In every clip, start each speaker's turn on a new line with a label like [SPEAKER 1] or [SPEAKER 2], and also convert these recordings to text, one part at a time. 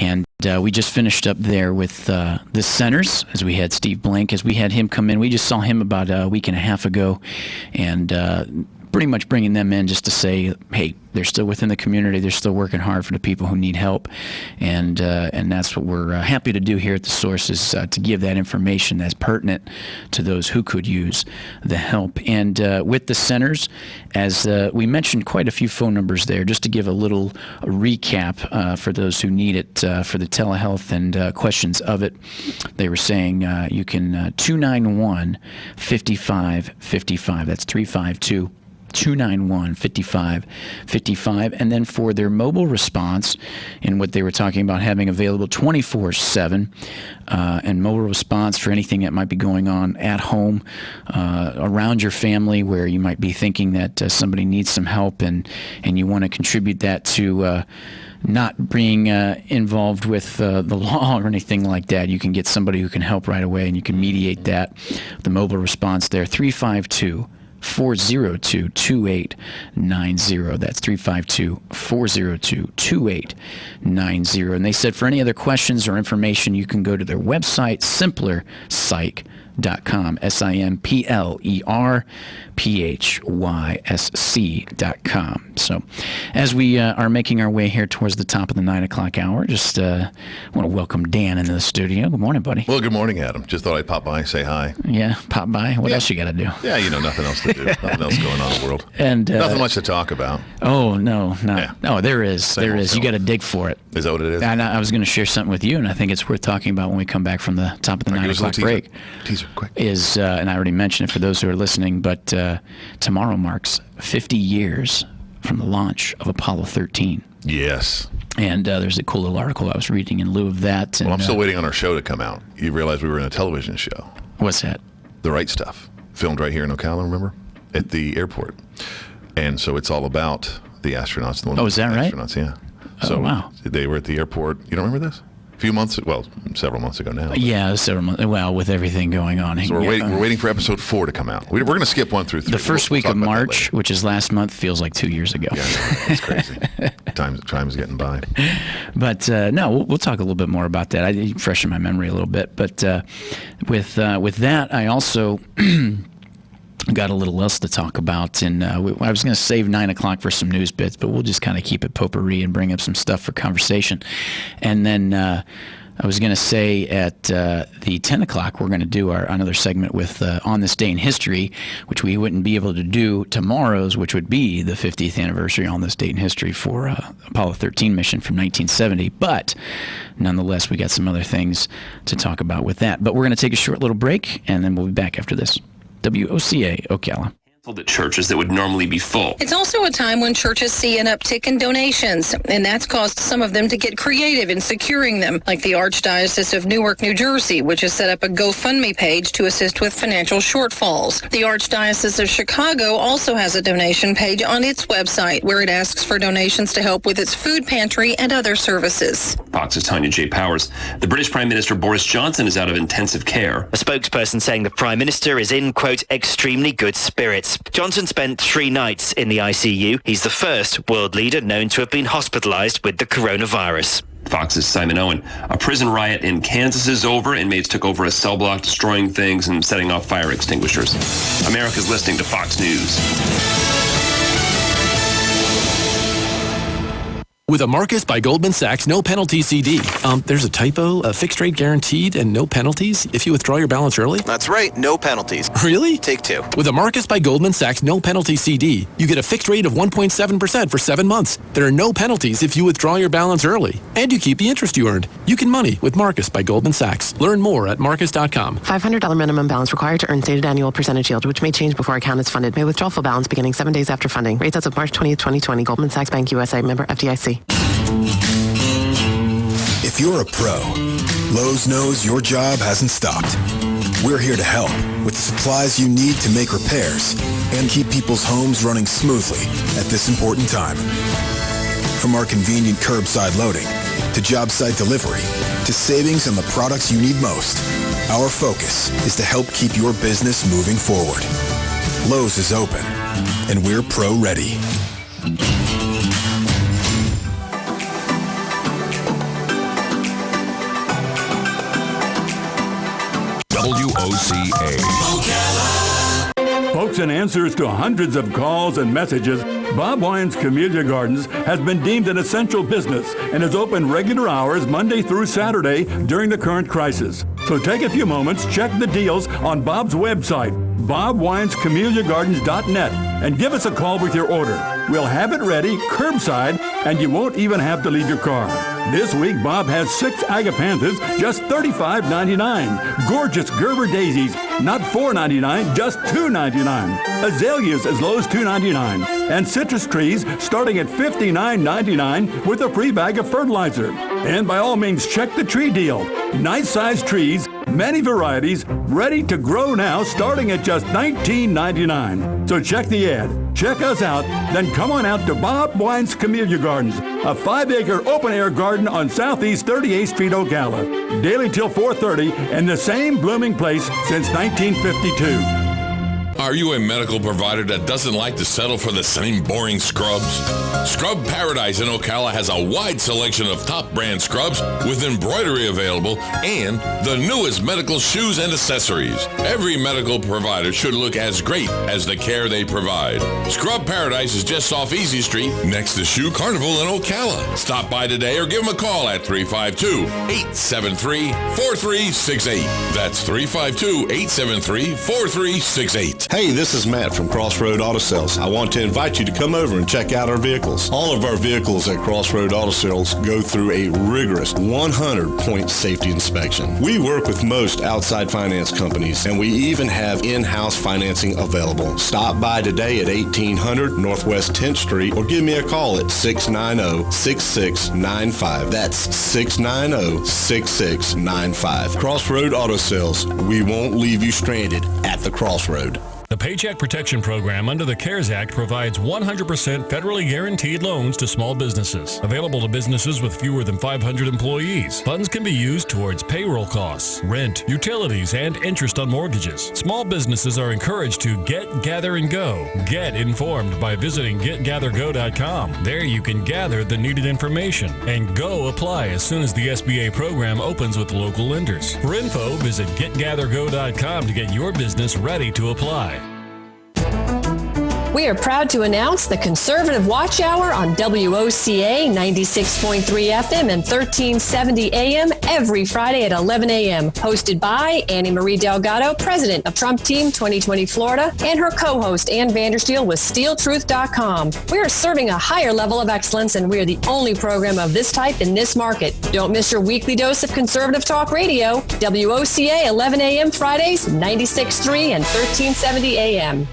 [SPEAKER 1] And we just finished up there with the centers, as we had Steve Blank, as we had him come in. We just saw him about a week and a half ago, and pretty much bringing them in just to say, hey, they're still within the community. They're still working hard for the people who need help, and that's what we're happy to do here at the Source, is to give that information that's pertinent to those who could use the help. And with the centers, as we mentioned quite a few phone numbers there, just to give a little recap for those who need it for the telehealth and questions of it. They were saying you can 291-5555. That's 352. 291-5555, and then for their mobile response, and what they were talking about having available 24/7, and mobile response for anything that might be going on at home, around your family, where you might be thinking that somebody needs some help, and you want to contribute that to not being involved with the law or anything like that. You can get somebody who can help right away, and you can mediate that. The mobile response there, 352-402-2890. That's 352-402-2890. And they said for any other questions or information, you can go to their website, simplerpsych.com, simplerpsych.com. So as we are making our way here towards the top of the 9 o'clock hour, just want to welcome Dan into the studio. Good morning, buddy.
[SPEAKER 2] Well, good morning, Adam. Just thought I'd pop by and say hi.
[SPEAKER 1] Yeah, pop by. What else you got to do?
[SPEAKER 2] Yeah, nothing else to do. Nothing else going on in the world.
[SPEAKER 1] And
[SPEAKER 2] nothing much to talk about.
[SPEAKER 1] Oh, no.
[SPEAKER 2] Yeah.
[SPEAKER 1] No, there is.
[SPEAKER 2] Same old.
[SPEAKER 1] You got to dig for it.
[SPEAKER 2] Is that what it is?
[SPEAKER 1] And I was going to share something with you, and I think it's worth talking about when we come back from the top of the 9 o'clock break.
[SPEAKER 2] Teaser, quick.
[SPEAKER 1] And I already mentioned it for those who are listening, but tomorrow marks 50 years from the launch of Apollo 13.
[SPEAKER 2] Yes.
[SPEAKER 1] And there's a cool little article I was reading in lieu of that. And,
[SPEAKER 2] well, I'm still waiting on our show to come out. You realize we were in a television show.
[SPEAKER 1] What's that?
[SPEAKER 2] The Right Stuff. Filmed right here in Ocala, remember? At the airport. And so it's all about the astronauts.
[SPEAKER 1] Oh, is that right?
[SPEAKER 2] Astronauts, yeah.
[SPEAKER 1] So wow.
[SPEAKER 2] They were at the airport. You don't remember this? Several months ago now.
[SPEAKER 1] Yeah, several months. Well, with everything going on.
[SPEAKER 2] So we're waiting for episode 4 to come out. We're going to skip 1 through 3.
[SPEAKER 1] The first week of March, which is last month, feels like 2 years ago.
[SPEAKER 2] Yeah, it's crazy. Time's getting by.
[SPEAKER 1] But no, we'll talk a little bit more about that. I freshen my memory a little bit. But with that, I also got a little else to talk about, and I was going to save 9 o'clock for some news bits, but we'll just kind of keep it potpourri and bring up some stuff for conversation. And then I was going to say at the 10 o'clock, we're going to do another segment with On This Day in History, which we wouldn't be able to do tomorrow's, which would be the 50th anniversary on this date in history for Apollo 13 mission from 1970. But nonetheless, we got some other things to talk about with that. But we're going to take a short little break, and then we'll be back after this. WOCA, Ocala.
[SPEAKER 3] The churches that would normally be full.
[SPEAKER 4] It's also a time when churches see an uptick in donations, and that's caused some of them to get creative in securing them, like the Archdiocese of Newark, New Jersey, which has set up a GoFundMe page to assist with financial shortfalls. The Archdiocese of Chicago also has a donation page on its website where it asks for donations to help with its food pantry and other services.
[SPEAKER 3] Fox's Tanya J. Powers. The British Prime Minister Boris Johnson is out of intensive care.
[SPEAKER 5] A spokesperson saying the Prime Minister is in, quote, extremely good spirits. Johnson spent 3 nights in the ICU. He's the first world leader known to have been hospitalized with the coronavirus.
[SPEAKER 3] Fox's Simon Owen. A prison riot in Kansas is over. Inmates took over a cell block, destroying things and setting off fire extinguishers. America's listening to Fox News.
[SPEAKER 6] With a Marcus by Goldman Sachs no penalty CD. There's a typo, a fixed rate guaranteed and no penalties if you withdraw your balance early?
[SPEAKER 7] That's right, no penalties.
[SPEAKER 6] Really?
[SPEAKER 7] Take 2.
[SPEAKER 6] With a Marcus by Goldman Sachs no penalty CD, you get a fixed rate of 1.7% for 7 months. There are no penalties if you withdraw your balance early. And you keep the interest you earned. You can money with Marcus by Goldman Sachs. Learn more at Marcus.com.
[SPEAKER 8] $500 minimum balance required to earn stated annual percentage yield, which may change before account is funded. May withdraw full balance beginning 7 days after funding. Rates as of March 20th, 2020. Goldman Sachs Bank USA. Member FDIC.
[SPEAKER 9] If you're a pro, Lowe's knows your job hasn't stopped. We're here to help with the supplies you need to make repairs and keep people's homes running smoothly at this important time. From our convenient curbside loading to job site delivery to savings on the products you need most, our focus is to help keep your business moving forward. Lowe's is open, and we're pro ready.
[SPEAKER 7] WOCA.
[SPEAKER 10] Folks, in answers to hundreds of calls and messages, Bob Wine's Camellia Gardens has been deemed an essential business and is open regular hours Monday through Saturday during the current crisis. So take a few moments, check the deals on Bob's website, bobwinescamelliagardens.net, and give us a call with your order. We'll have it ready, curbside, and you won't even have to leave your car. This week, Bob has 6 agapanthus, just $35.99. Gorgeous Gerber daisies, not $4.99, just $2.99. Azaleas as low as $2.99. And citrus trees starting at $59.99 with a free bag of fertilizer. And by all means, check the tree deal. Nice-sized trees, many varieties, ready to grow now, starting at just $19.99. So check the ad. Check us out, then come on out to Bob Wine's Camellia Gardens, a 5-acre open-air garden on Southeast 38th Street, Ocala. Daily till 4:30, and the same blooming place since 1952.
[SPEAKER 7] Are you a medical provider that doesn't like to settle for the same boring scrubs? Scrub Paradise in Ocala has a wide selection of top brand scrubs with embroidery available and the newest medical shoes and accessories. Every medical provider should look as great as the care they provide. Scrub Paradise is just off Easy Street next to Shoe Carnival in Ocala. Stop by today or give them a call at 352-873-4368. That's 352-873-4368.
[SPEAKER 11] Hey, this is Matt from Crossroad Auto Sales. I want to invite you to come over and check out our vehicles. All of our vehicles at Crossroad Auto Sales go through a rigorous 100-point safety inspection. We work with most outside finance companies, and we even have in-house financing available. Stop by today at 1800 Northwest 10th Street or give me a call at 690-6695. That's 690-6695. Crossroad Auto Sales. We won't leave you stranded at the crossroad.
[SPEAKER 12] The Paycheck Protection Program under the CARES Act provides 100% federally guaranteed loans to small businesses. Available to businesses with fewer than 500 employees. Funds can be used towards payroll costs, rent, utilities, and interest on mortgages. Small businesses are encouraged to get, gather, and go. Get informed by visiting getgathergo.com. There you can gather the needed information and go apply as soon as the SBA program opens with local lenders. For info, visit getgathergo.com to get your business ready to apply.
[SPEAKER 13] We are proud to announce the Conservative Watch Hour on WOCA 96.3 FM and 1370 AM every Friday at 11 a.m. Hosted by Annie Marie Delgado, president of Trump Team 2020 Florida, and her co-host Ann Vandersteel with SteelTruth.com. We are serving a higher level of excellence, and we are the only program of this type in this market. Don't miss your weekly dose of conservative talk radio. WOCA 11 a.m. Fridays, 96.3 and 1370 a.m.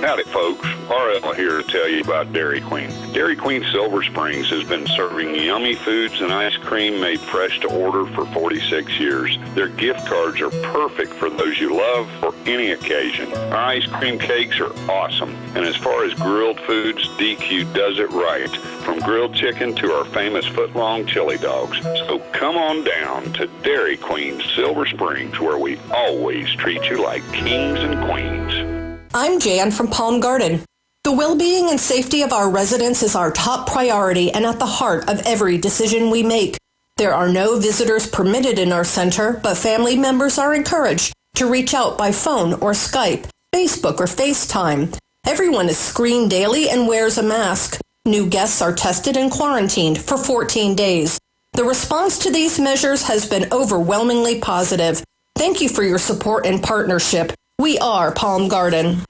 [SPEAKER 14] Howdy, folks. RL here to tell you about Dairy Queen. Dairy Queen Silver Springs has been serving yummy foods and ice cream made fresh to order for 46 years. Their gift cards are perfect for those you love for any occasion. Our ice cream cakes are awesome. And as far as grilled foods, DQ does it right. From grilled chicken to our famous foot-long chili dogs. So come on down to Dairy Queen Silver Springs, where we always treat you like kings and queens.
[SPEAKER 15] I'm Jan from Palm Garden. The well-being and safety of our residents is our top priority and at the heart of every decision we make. There are no visitors permitted in our center, but family members are encouraged to reach out by phone or Skype, Facebook or FaceTime. Everyone is screened daily and wears a mask. New guests are tested and quarantined for 14 days. The response to these measures has been overwhelmingly positive. Thank you for your support and partnership. We are Palm Garden.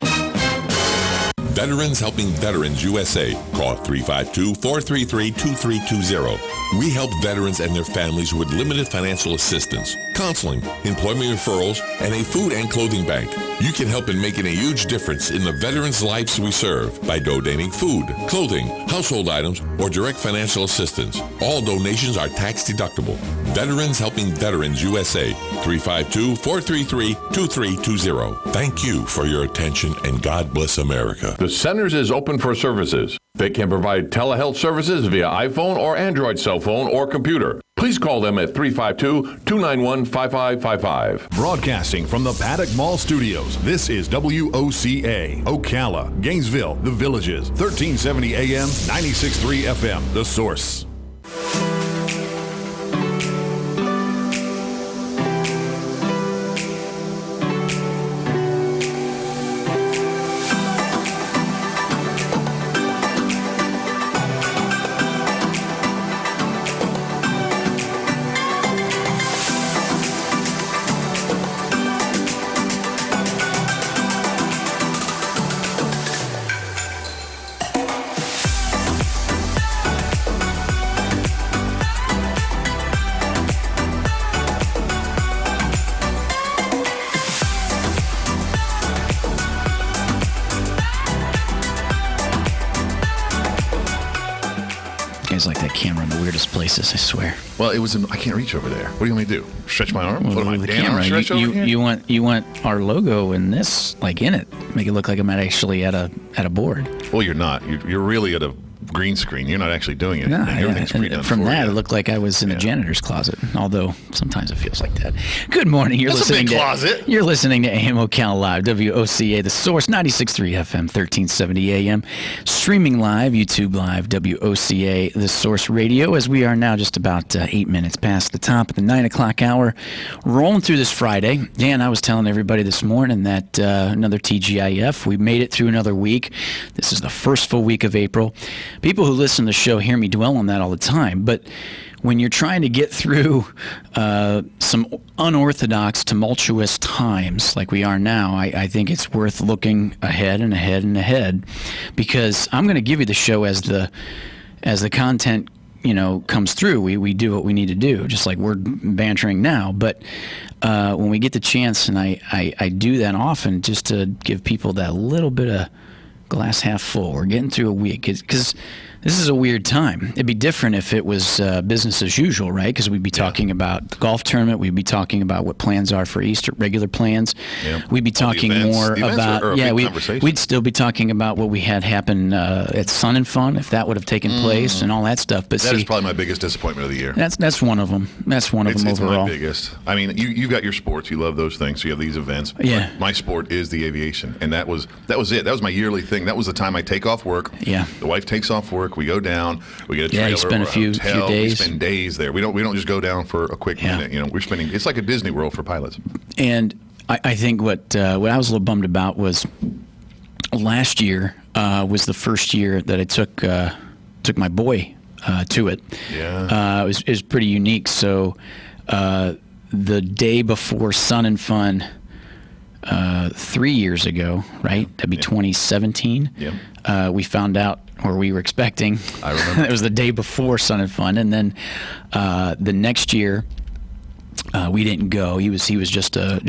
[SPEAKER 7] Veterans Helping Veterans USA. Call 352-433-2320. We help veterans and their families with limited financial assistance, counseling, employment referrals, and a food and clothing bank. You can help in making a huge difference in the veterans' lives we serve by donating food, clothing, household items, or direct financial assistance. All donations are tax deductible. Veterans Helping Veterans USA. 352-433-2320. Thank you for your attention, and God bless America.
[SPEAKER 16] The Centers is open for services. They can provide telehealth services via iPhone or Android cell phone or computer. Please call them at 352-291-5555.
[SPEAKER 17] Broadcasting from the Paddock Mall Studios, this is WOCA, Ocala, Gainesville, The Villages, 1370 AM, 96.3 FM, The Source.
[SPEAKER 1] weirdest places, I swear.
[SPEAKER 2] Well, I can't reach over there. What do you want me to do? Stretch my arm? Put my
[SPEAKER 1] the
[SPEAKER 2] damn
[SPEAKER 1] camera.
[SPEAKER 2] arm stretch over here?
[SPEAKER 1] You want our logo in this, like in it. Make it look like I'm actually at a board.
[SPEAKER 2] Well, you're not. You're really at a green screen. You're not actually doing anything. Everything's pre-done
[SPEAKER 1] from
[SPEAKER 2] for
[SPEAKER 1] that,
[SPEAKER 2] you.
[SPEAKER 1] it looked like I was in the janitor's closet, although sometimes it feels like that. Good morning. You're
[SPEAKER 2] That's a
[SPEAKER 1] listening
[SPEAKER 2] big closet.
[SPEAKER 1] You're listening to AM Ocala Live, WOCA, The Source, 96.3 FM, 1370 AM. Streaming live, YouTube Live, WOCA, The Source Radio, as we are now just about 8 minutes past the top of the 9 o'clock hour. Rolling through this Friday. Dan, I was telling everybody this morning that another TGIF. We made it through another week. This is the first full week of April. People who listen to the show hear me dwell on that all the time, but when you're trying to get through some unorthodox, tumultuous times like we are now, I think it's worth looking ahead and ahead and ahead, because I'm going to give you the show as the content comes through. We do what we need to do, just like we're bantering now. But when we get the chance, and I do that often, just to give people that little bit of glass half full. We're getting through a week because this is a weird time. It'd be different if it was business as usual, right? Because we'd be talking about the golf tournament. We'd be talking about what plans are for Easter, regular plans. Yeah. We'd be talking more about we'd still be talking about what we had happen at Sun and Fun, if that would have taken place, and all that stuff. But
[SPEAKER 2] that is probably my biggest disappointment of the year.
[SPEAKER 1] That's one of them. That's one of them overall.
[SPEAKER 2] It's my biggest. I mean, you've got your sports. You love those things. So you have these events.
[SPEAKER 1] Yeah.
[SPEAKER 2] But my sport is the aviation, and that was it. That was my yearly thing. That was the time I take off work.
[SPEAKER 1] Yeah.
[SPEAKER 2] The wife takes off work. We go down. We get a trailer.
[SPEAKER 1] You spend a few days.
[SPEAKER 2] We spend days there. We don't just go down for a quick minute. We're spending. It's like a Disney World for pilots.
[SPEAKER 1] And I think what I was a little bummed about was last year was the first year that I took my boy to it.
[SPEAKER 2] Yeah.
[SPEAKER 1] It was pretty unique. So the day before Sun and Fun 3 years ago, right? That'd be 2017.
[SPEAKER 2] Yeah.
[SPEAKER 1] We found out, or we were expecting.
[SPEAKER 2] I remember.
[SPEAKER 1] It was the day before Sun and Fun, and then the next year we didn't go. He was just a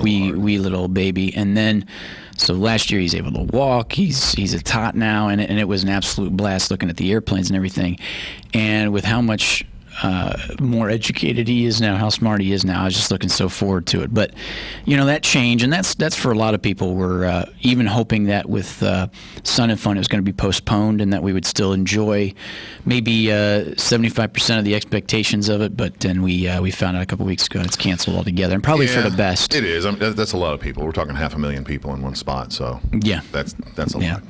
[SPEAKER 1] wee little baby, and then so last year he's able to walk. He's a tot now, and it was an absolute blast looking at the airplanes and everything, and with how much more educated he is now, how smart he is now. I was just looking so forward to it. But, that change, and that's for a lot of people. We're even hoping that with Sun and Fun it was going to be postponed and that we would still enjoy maybe 75% of the expectations of it. But then we found out a couple weeks ago it's canceled altogether, and probably for the best.
[SPEAKER 2] It is. I mean, that's a lot of people. We're talking 500,000 people in one spot. So
[SPEAKER 1] yeah,
[SPEAKER 2] that's a lot.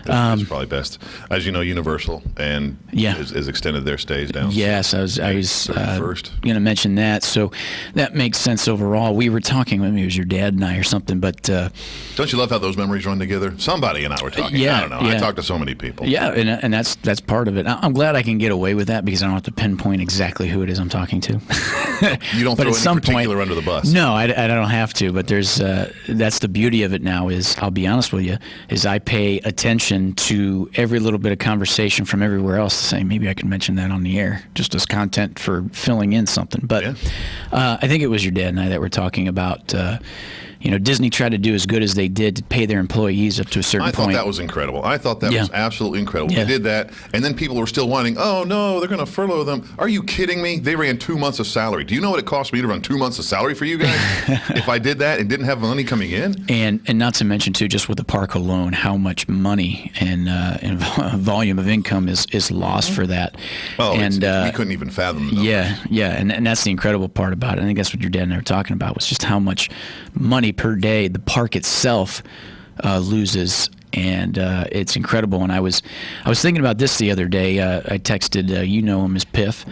[SPEAKER 2] That's probably best. As you know, Universal and is extended their stays down.
[SPEAKER 1] Yes, I was going to mention that. So that makes sense overall. We were talking, maybe it was your dad and I or something, but
[SPEAKER 2] don't you love how those memories run together? Somebody and I were talking. I don't know. I talked to so many people.
[SPEAKER 1] Yeah, and that's part of it. I'm glad I can get away with that because I don't have to pinpoint exactly who it is I'm talking to.
[SPEAKER 2] You don't throw any particular under the bus.
[SPEAKER 1] No, I don't have to. But there's that's the beauty of it now. Is I'll be honest with you, is I pay attention to every little bit of conversation from everywhere else to say maybe I can mention that on the air just as content for filling in something. But I think it was your dad and I that were talking about. Disney tried to do as good as they did to pay their employees up to a certain point.
[SPEAKER 2] I thought that was incredible. I thought that was absolutely incredible.
[SPEAKER 1] Yeah.
[SPEAKER 2] They did that, and then people were still wanting, oh, no, they're going to furlough them. Are you kidding me? They ran 2 months of salary. Do you know what it cost me to run 2 months of salary for you guys if I did that and didn't have money coming in?
[SPEAKER 1] And not to mention, too, just with the park alone, how much money and volume of income is lost for that.
[SPEAKER 2] Oh, and we couldn't even fathom the numbers.
[SPEAKER 1] Yeah, and that's the incredible part about it. I think that's what your dad and I were talking about, was just how much money per day the park itself loses, and it's incredible. And I was thinking about this the other day. I texted him as Piff,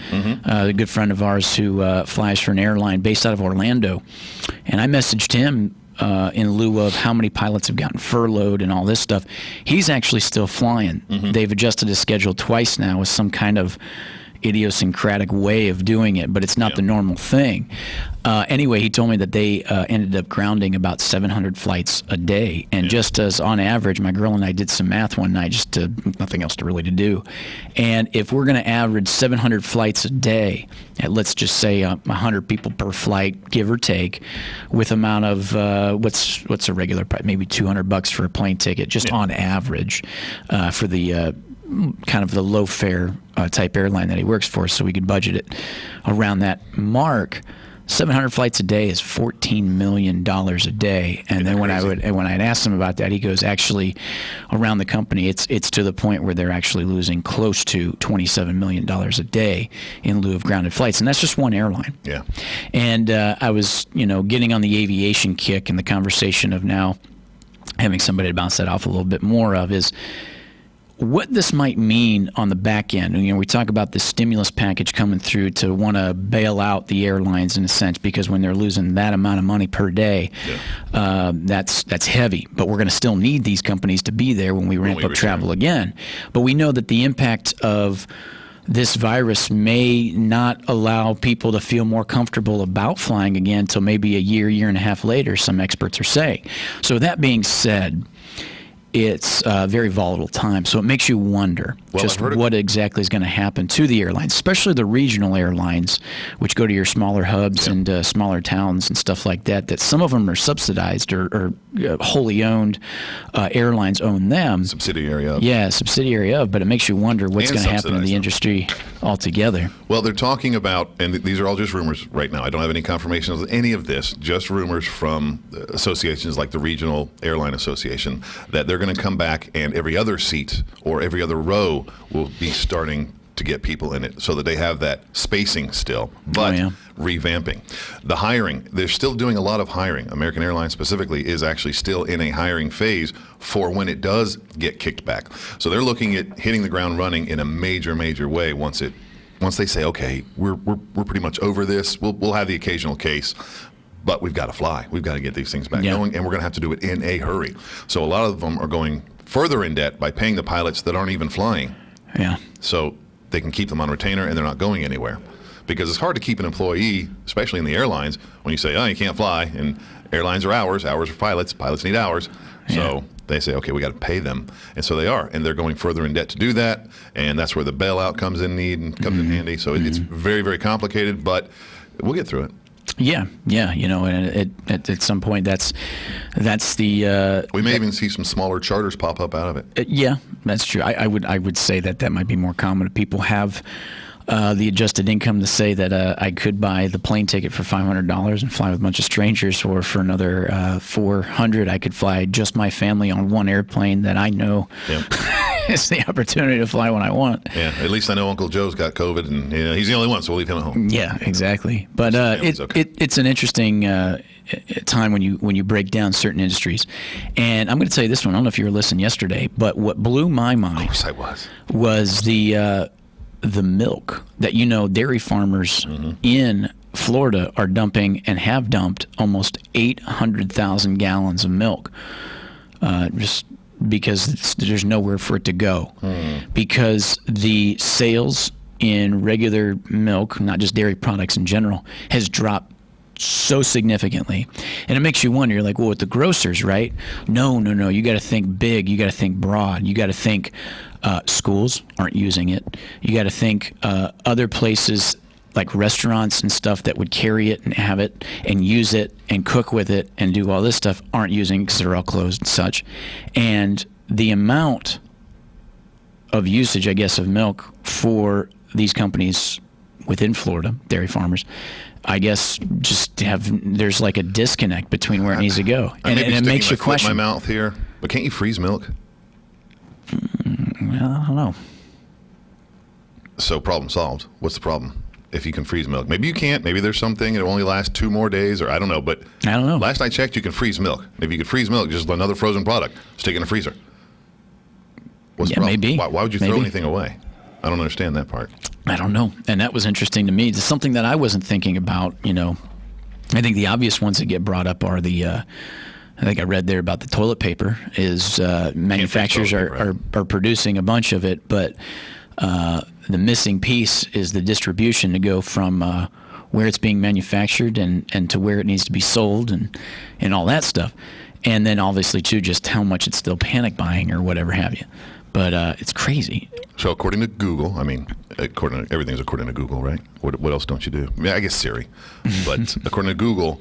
[SPEAKER 1] a good friend of ours who flies for an airline based out of Orlando, and I messaged him in lieu of how many pilots have gotten furloughed and all this stuff. He's actually still flying. They've adjusted his schedule twice now with some kind of idiosyncratic way of doing it, but it's not the normal thing. Anyway, he told me that they ended up grounding about 700 flights a day, and just as on average, my girl and I did some math one night, just nothing else to do, and if we're going to average 700 flights a day, at let's just say 100 people per flight, give or take, with amount of what's a regular price, maybe $200 for a plane ticket, just on average for the kind of the low fare type airline that he works for, so we could budget it around that mark. 700 flights a day is $14 million a day. And then when I'd asked him about that, he goes, actually, around the company, it's to the point where they're actually losing close to $27 million a day in lieu of grounded flights. And that's just one airline.
[SPEAKER 2] Yeah.
[SPEAKER 1] And I was, getting on the aviation kick, and the conversation of now having somebody to bounce that off a little bit more of is what this might mean on the back end. We talk about the stimulus package coming through to want to bail out the airlines in a sense, because when they're losing that amount of money per day, that's heavy. But we're going to still need these companies to be there when we ramp up travel again. But we know that the impact of this virus may not allow people to feel more comfortable about flying again until maybe a year and a half later, some experts are saying. So that being said, it's a very volatile time, so it makes you wonder just what exactly is going to happen to the airlines, especially the regional airlines, which go to your smaller hubs and smaller towns and stuff like that, that some of them are subsidized or wholly owned. Airlines own them.
[SPEAKER 2] Subsidiary of.
[SPEAKER 1] Yeah, subsidiary of, but it makes you wonder what's going to happen to the industry altogether.
[SPEAKER 2] Well, they're talking about, and these are all just rumors right now. I don't have any confirmation of any of this, just rumors from associations like the Regional Airline Association, that they're going to come back and every other seat or every other row will be starting to get people in it so that they have that spacing still, but revamping. The hiring, they're still doing a lot of hiring. American Airlines specifically is actually still in a hiring phase for when it does get kicked back. So they're looking at hitting the ground running in a major way once they say, okay, we're pretty much over this. We'll have the occasional case, but we've got to fly. We've got to get these things back going, and we're going to have to do it in a hurry. So a lot of them are going further in debt by paying the pilots that aren't even flying.
[SPEAKER 1] Yeah.
[SPEAKER 2] So they can keep them on retainer, and they're not going anywhere. Because it's hard to keep an employee, especially in the airlines, when you say, oh, you can't fly, and airlines are hours are pilots need hours. So they say, okay, we got to pay them. And so they are, and they're going further in debt to do that, and that's where the bailout comes in handy. So it's very, very complicated, but we'll get through it.
[SPEAKER 1] Yeah, and at some point that's the.
[SPEAKER 2] We may even see some smaller charters pop up out of it.
[SPEAKER 1] Yeah, that's true. I would say that might be more common. People have the adjusted income to say that I could buy the plane ticket for $500 and fly with a bunch of strangers, or for another $400 I could fly just my family on one airplane that I know. It's the opportunity to fly when I want.
[SPEAKER 2] Yeah, at least I know Uncle Joe's got COVID, and he's the only one, so we'll leave him at home.
[SPEAKER 1] Yeah, exactly. But it's an interesting time when you break down certain industries. And I'm going to tell you this one. I don't know if you were listening yesterday, but what blew my mind was the milk that dairy farmers in Florida are dumping and have dumped almost 800,000 gallons of milk. Just because there's nowhere for it to go. Because the sales in regular milk, not just dairy products in general, has dropped so significantly. And it makes you wonder, you're like, well, with the grocers, right? No. You got to think big. You got to think broad. You got to think schools aren't using it. You got to think other places like restaurants and stuff that would carry it and have it and use it and cook with it and do all this stuff aren't using it because they're all closed and such. And the amount of usage, I guess, of milk for these companies within Florida, dairy farmers, I guess there's like a disconnect between where it needs to go. And it makes you question.
[SPEAKER 2] My mouth here, but can't you freeze milk?
[SPEAKER 1] Well, I don't know.
[SPEAKER 2] So problem solved. What's the problem? If you can freeze milk. Maybe you can't. Maybe there's something. It'll only last 2 more days, or I don't know. But
[SPEAKER 1] I don't know.
[SPEAKER 2] Last I checked, you can freeze milk. If you could freeze milk, just another frozen product, stick it in the freezer. What's the problem?
[SPEAKER 1] Maybe.
[SPEAKER 2] Why would you throw anything away? I don't understand that part.
[SPEAKER 1] I don't know. And that was interesting to me. It's something that I wasn't thinking about. I think the obvious ones that get brought up are I think I read there about the toilet paper is manufacturers are producing a bunch of it, but the missing piece is the distribution to go from where it's being manufactured and to where it needs to be sold and all that stuff. And then obviously, too, just how much it's still panic buying or whatever have you. But it's crazy.
[SPEAKER 2] So according to Google, everything's according to Google, right? What else don't you do? I guess Siri. But according to Google,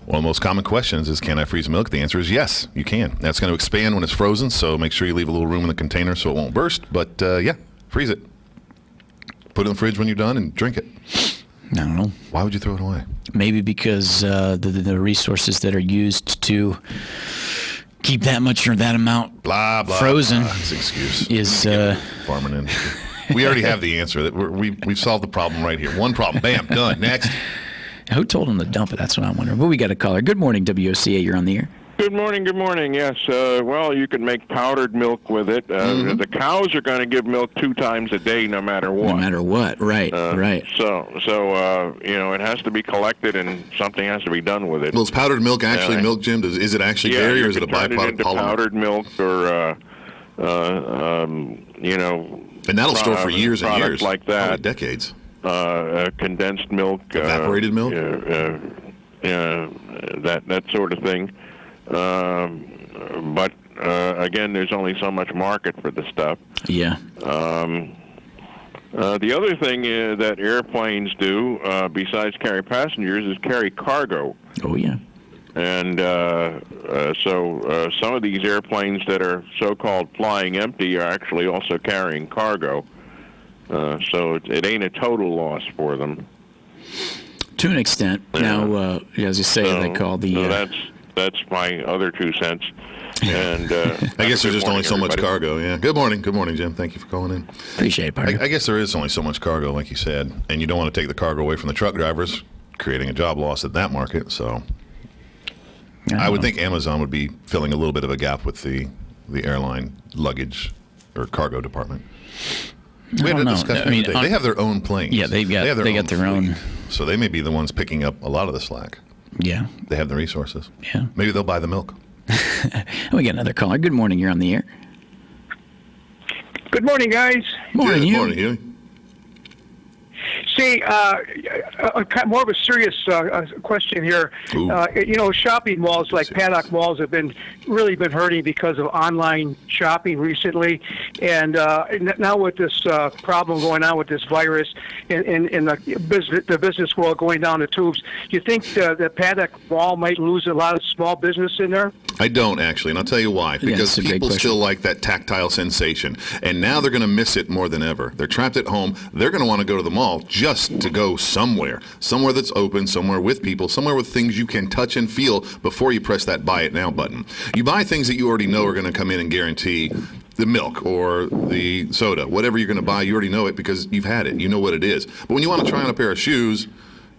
[SPEAKER 2] One of the most common questions is, can I freeze milk? The answer is yes, you can. That's going to expand when it's frozen, so make sure you leave a little room in the container so it won't burst. But yeah, freeze it. Put it in the fridge when you're done and drink it.
[SPEAKER 1] I don't know.
[SPEAKER 2] Why would you throw it away?
[SPEAKER 1] Maybe because the resources that are used to keep that much or that amount frozen
[SPEAKER 2] That's an excuse.
[SPEAKER 1] Is
[SPEAKER 2] farming in. We already have the answer. That we've solved the problem right here. One problem. Bam. Done. Next.
[SPEAKER 1] Who told them to dump it? That's what I'm wondering. But we got a caller. Good morning, WOCA. You're on the air.
[SPEAKER 18] Good morning. Good morning. Yes. Well, you can make powdered milk with it. The cows are going to give milk 2 times a day, no matter what.
[SPEAKER 1] No matter what. Right. Right.
[SPEAKER 18] So it has to be collected, and something has to be done with it.
[SPEAKER 2] Well, is powdered milk actually milk, Jim? Is it actually dairy, or is it a byproduct
[SPEAKER 18] polymer? Powdered milk, or
[SPEAKER 2] and that'll store for years and years,
[SPEAKER 18] like that,
[SPEAKER 2] probably decades.
[SPEAKER 18] Condensed milk,
[SPEAKER 2] evaporated milk,
[SPEAKER 18] that sort of thing. But again, there's only so much market for the stuff.
[SPEAKER 1] Yeah.
[SPEAKER 18] The other thing that airplanes do, besides carry passengers, is carry cargo.
[SPEAKER 1] Oh, yeah.
[SPEAKER 18] And so some of these airplanes that are so-called flying empty are actually also carrying cargo. So it ain't a total loss for them.
[SPEAKER 1] To an extent. Now, as you say, they call the...
[SPEAKER 18] So that's my other 2 cents. And
[SPEAKER 2] I guess there's just only so much cargo. Yeah. Good morning, Jim. Thank you for calling in.
[SPEAKER 1] Appreciate it, Parker.
[SPEAKER 2] I guess there is only so much cargo, like you said, and you don't want to take the cargo away from the truck drivers, creating a job loss at that market. So I would think Amazon would be filling a little bit of a gap with the airline luggage or cargo department. We had a discussion. They have their own planes.
[SPEAKER 1] Yeah, they got their own.
[SPEAKER 2] So they may be the ones picking up a lot of the slack.
[SPEAKER 1] Yeah.
[SPEAKER 2] They have the resources.
[SPEAKER 1] Yeah.
[SPEAKER 2] Maybe they'll buy the milk.
[SPEAKER 1] We got another caller. Good morning. You're on the air.
[SPEAKER 19] Good morning, guys.
[SPEAKER 2] Morning, Good morning, Huey.
[SPEAKER 19] See, more of a serious question here. Shopping malls like Paddock malls have really been hurting because of online shopping recently, and now with this problem going on with this virus in the business world going down the tubes, do you think the Paddock mall might lose a lot of small business in there?
[SPEAKER 2] I don't, actually, and I'll tell you why. Because people still like that tactile sensation, and now they're going to miss it more than ever. They're trapped at home. They're going to want to go to the mall just to go somewhere that's open, somewhere with people, somewhere with things you can touch and feel before you press that buy it now button. You buy things that you already know are going to come in and guarantee the milk or the soda, whatever you're going to buy, you already know it because you've had it. You know what it is. But when you want to try on a pair of shoes,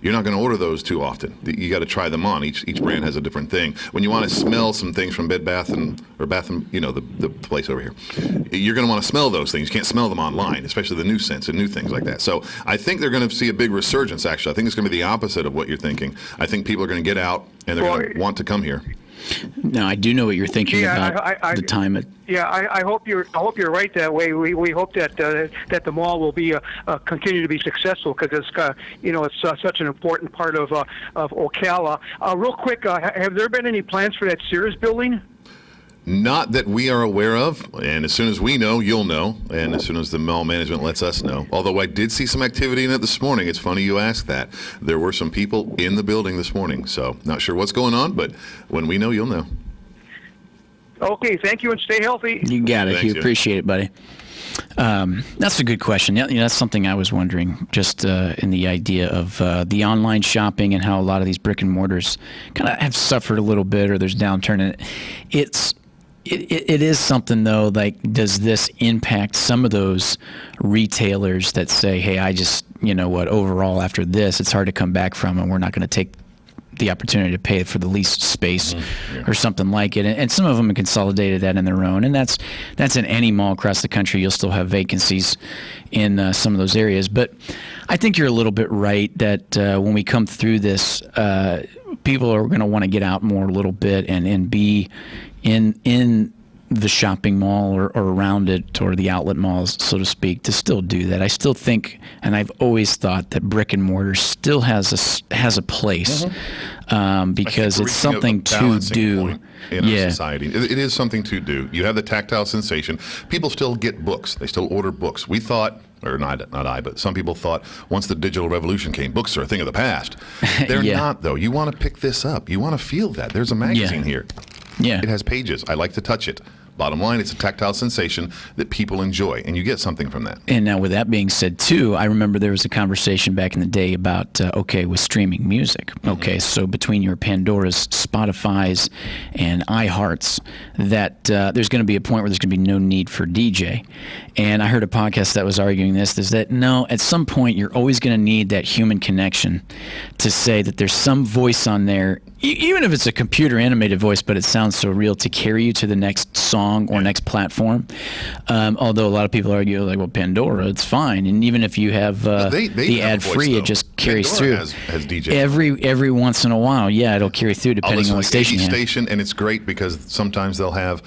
[SPEAKER 2] you're not going to order those too often. You got to try them on. Each brand has a different thing. When you want to smell some things from Bed Bath or Bath and the place over here, you're going to want to smell those things. You can't smell them online, especially the new scents and new things like that. So I think they're going to see a big resurgence. Actually, I think it's going to be the opposite of what you're thinking. I think people are going to get out and they're going to want to come here.
[SPEAKER 1] No, I do know what you're thinking about the time.
[SPEAKER 19] I hope you're right that way. We hope that the mall will be continue to be successful because it's such an important part of Ocala. Real quick, have there been any plans for that Sears building?
[SPEAKER 2] Not that we are aware of, and as soon as we know, you'll know, and as soon as the mall management lets us know. Although I did see some activity in it this morning. It's funny you ask that. There were some people in the building this morning, so not sure what's going on, but when we know, you'll know.
[SPEAKER 19] Okay, thank you, and stay healthy.
[SPEAKER 1] You got it.
[SPEAKER 2] Thanks,
[SPEAKER 1] you appreciate it, buddy. That's a good question. That's something I was wondering, just in the idea of the online shopping and how a lot of these brick and mortars kind of have suffered a little bit, or there's downturn in it. It is something, though, like, does this impact some of those retailers that say, hey, I just, overall after this, it's hard to come back from, and we're not going to take the opportunity to pay for the leased space or something like it. And some of them have consolidated that in their own. And that's in any mall across the country. You'll still have vacancies in some of those areas. But I think you're a little bit right that when we come through this, people are going to want to get out more a little bit and be in the shopping mall or around it, or the outlet malls, so to speak, to still do that. I still think, and I've always thought, that brick and mortar still has a place because it's something to do
[SPEAKER 2] in our society. It is something to do. You have the tactile sensation. People still get books. They still order books. We thought or not I, but some people thought once the digital revolution came, books are a thing of the past. They're
[SPEAKER 1] Yeah.
[SPEAKER 2] not, though. You want to pick this up. You want to feel that. There's a magazine here.
[SPEAKER 1] Yeah.
[SPEAKER 2] It has pages. I like to touch it. Bottom line, it's a tactile sensation that people enjoy, and you get something from that.
[SPEAKER 1] And now, with that being said, too, I remember there was a conversation back in the day about, with streaming music. Okay, so between your Pandoras, Spotify's, and iHearts, that there's going to be a point where there's going to be no need for DJ. And I heard a podcast that was arguing this, is that, no, at some point, you're always going to need that human connection to say that there's some voice on there, even if it's a computer-animated voice, but it sounds so real, to carry you to the next song or next platform. Although a lot of people argue, like, well, Pandora, it's fine. And even if you have the ad-free, it just carries
[SPEAKER 2] Pandora
[SPEAKER 1] through.
[SPEAKER 2] has DJ.
[SPEAKER 1] Every once in a while, yeah, it'll carry through depending on what station you have.
[SPEAKER 2] Station, and it's great because sometimes they'll have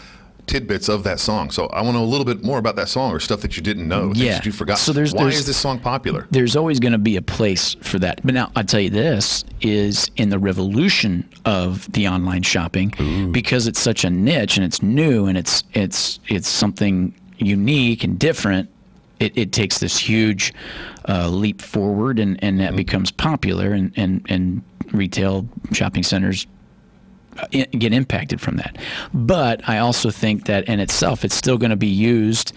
[SPEAKER 2] tidbits of that song. So I want to know a little bit more about that song or stuff that you didn't know, things that you forgot.
[SPEAKER 1] So
[SPEAKER 2] why is this song popular?
[SPEAKER 1] There's always going to be a place for that. But now, I'll tell you, this is in the revolution of the online shopping, because it's such a niche and it's new and it's something unique and different. It takes this huge leap forward, and that becomes popular, and retail shopping centers get impacted from that. But I also think that in itself, it's still going to be used,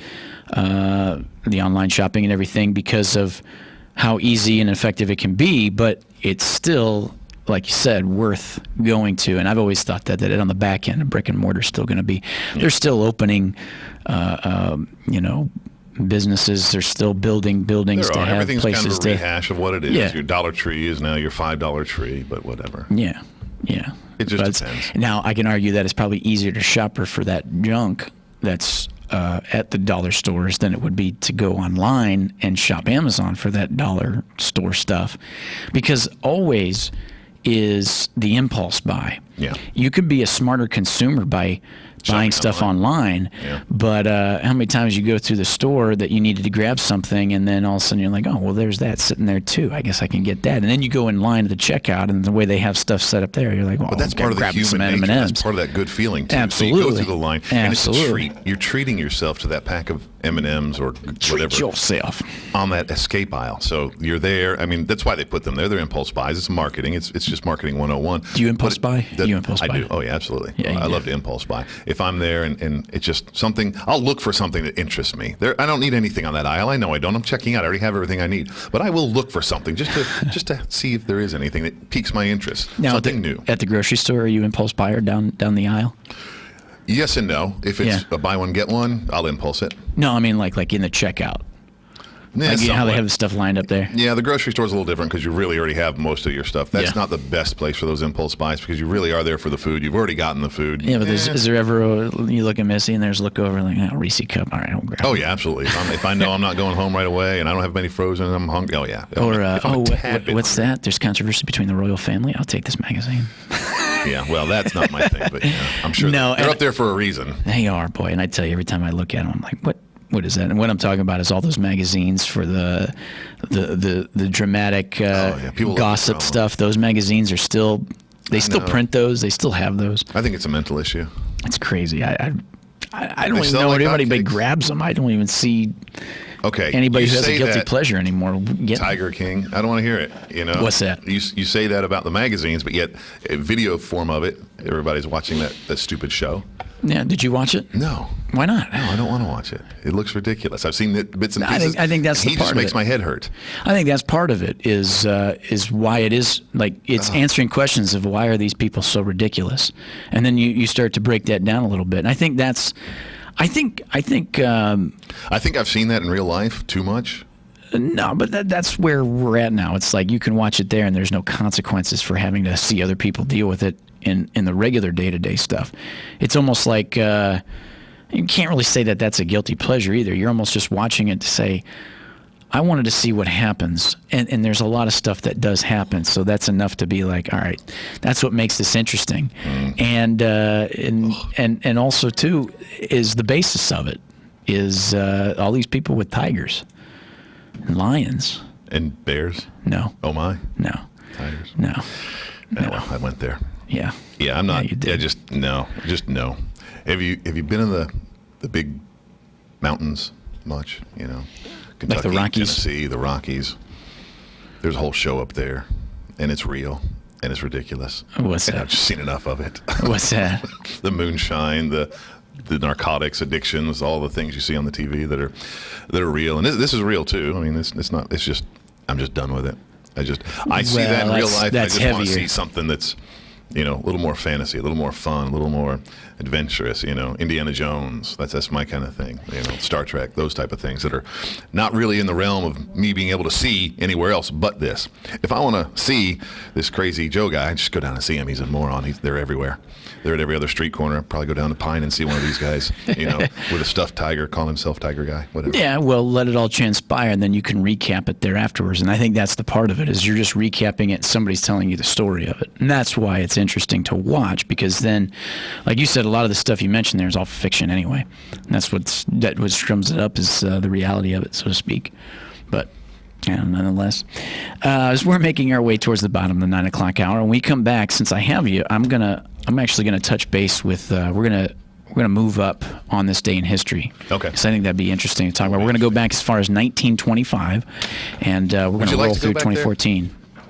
[SPEAKER 1] the online shopping and everything, because of how easy and effective it can be. But it's still, like you said, worth going to. And I've always thought that on the back end, a brick and mortar is still going to be. They're still opening, businesses. They're still building buildings to have
[SPEAKER 2] Everything's
[SPEAKER 1] places
[SPEAKER 2] kind of a
[SPEAKER 1] to
[SPEAKER 2] rehash of what it is.
[SPEAKER 1] Yeah.
[SPEAKER 2] Your Dollar Tree is now your $5 tree, but whatever.
[SPEAKER 1] Yeah.
[SPEAKER 2] It just depends.
[SPEAKER 1] Now, I can argue that it's probably easier to shop her for that junk that's at the dollar stores than it would be to go online and shop Amazon for that dollar store stuff, because always is the impulse buy.
[SPEAKER 2] Yeah.
[SPEAKER 1] You could be a smarter consumer by buying stuff online, but how many times you go through the store that you needed to grab something, and then all of a sudden you're like, oh, well, there's that sitting there too. I guess I can get that. And then you go in line to the checkout, and the way they have stuff set up there, you're like, well,
[SPEAKER 2] But that's part of the human nature. That's part of that good feeling, too.
[SPEAKER 1] Absolutely.
[SPEAKER 2] So you go through the line, and it's a
[SPEAKER 1] Absolutely.
[SPEAKER 2] treat. You're treating yourself to that pack of M&Ms or whatever.
[SPEAKER 1] Treat yourself.
[SPEAKER 2] On that escape aisle. So you're there. I mean, that's why they put them there. They're impulse buys. It's marketing. It's just marketing 101.
[SPEAKER 1] Do you impulse buy?
[SPEAKER 2] You
[SPEAKER 1] impulse
[SPEAKER 2] I
[SPEAKER 1] buy?
[SPEAKER 2] do. Oh, yeah, absolutely.
[SPEAKER 1] Yeah,
[SPEAKER 2] I love to impulse buy. If I'm there and it's just something, I'll look for something that interests me. I don't need anything on that aisle. I know I don't. I'm checking out. I already have everything I need. But I will look for something just to see if there is anything that piques my interest.
[SPEAKER 1] Now,
[SPEAKER 2] something new.
[SPEAKER 1] At the grocery store, are you impulse buyer down the aisle?
[SPEAKER 2] Yes and no. If it's a buy one, get one, I'll impulse it.
[SPEAKER 1] No, I mean like in the checkout.
[SPEAKER 2] Yeah,
[SPEAKER 1] like how
[SPEAKER 2] somewhat.
[SPEAKER 1] they have the stuff lined up there.
[SPEAKER 2] Yeah, the grocery store's a little different because you really already have most of your stuff. That's not the best place for those impulse buys because you really are there for the food. You've already gotten the food.
[SPEAKER 1] Yeah, but is there ever you look at Missy and there's a look over like, Reese cup. All right, I'll grab it.
[SPEAKER 2] Oh, yeah, absolutely. If I know I'm not going home right away and I don't have many frozen and I'm hungry, oh, yeah.
[SPEAKER 1] What's that? There's controversy between the royal family. I'll take this magazine.
[SPEAKER 2] Yeah, well, that's not my thing, but I'm sure they're up there for a reason.
[SPEAKER 1] They are, boy. And I tell you, every time I look at them, I'm like, what is that? And what I'm talking about is all those magazines for the dramatic gossip stuff. Those magazines are still print those. They still have those.
[SPEAKER 2] I think it's a mental issue.
[SPEAKER 1] It's crazy. I don't even know if anybody grabs them. I don't even see anybody who has a guilty pleasure anymore.
[SPEAKER 2] Tiger King. I don't want to hear it.
[SPEAKER 1] What's that?
[SPEAKER 2] You say that about the magazines, but yet a video form of it, everybody's watching that stupid show.
[SPEAKER 1] Yeah, did you watch it?
[SPEAKER 2] No.
[SPEAKER 1] Why not?
[SPEAKER 2] No, I don't want to watch it. It looks ridiculous. I've seen bits and pieces.
[SPEAKER 1] I think that's the part of it.
[SPEAKER 2] He just makes my head hurt.
[SPEAKER 1] I think that's part of it is why it is like it's answering questions of why are these people so ridiculous, and then you start to break that down a little bit. And I think that's, I think I've
[SPEAKER 2] seen that in real life too much.
[SPEAKER 1] No, but that's where we're at now. It's like you can watch it there, and there's no consequences for having to see other people deal with it in the regular day-to-day stuff. It's almost like you can't really say that that's a guilty pleasure either. You're almost just watching it to say, I wanted to see what happens, and there's a lot of stuff that does happen, so that's enough to be like, all right, that's what makes this interesting. And also too is the basis of it is all these people with tigers. And lions.
[SPEAKER 2] And bears?
[SPEAKER 1] No.
[SPEAKER 2] Oh, my?
[SPEAKER 1] No.
[SPEAKER 2] Tigers?
[SPEAKER 1] No.
[SPEAKER 2] No. Well, I went there.
[SPEAKER 1] Yeah.
[SPEAKER 2] Yeah, I'm not.
[SPEAKER 1] Yeah, you did.
[SPEAKER 2] Just no. Have you been in the big mountains much, Kentucky,
[SPEAKER 1] Like the Rockies?
[SPEAKER 2] Tennessee, the Rockies. There's a whole show up there, and it's real, and it's ridiculous.
[SPEAKER 1] What's that?
[SPEAKER 2] I've just seen enough of it.
[SPEAKER 1] What's that?
[SPEAKER 2] The moonshine, the narcotics addictions, all the things you see on the TV that are real, and this is real too. I mean, it's not. It's just I'm just done with it. I see that in real life. I just want to see something that's, a little more fantasy, a little more fun, a little more adventurous. Indiana Jones. That's my kind of thing. Star Trek, those type of things that are not really in the realm of me being able to see anywhere else but this. If I want to see this crazy Joe guy, I just go down and see him. He's a moron. They're everywhere. They're at every other street corner. Probably go down to Pine and see one of these guys, with a stuffed tiger, call himself Tiger Guy, whatever.
[SPEAKER 1] Yeah, well, let it all transpire, and then you can recap it there afterwards. And I think that's the part of it, is you're just recapping it, and somebody's telling you the story of it. And that's why it's interesting to watch, because then, like you said, a lot of the stuff you mentioned there is all fiction anyway. And that's what strums it up, is the reality of it, so to speak. But yeah, nonetheless, as we're making our way towards the bottom of the 9 o'clock hour, when we come back, since I have you, I'm actually gonna touch base with. We're gonna move up on this day in history.
[SPEAKER 2] Okay.
[SPEAKER 1] Because I think that'd be interesting to talk about. We're gonna go back as far as 1925, and we're gonna roll through 2014.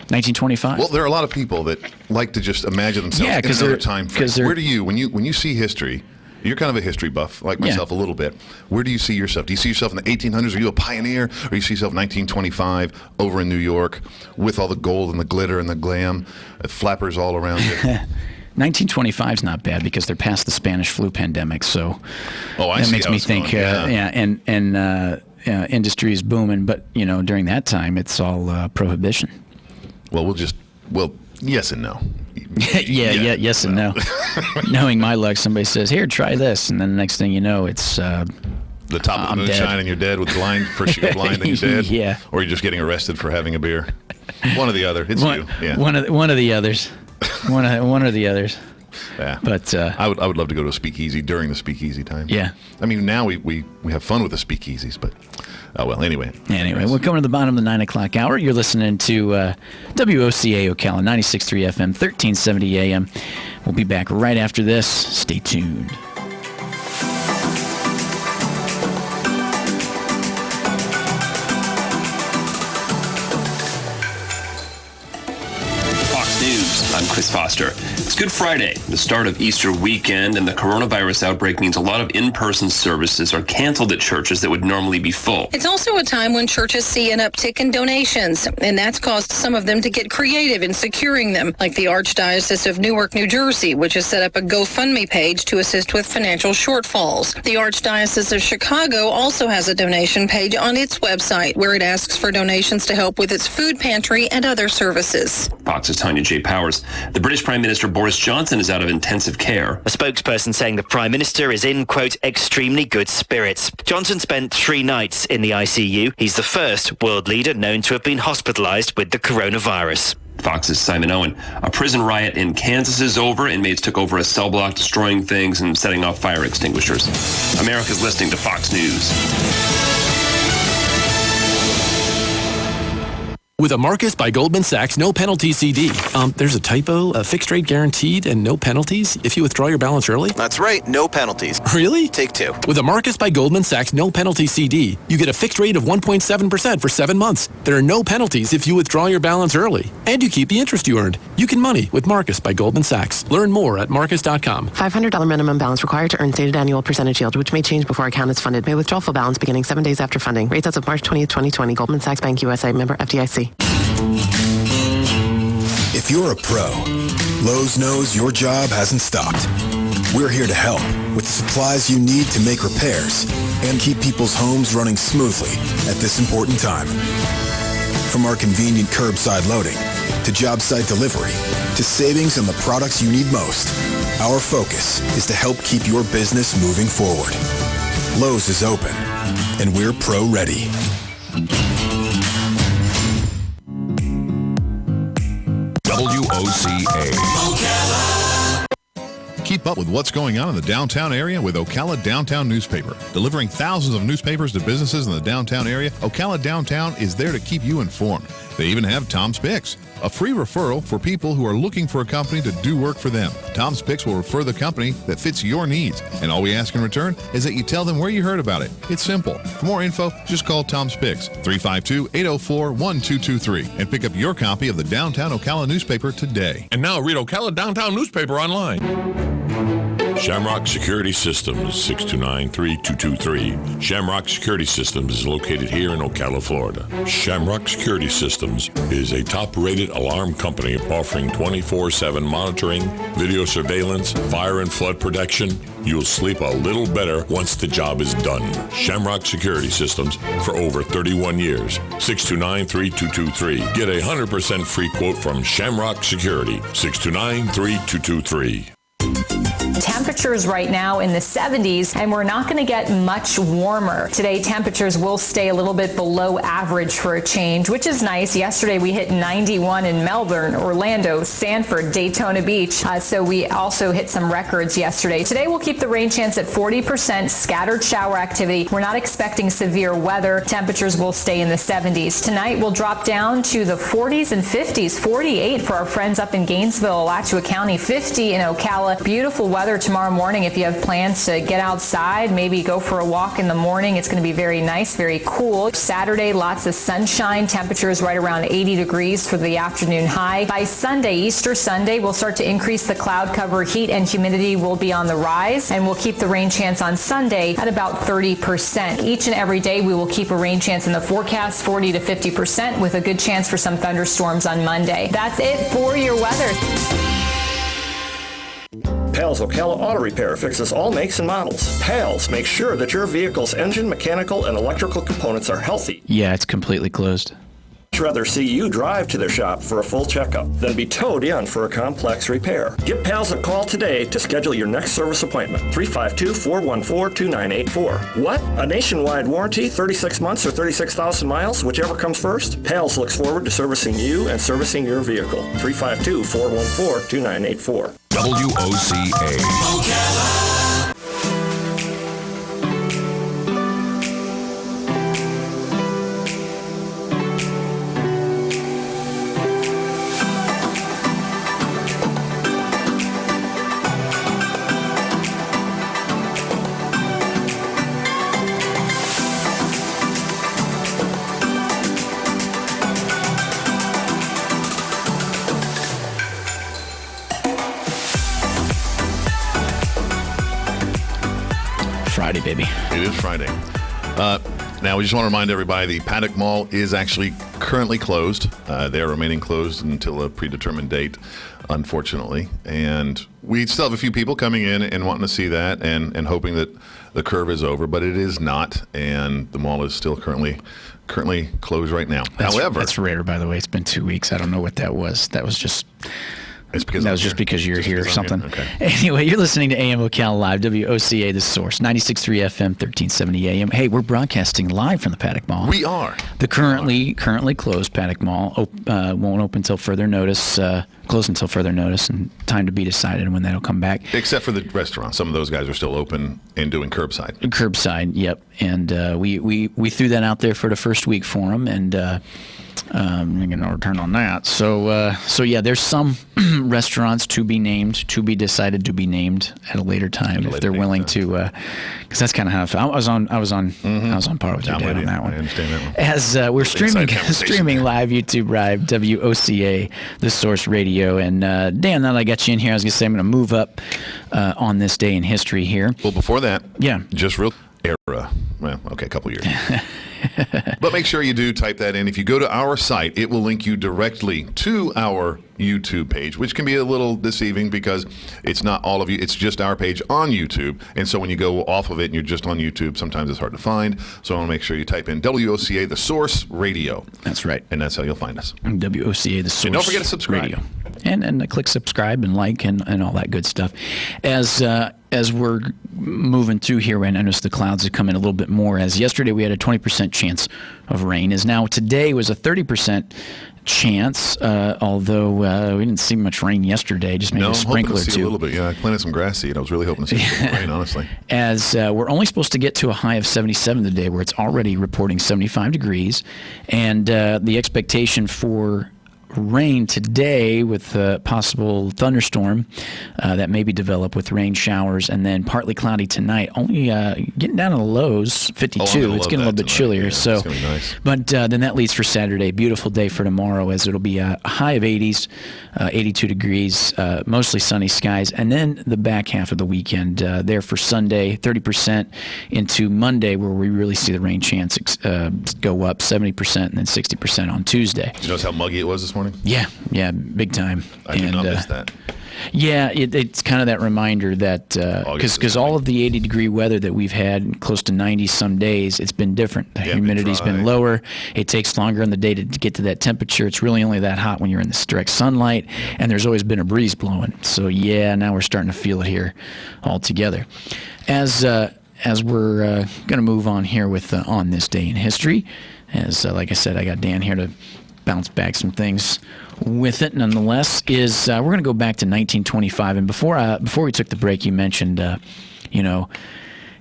[SPEAKER 1] 1925.
[SPEAKER 2] Well, there are a lot of people that like to just imagine themselves in another time frame. Where do you, when you see history? You're kind of a history buff, like myself, a little bit. Where do you see yourself? Do you see yourself in the 1800s? Are you a pioneer? Or do you see yourself in 1925 over in New York with all the gold and the glitter and the glam, flappers all around you?
[SPEAKER 1] 1925 is not bad because they're past the Spanish flu pandemic, so
[SPEAKER 2] that
[SPEAKER 1] makes me think. Industry is booming, but during that time it's all prohibition.
[SPEAKER 2] Well, yes and no.
[SPEAKER 1] Yes and no. Knowing my luck, somebody says, "Here, try this," and then the next thing you know, it's
[SPEAKER 2] the top of the moonshine, and you're dead with blind. First you go blind, then you're dead.
[SPEAKER 1] Yeah.
[SPEAKER 2] Or you're just getting arrested for having a beer. One or the other. It's you. Yeah.
[SPEAKER 1] One of the others. One or the others.
[SPEAKER 2] Yeah.
[SPEAKER 1] But
[SPEAKER 2] I would love to go to a speakeasy during the speakeasy time.
[SPEAKER 1] Yeah.
[SPEAKER 2] I mean, now we have fun with the speakeasies, but anyway.
[SPEAKER 1] Anyway, we're coming to the bottom of the 9 o'clock hour. You're listening to WOCA Ocala, 96.3 FM, 1370 AM. We'll be back right after this. Stay tuned.
[SPEAKER 3] I'm Chris Foster. It's Good Friday, the start of Easter weekend, and the coronavirus outbreak means a lot of in-person services are canceled at churches that would normally be full.
[SPEAKER 4] It's also a time when churches see an uptick in donations, and that's caused some of them to get creative in securing them, like the Archdiocese of Newark, New Jersey, which has set up a GoFundMe page to assist with financial shortfalls. The Archdiocese of Chicago also has a donation page on its website where it asks for donations to help with its food pantry and other services.
[SPEAKER 3] Fox's Tanya J. Powers. The British Prime Minister Boris Johnson is out of intensive care.
[SPEAKER 5] A spokesperson saying the Prime Minister is in, quote, extremely good spirits. Johnson spent 3 nights in the ICU. He's the first world leader known to have been hospitalized with the coronavirus.
[SPEAKER 3] Fox's Simon Owen. A prison riot in Kansas is over. Inmates took over a cell block, destroying things and setting off fire extinguishers. America's listening to Fox News.
[SPEAKER 6] With a Marcus by Goldman Sachs no penalty CD. There's a typo, a fixed rate guaranteed and no penalties if you withdraw your balance early?
[SPEAKER 20] That's right, no penalties.
[SPEAKER 6] Really?
[SPEAKER 20] Take 2.
[SPEAKER 6] With a Marcus by Goldman Sachs no penalty CD, you get a fixed rate of 1.7% for 7 months. There are no penalties if you withdraw your balance early. And you keep the interest you earned. You can money with Marcus by Goldman Sachs. Learn more at marcus.com.
[SPEAKER 8] $500 minimum balance required to earn stated annual percentage yield, which may change before account is funded. May withdraw full balance beginning 7 days after funding. Rates as of March 20th, 2020. Goldman Sachs Bank USA. Member FDIC.
[SPEAKER 9] If you're a pro, Lowe's knows your job hasn't stopped. We're here to help with the supplies you need to make repairs and keep people's homes running smoothly at this important time. From our convenient curbside loading to job site delivery to savings on the products you need most, our focus is to help keep your business moving forward. Lowe's is open, and we're pro ready.
[SPEAKER 17] WOCA. Keep up with what's going on in the downtown area with Ocala Downtown Newspaper. Delivering thousands of newspapers to businesses in the downtown area, Ocala Downtown is there to keep you informed. They even have Tom's Picks, a free referral for people who are looking for a company to do work for them. Tom's Picks will refer the company that fits your needs, and all we ask in return is that you tell them where you heard about it. It's simple. For more info, just call Tom's Picks, 352-804-1223, and pick up your copy of the Downtown Ocala newspaper today.
[SPEAKER 7] And now read Ocala Downtown Newspaper online. Shamrock Security Systems, 629-3223. Shamrock Security Systems is located here in Ocala, Florida. Shamrock Security Systems is a top-rated alarm company offering 24/7 monitoring, video surveillance, fire and flood protection. You'll sleep a little better once the job is done. Shamrock Security Systems for over 31 years. 629-3223. Get a 100% free quote from Shamrock Security. 629-3223.
[SPEAKER 20] Temperatures right now in the 70s, and we're not going to get much warmer. Today, temperatures will stay a little bit below average for a change, which is nice. Yesterday, we hit 91 in Melbourne, Orlando, Sanford, Daytona Beach. So we also hit some records yesterday. Today, we'll keep the rain chance at 40%, scattered shower activity. We're not expecting severe weather. Temperatures will stay in the 70s. Tonight, we'll drop down to the 40s and 50s, 48 for our friends up in Gainesville, Alachua County, 50 in Ocala. Beautiful weather tomorrow morning if you have plans to get outside, maybe go for a walk in the morning. It's going to be very nice, very cool. Saturday, lots of sunshine. Temperatures right around 80 degrees for the afternoon high. By Sunday, Easter Sunday, we'll start to increase the cloud cover. Heat and humidity will be on the rise, and we'll keep the rain chance on Sunday at about 30%. Each and every day, we will keep a rain chance in the forecast, 40 to 50%, with a good chance for some thunderstorms on Monday. That's it for your weather.
[SPEAKER 21] Pals Ocala Auto Repair fixes all makes and models. Pals makes sure that your vehicle's engine, mechanical, and electrical components are healthy.
[SPEAKER 1] Yeah, it's completely closed.
[SPEAKER 21] I'd rather see you drive to their shop for a full checkup than be towed in for a complex repair. Give Pals a call today to schedule your next service appointment. 352-414-2984. What? A nationwide warranty, 36 months or 36,000 miles, whichever comes first? Pals looks forward to servicing you and servicing your vehicle. 352-414-2984.
[SPEAKER 17] WOCA.
[SPEAKER 1] Friday, baby.
[SPEAKER 2] It is Friday. Now, we just want to remind everybody the Paddock Mall is actually currently closed. They are remaining closed until a predetermined date, unfortunately. And we still have a few people coming in and wanting to see that and hoping that the curve is over, but it is not. And the mall is still currently closed right now. However,
[SPEAKER 1] that's rare, by the way. It's been 2 weeks. I don't know what that was. That was just...
[SPEAKER 2] It's because
[SPEAKER 1] that was just because you're here or something.
[SPEAKER 2] Okay.
[SPEAKER 1] Anyway, you're listening to AM Ocala Live, WOCA, The Source, 96.3 FM, 1370 AM. Hey, we're broadcasting live from the Paddock Mall.
[SPEAKER 2] We are.
[SPEAKER 1] The currently closed Paddock Mall won't open until further notice, closed until further notice, and time to be decided when that'll come back.
[SPEAKER 2] Except for the restaurant. Some of those guys are still open and doing curbside.
[SPEAKER 1] Curbside, yep. And we threw that out there for the first week for them, and... I'm going to return on that. So yeah, there's some restaurants to be named, to be decided to be named at a later time if they're willing to. Because that's kind of how I felt. I was on par with your dad on that one.
[SPEAKER 2] I understand that one.
[SPEAKER 1] As we're streaming live, YouTube Live, WOCA, The Source Radio, and Dan, now that I got you in here, I was going to say I'm going to move up on this day in history here.
[SPEAKER 2] Well, before that,
[SPEAKER 1] yeah,
[SPEAKER 2] just real era. Well, okay, a couple years. But make sure you do type that in. If you go to our site, it will link you directly to our YouTube page, which can be a little deceiving because it's not all of you. It's just our page on YouTube. And so when you go off of it and you're just on YouTube, sometimes it's hard to find. So I want to make sure you type in WOCA, The Source Radio.
[SPEAKER 1] That's right.
[SPEAKER 2] And that's how you'll find us.
[SPEAKER 1] WOCA, The Source
[SPEAKER 2] And don't forget to subscribe.
[SPEAKER 1] Radio. And click subscribe and like and all that good stuff. As we're moving through here, I noticed the clouds have come in a little bit more. As yesterday we had a 20% chance of rain, as now today was a 30% chance, although we didn't see much rain yesterday, just maybe
[SPEAKER 2] No,
[SPEAKER 1] a
[SPEAKER 2] I'm hoping
[SPEAKER 1] sprinkle
[SPEAKER 2] to
[SPEAKER 1] or
[SPEAKER 2] see
[SPEAKER 1] two.
[SPEAKER 2] a little bit. Yeah, I planted some grass seed. I was really hoping to see some rain, honestly.
[SPEAKER 1] As we're only supposed to get to a high of 77 today, where it's already reporting 75 degrees, and the expectation for rain today with a possible thunderstorm that maybe develop with rain showers, and then partly cloudy tonight. Only getting down to the lows, 52. It's getting a little bit chillier.
[SPEAKER 2] Yeah,
[SPEAKER 1] so,
[SPEAKER 2] it's gonna be nice.
[SPEAKER 1] But then that leads for Saturday. Beautiful day for tomorrow, as it'll be a high of 80s, 82 degrees, mostly sunny skies, and then the back half of the weekend there for Sunday, 30% into Monday, where we really see the rain chance go up 70% and then 60% on Tuesday.
[SPEAKER 2] Did you notice how muggy it was this morning?
[SPEAKER 1] Yeah, big time.
[SPEAKER 2] I did not miss that.
[SPEAKER 1] Yeah, it's kind of that reminder that because all of the 80-degree weather that we've had, close to 90 some days, it's been different. The humidity's been lower. It takes longer in the day to get to that temperature. It's really only that hot when you're in the direct sunlight, and there's always been a breeze blowing. So yeah, now we're starting to feel it here all together. As we're going to move on here with On This Day in History, as like I said, I got Dan here to bounce back some things with it. Nonetheless, is we're going to go back to 1925. And before we took the break, you mentioned,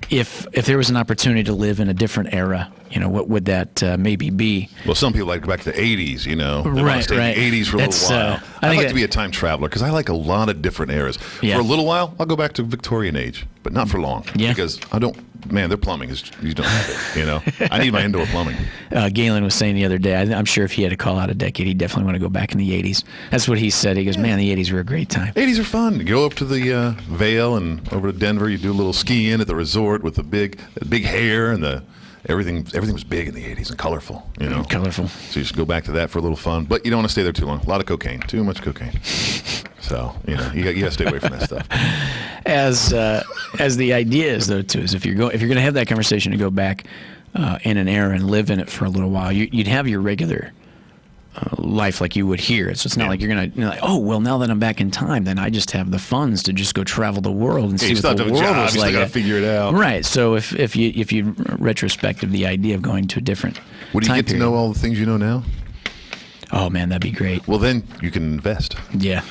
[SPEAKER 1] if there was an opportunity to live in a different era, what would that maybe be?
[SPEAKER 2] Well, some people like to go back to the 80s, They want
[SPEAKER 1] Right,
[SPEAKER 2] to stay
[SPEAKER 1] right.
[SPEAKER 2] in the 80s for a
[SPEAKER 1] That's,
[SPEAKER 2] little while.
[SPEAKER 1] I
[SPEAKER 2] I'd
[SPEAKER 1] think
[SPEAKER 2] like to be a time traveler because I like a lot of different eras.
[SPEAKER 1] Yeah.
[SPEAKER 2] For a little while, I'll go back to Victorian age, but not for long.
[SPEAKER 1] Yeah.
[SPEAKER 2] Because their plumbing is, you don't have it, I need my indoor plumbing.
[SPEAKER 1] Galen was saying the other day, I'm sure if he had to call out a decade, he'd definitely want to go back in the 80s. That's what he said. He goes, man, the 80s were a great time.
[SPEAKER 2] 80s are fun. You go up to the Vale and over to Denver. You do a little skiing at the resort with the big hair and everything was big in the 80s and colorful,
[SPEAKER 1] Colorful.
[SPEAKER 2] So you just go back to that for a little fun. But you don't want to stay there too long. A lot of cocaine. Too much cocaine. So, you got to stay away from that stuff.
[SPEAKER 1] As the idea is, though, too, is if you're going to have that conversation to go back in an era and live in it for a little while, you'd have your regular life like you would here. So it's not like you're going to, oh, well, now that I'm back in time, then I just have the funds to just go travel the world and see what the world was
[SPEAKER 2] you
[SPEAKER 1] like.
[SPEAKER 2] Still got to figure it out.
[SPEAKER 1] Right. So if you retrospective the idea of going to a different
[SPEAKER 2] Would you
[SPEAKER 1] time
[SPEAKER 2] get to
[SPEAKER 1] period.
[SPEAKER 2] know all the things you know now?
[SPEAKER 1] Oh, man, that'd be great.
[SPEAKER 2] Well, then you can invest.
[SPEAKER 1] Yeah.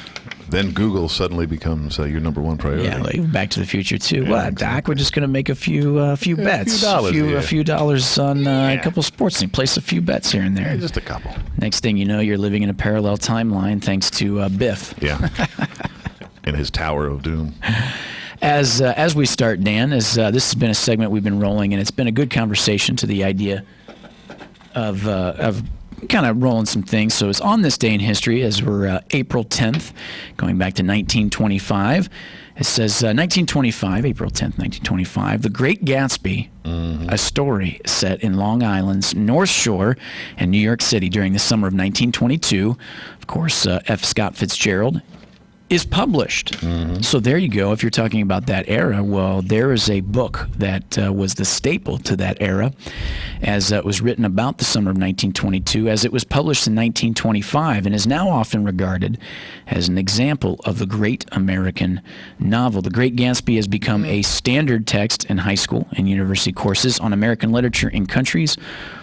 [SPEAKER 2] Then Google suddenly becomes your number one priority.
[SPEAKER 1] Yeah, like Back to the Future too.
[SPEAKER 2] Yeah,
[SPEAKER 1] Well,
[SPEAKER 2] exactly.
[SPEAKER 1] Doc, we're just going to make a few bets,
[SPEAKER 2] dollars,
[SPEAKER 1] a few dollars on a couple sports and place a few bets here and there.
[SPEAKER 2] Yeah, just a couple.
[SPEAKER 1] Next thing you know, you're living in a parallel timeline thanks to Biff.
[SPEAKER 2] Yeah. In his Tower of Doom.
[SPEAKER 1] As we start, Dan, this has been a segment we've been rolling, and it's been a good conversation to the idea of kind of rolling some things. So it's On This Day in History, as we're April 10th, going back to 1925. It says 1925, April 10th, 1925, The Great Gatsby, a story set in Long Island's North Shore and New York City during the summer of 1922. Of course, F. Scott Fitzgerald is published. So there you go. If you're talking about that era, well, there is a book that was the staple to that era, as it was written about the summer of 1922, as it was published in 1925, and is now often regarded as an example of the great American novel. The Great Gatsby has become a standard text in high school and university courses on American literature in countries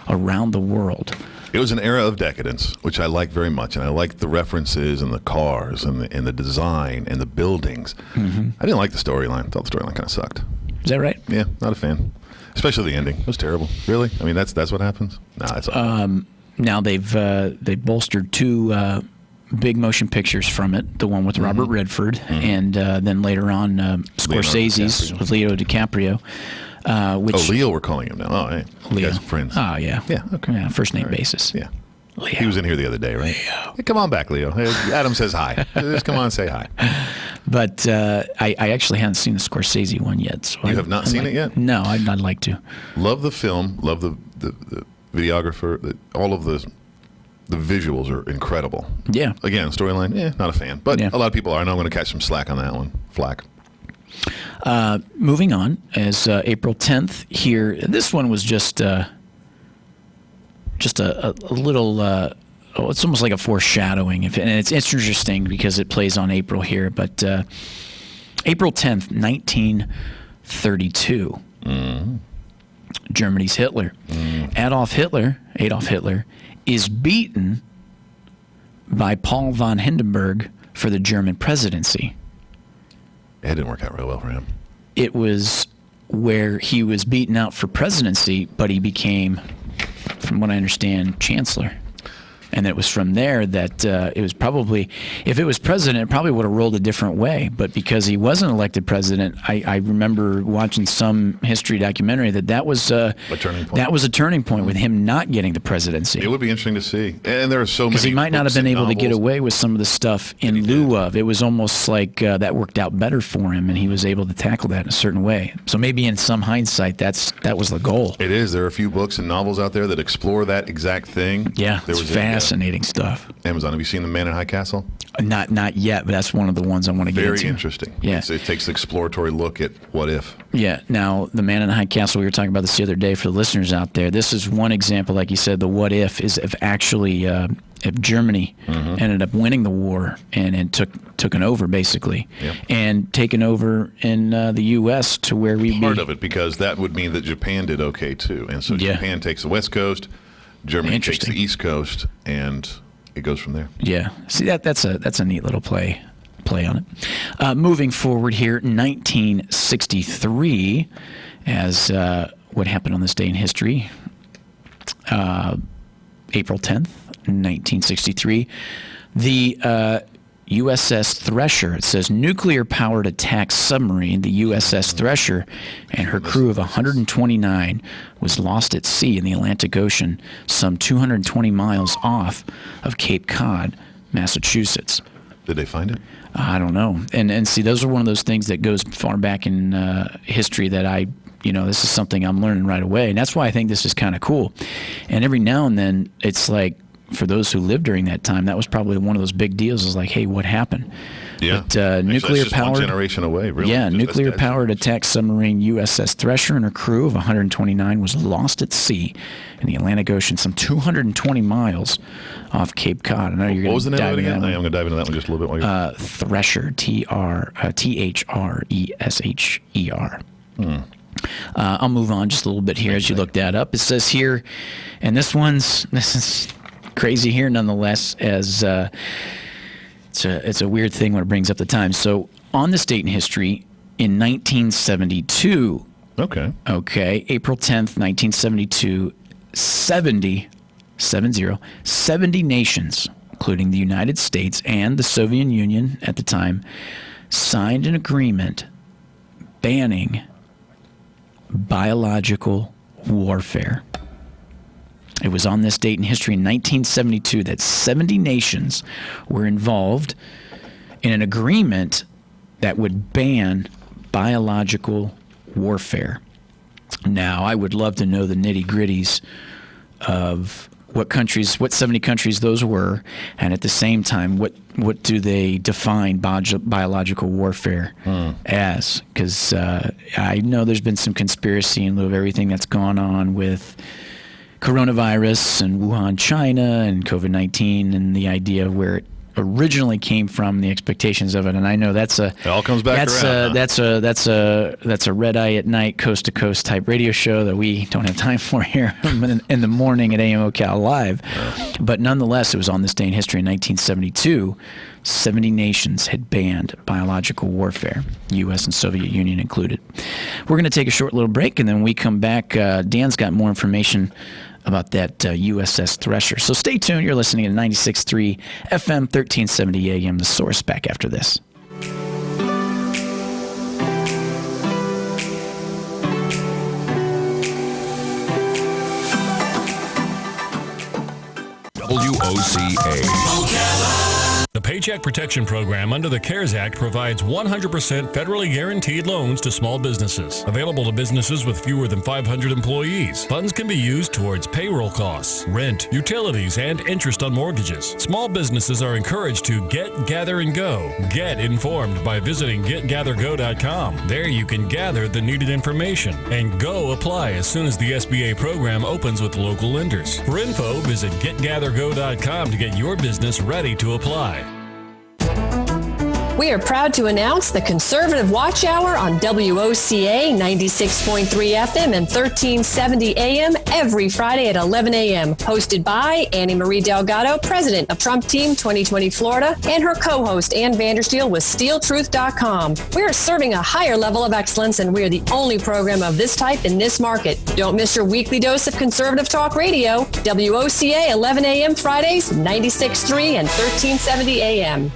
[SPEAKER 1] around the world.
[SPEAKER 2] It was an era of decadence, which I like very much, and I like the references and the cars and the design and the buildings. I didn't like the storyline. I thought the storyline kind of sucked.
[SPEAKER 1] Is that right?
[SPEAKER 2] Yeah, not a fan. Especially the ending. It was terrible. Really? I mean, that's what happens? No, that's all.
[SPEAKER 1] Now they've bolstered two big motion pictures from it. The one with Robert Redford, and then later on Scorsese's with Leo DiCaprio.
[SPEAKER 2] Leo, we're calling him now. Oh, hey,
[SPEAKER 1] Leo.
[SPEAKER 2] You guys are friends.
[SPEAKER 1] Oh, yeah.
[SPEAKER 2] Yeah. Okay.
[SPEAKER 1] Yeah, first name basis.
[SPEAKER 2] Yeah. Leo. He was in here the other day, right? Leo. Hey, come on back, Leo. Hey, Adam says hi. Just come on and say hi.
[SPEAKER 1] But I actually haven't seen the Scorsese one yet. So
[SPEAKER 2] You have not seen it yet?
[SPEAKER 1] No, I'd like to.
[SPEAKER 2] Love the film. Love the videographer. All of the visuals are incredible.
[SPEAKER 1] Yeah.
[SPEAKER 2] Again, storyline, not a fan. But a lot of people are, and I'm going to catch some slack on that one. Flack.
[SPEAKER 1] Moving on, as April 10th here, this one was just a little, it's almost like a foreshadowing, and it's interesting because it plays on April here, but April 10th, 1932, Germany's Hitler. Adolf Hitler is beaten by Paul von Hindenburg for the German presidency.
[SPEAKER 2] It didn't work out real well for him.
[SPEAKER 1] It was where he was beaten out for presidency, but he became, from what I understand, chancellor. And it was from there that it was probably, if it was president, it probably would have rolled a different way. But because he wasn't elected president, I remember watching some history documentary that was a
[SPEAKER 2] turning point.
[SPEAKER 1] That was a turning point with him not getting the presidency.
[SPEAKER 2] It would be interesting to see. And there are so many.
[SPEAKER 1] Because he might not have been able to get
[SPEAKER 2] novels.
[SPEAKER 1] away with some of the stuff in lieu of. It was almost like that worked out better for him, and he was able to tackle that in a certain way. So maybe in some hindsight, that was the goal.
[SPEAKER 2] It is. There are a few books and novels out there that explore that exact thing.
[SPEAKER 1] Yeah,
[SPEAKER 2] there
[SPEAKER 1] it's fascinating stuff.
[SPEAKER 2] Amazon. Have you seen The Man in High Castle?
[SPEAKER 1] Not yet, but that's one of the ones I want to get into.
[SPEAKER 2] Very interesting.
[SPEAKER 1] Yeah.
[SPEAKER 2] It takes the exploratory look at what if.
[SPEAKER 1] Yeah. Now, The Man in the High Castle, we were talking about this the other day for the listeners out there. This is one example, like you said, the what if is if actually if Germany ended up winning the war and took it over, basically, and taken over in the U.S. to where we
[SPEAKER 2] Part of it, because that would mean that Japan did okay, too. And so Japan takes the West Coast, Germany takes the East Coast, and it goes from there.
[SPEAKER 1] Yeah. See, that's a neat little play on it. Moving forward here, 1963, as what happened on this day in history, April 10th, 1963, the USS Thresher, it says nuclear-powered attack submarine, the USS Thresher, and her crew of 129 was lost at sea in the Atlantic Ocean, some 220 miles off of Cape Cod, Massachusetts.
[SPEAKER 2] Did they find it?
[SPEAKER 1] I don't know. And see, those are one of those things that goes far back in history that this is something I'm learning right away. And that's why I think this is kind of cool. And every now and then, it's like, for those who lived during that time, that was probably one of those big deals. Is like, hey, what happened?
[SPEAKER 2] Yeah.
[SPEAKER 1] But nuclear powered,
[SPEAKER 2] one generation away, really.
[SPEAKER 1] Yeah, nuclear powered attack submarine USS Thresher and her crew of 129 was lost at sea in the Atlantic Ocean, some 220 miles off Cape Cod. I know you're going to dive into that one.
[SPEAKER 2] I'm going to dive into that one just a little bit while you're...
[SPEAKER 1] Thresher, THRESHER. I'll move on just a little bit here as you look that up. It says here, and this is crazy here nonetheless, as it's a weird thing when it brings up the time. So on this date in history, in 1972, April 10th, 1972, 70 nations, including the United States and the Soviet Union at the time, signed an agreement banning biological warfare. It was on this date in history in 1972 that 70 nations were involved in an agreement that would ban biological warfare. Now, I would love to know the nitty-gritties of what 70 countries those were, and at the same time, what do they define biological warfare as? Because I know there's been some conspiracy in lieu of everything that's gone on with coronavirus and Wuhan, China, and COVID-19, and the idea of where it originally came from, the expectations of it. And I know it
[SPEAKER 2] all comes back around.
[SPEAKER 1] That's a red eye at night, coast to coast type radio show that we don't have time for here in the morning at AM Ocala Live. But nonetheless, it was on this day in history in 1972. 70 nations had banned biological warfare, U.S. and Soviet Union included. We're going to take a short little break, and then when we come back, Dan's got more information about that USS Thresher. So stay tuned. You're listening to 96.3 FM, 1370 AM, The Source. Back after this.
[SPEAKER 12] WOCA. The Paycheck Protection Program under the CARES Act provides 100% federally guaranteed loans to small businesses. Available to businesses with fewer than 500 employees. Funds can be used towards payroll costs, rent, utilities, and interest on mortgages. Small businesses are encouraged to get, gather, and go. Get informed by visiting getgathergo.com. There you can gather the needed information and go apply as soon as the SBA program opens with local lenders. For info, visit getgathergo.com to get your business ready to apply.
[SPEAKER 13] We are proud to announce the Conservative Watch Hour on WOCA 96.3 FM and 1370 AM every Friday at 11 a.m. Hosted by Annie Marie Delgado, president of Trump Team 2020 Florida, and her co-host Ann Vandersteel with SteelTruth.com. We are serving a higher level of excellence, and we are the only program of this type in this market. Don't miss your weekly dose of conservative talk radio. WOCA 11 a.m. Fridays, 96.3 and 1370 a.m.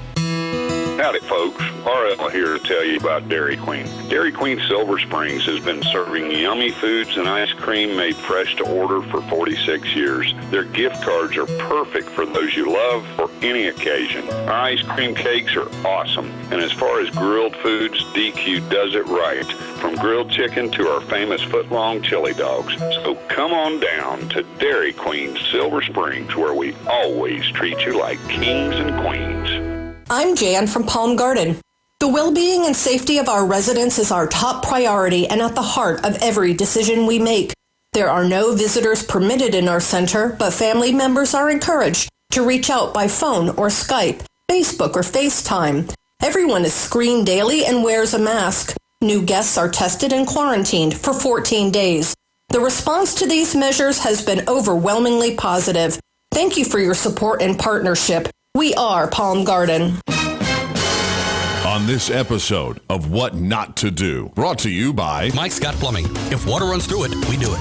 [SPEAKER 14] Howdy, folks. RL here to tell you about Dairy Queen. Dairy Queen Silver Springs has been serving yummy foods and ice cream made fresh to order for 46 years. Their gift cards are perfect for those you love for any occasion. Our ice cream cakes are awesome. And as far as grilled foods, DQ does it right. From grilled chicken to our famous foot-long chili dogs. So come on down to Dairy Queen Silver Springs, where we always treat you like kings and queens.
[SPEAKER 15] I'm Jan from Palm Garden. The well-being and safety of our residents is our top priority and at the heart of every decision we make. There are no visitors permitted in our center, but family members are encouraged to reach out by phone or Skype, Facebook or FaceTime. Everyone is screened daily and wears a mask. New guests are tested and quarantined for 14 days. The response to these measures has been overwhelmingly positive. Thank you for your support and partnership. We are Palm Garden.
[SPEAKER 17] On this episode of What Not to Do, brought to you by
[SPEAKER 10] Mike Scott Plumbing. If water runs through it, we do it.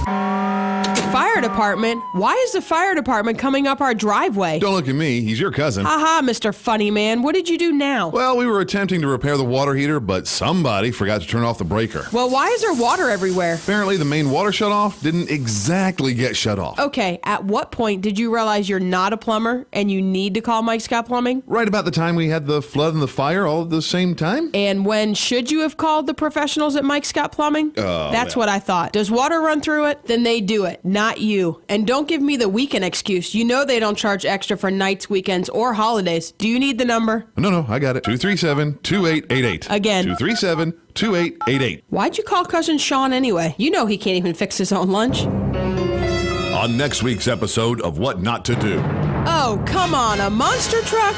[SPEAKER 22] The fire department? Why is the fire department coming up our driveway?
[SPEAKER 17] Don't look at me. He's your cousin.
[SPEAKER 22] Haha, Mr. Funny Man. What did you do now?
[SPEAKER 17] Well, we were attempting to repair the water heater, but somebody forgot to turn off the breaker.
[SPEAKER 22] Well, why is there water everywhere?
[SPEAKER 17] Apparently, the main water shutoff didn't exactly get shut off.
[SPEAKER 22] Okay, at what point did you realize you're not a plumber and you need to call Mike Scott Plumbing?
[SPEAKER 17] Right about the time we had the flood and the fire all at the same time.
[SPEAKER 22] And when should you have called the professionals at Mike Scott Plumbing? That's what I thought. Does water run through it? Then they do it, not you. And don't give me the weekend excuse. You know they don't charge extra for nights, weekends, or holidays. Do you need the number?
[SPEAKER 17] No, I got it. 237-2888.
[SPEAKER 22] Again.
[SPEAKER 17] 237-2888.
[SPEAKER 22] Why'd you call Cousin Sean anyway? You know he can't even fix his own lunch.
[SPEAKER 17] On next week's episode of What Not to Do.
[SPEAKER 22] Oh, come on, a monster truck?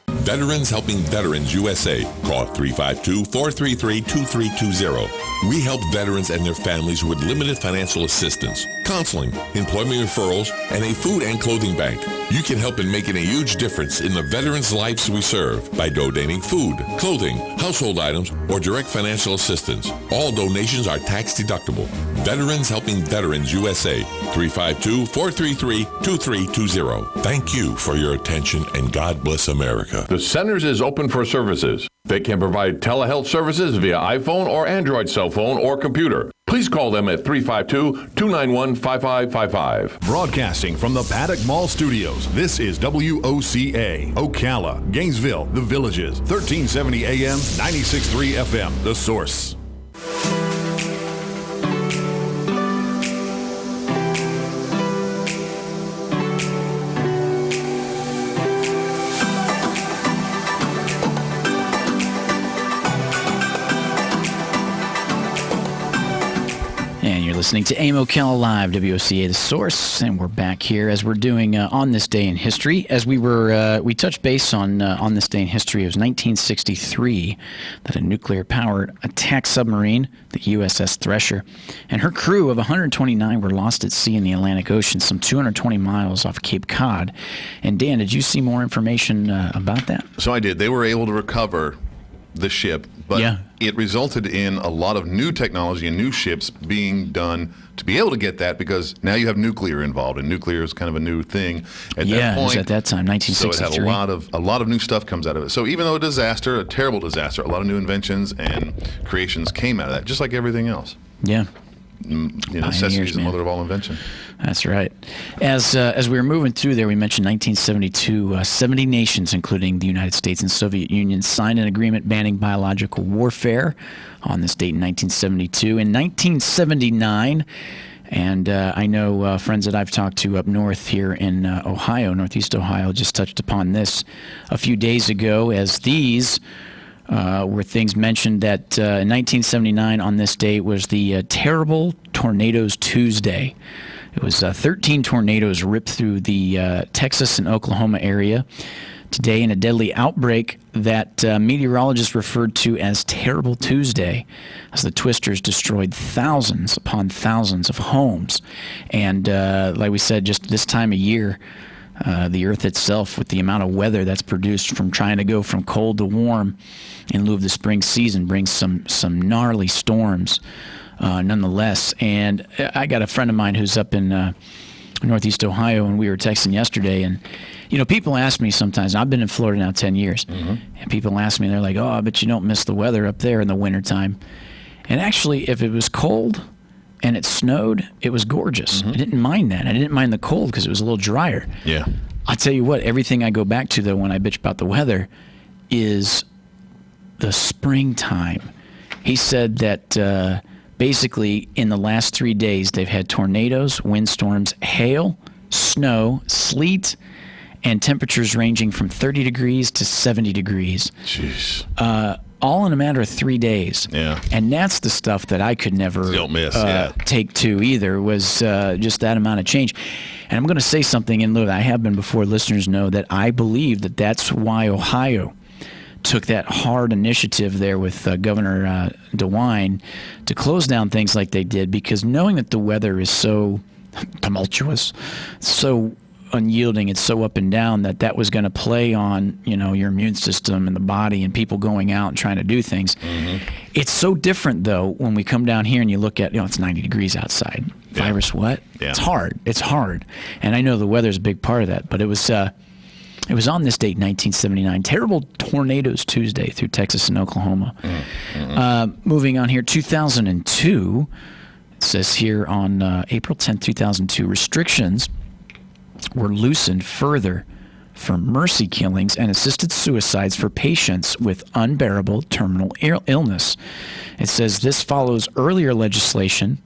[SPEAKER 7] Veterans Helping Veterans USA. Call 352-433-2320. We help veterans and their families with limited financial assistance, counseling, employment referrals, and a food and clothing bank. You can help in making a huge difference in the veterans' lives we serve by donating food, clothing, household items, or direct financial assistance. All donations are tax deductible. Veterans Helping Veterans USA. 352-433-2320. Thank you for your attention, and God bless America.
[SPEAKER 16] The Centers is open for services. They can provide telehealth services via iPhone or Android cell phone or computer. Please call them at 352-291-5555.
[SPEAKER 17] Broadcasting from the Paddock Mall Studios, this is WOCA, Ocala, Gainesville, The Villages, 1370 AM, 96.3 FM, The Source.
[SPEAKER 1] Listening to AIM Ocala Live, WOCA The Source, and we're back here as we're doing On This Day in History. As we touched base on this day in history, it was 1963 that a nuclear-powered attack submarine, the USS Thresher, and her crew of 129 were lost at sea in the Atlantic Ocean, some 220 miles off Cape Cod. And Dan, did you see more information about that?
[SPEAKER 2] So I did. They were able to recover the ship, but it resulted in a lot of new technology and new ships being done to be able to get that, because now you have nuclear involved, and nuclear is kind of a new thing at that point.
[SPEAKER 1] It was at that time, 1963.
[SPEAKER 2] So it had a lot of new stuff comes out of it. So even though a disaster, a terrible disaster, a lot of new inventions and creations came out of that, just like everything else.
[SPEAKER 1] Yeah.
[SPEAKER 2] Necessity is the mother of all invention.
[SPEAKER 1] That's right. As we were moving through there, we mentioned 1972, 70 nations, including the United States and Soviet Union, signed an agreement banning biological warfare on this date in 1972. In 1979, and I know friends that I've talked to up north here in Ohio, Northeast Ohio, just touched upon this a few days ago, as these were things mentioned that in 1979 on this date was the terrible Tornadoes Tuesday. It was 13 tornadoes ripped through the Texas and Oklahoma area. today in a deadly outbreak that meteorologists referred to as Terrible Tuesday, as the twisters destroyed thousands upon thousands of homes. And like we said, just this time of year, the Earth itself, with the amount of weather that's produced from trying to go from cold to warm in lieu of the spring season, brings some gnarly storms nonetheless. And I got a friend of mine who's up in Northeast Ohio, and we were texting yesterday, and people ask me sometimes, I've been in Florida now 10 years, and people ask me, they're like, oh, I bet you don't miss the weather up there in the wintertime. And actually, if it was cold and it snowed, it was gorgeous. I didn't mind that. I didn't mind the cold because it was a little drier.
[SPEAKER 2] Yeah.
[SPEAKER 1] I'll tell you what, everything I go back to, though, when I bitch about the weather is the springtime. He said that basically in the last 3 days, they've had tornadoes, windstorms, hail, snow, sleet, and temperatures ranging from 30 degrees to 70 degrees.
[SPEAKER 2] Jeez.
[SPEAKER 1] All in a matter of 3 days.
[SPEAKER 2] Yeah.
[SPEAKER 1] And that's the stuff that I could never
[SPEAKER 2] Don't miss,
[SPEAKER 1] take to either, was just that amount of change. And I'm going to say something in lieu of that. I have been before. Listeners know that I believe that that's why Ohio took that hard initiative there with Governor DeWine to close down things like they did, because knowing that the weather is so tumultuous, so unyielding, it's so up and down, that was going to play on your immune system and the body and people going out and trying to do things. It's so different though when we come down here and you look at it's 90 degrees outside. Virus what?
[SPEAKER 2] Yeah.
[SPEAKER 1] It's hard, and I know the weather's a big part of that, but it was on this date, 1979. Terrible tornadoes Tuesday through Texas and Oklahoma. Moving on here, 2002. It says here on April 10th, 2002, restrictions were loosened further for mercy killings and assisted suicides for patients with unbearable terminal illness. It says this follows earlier legislation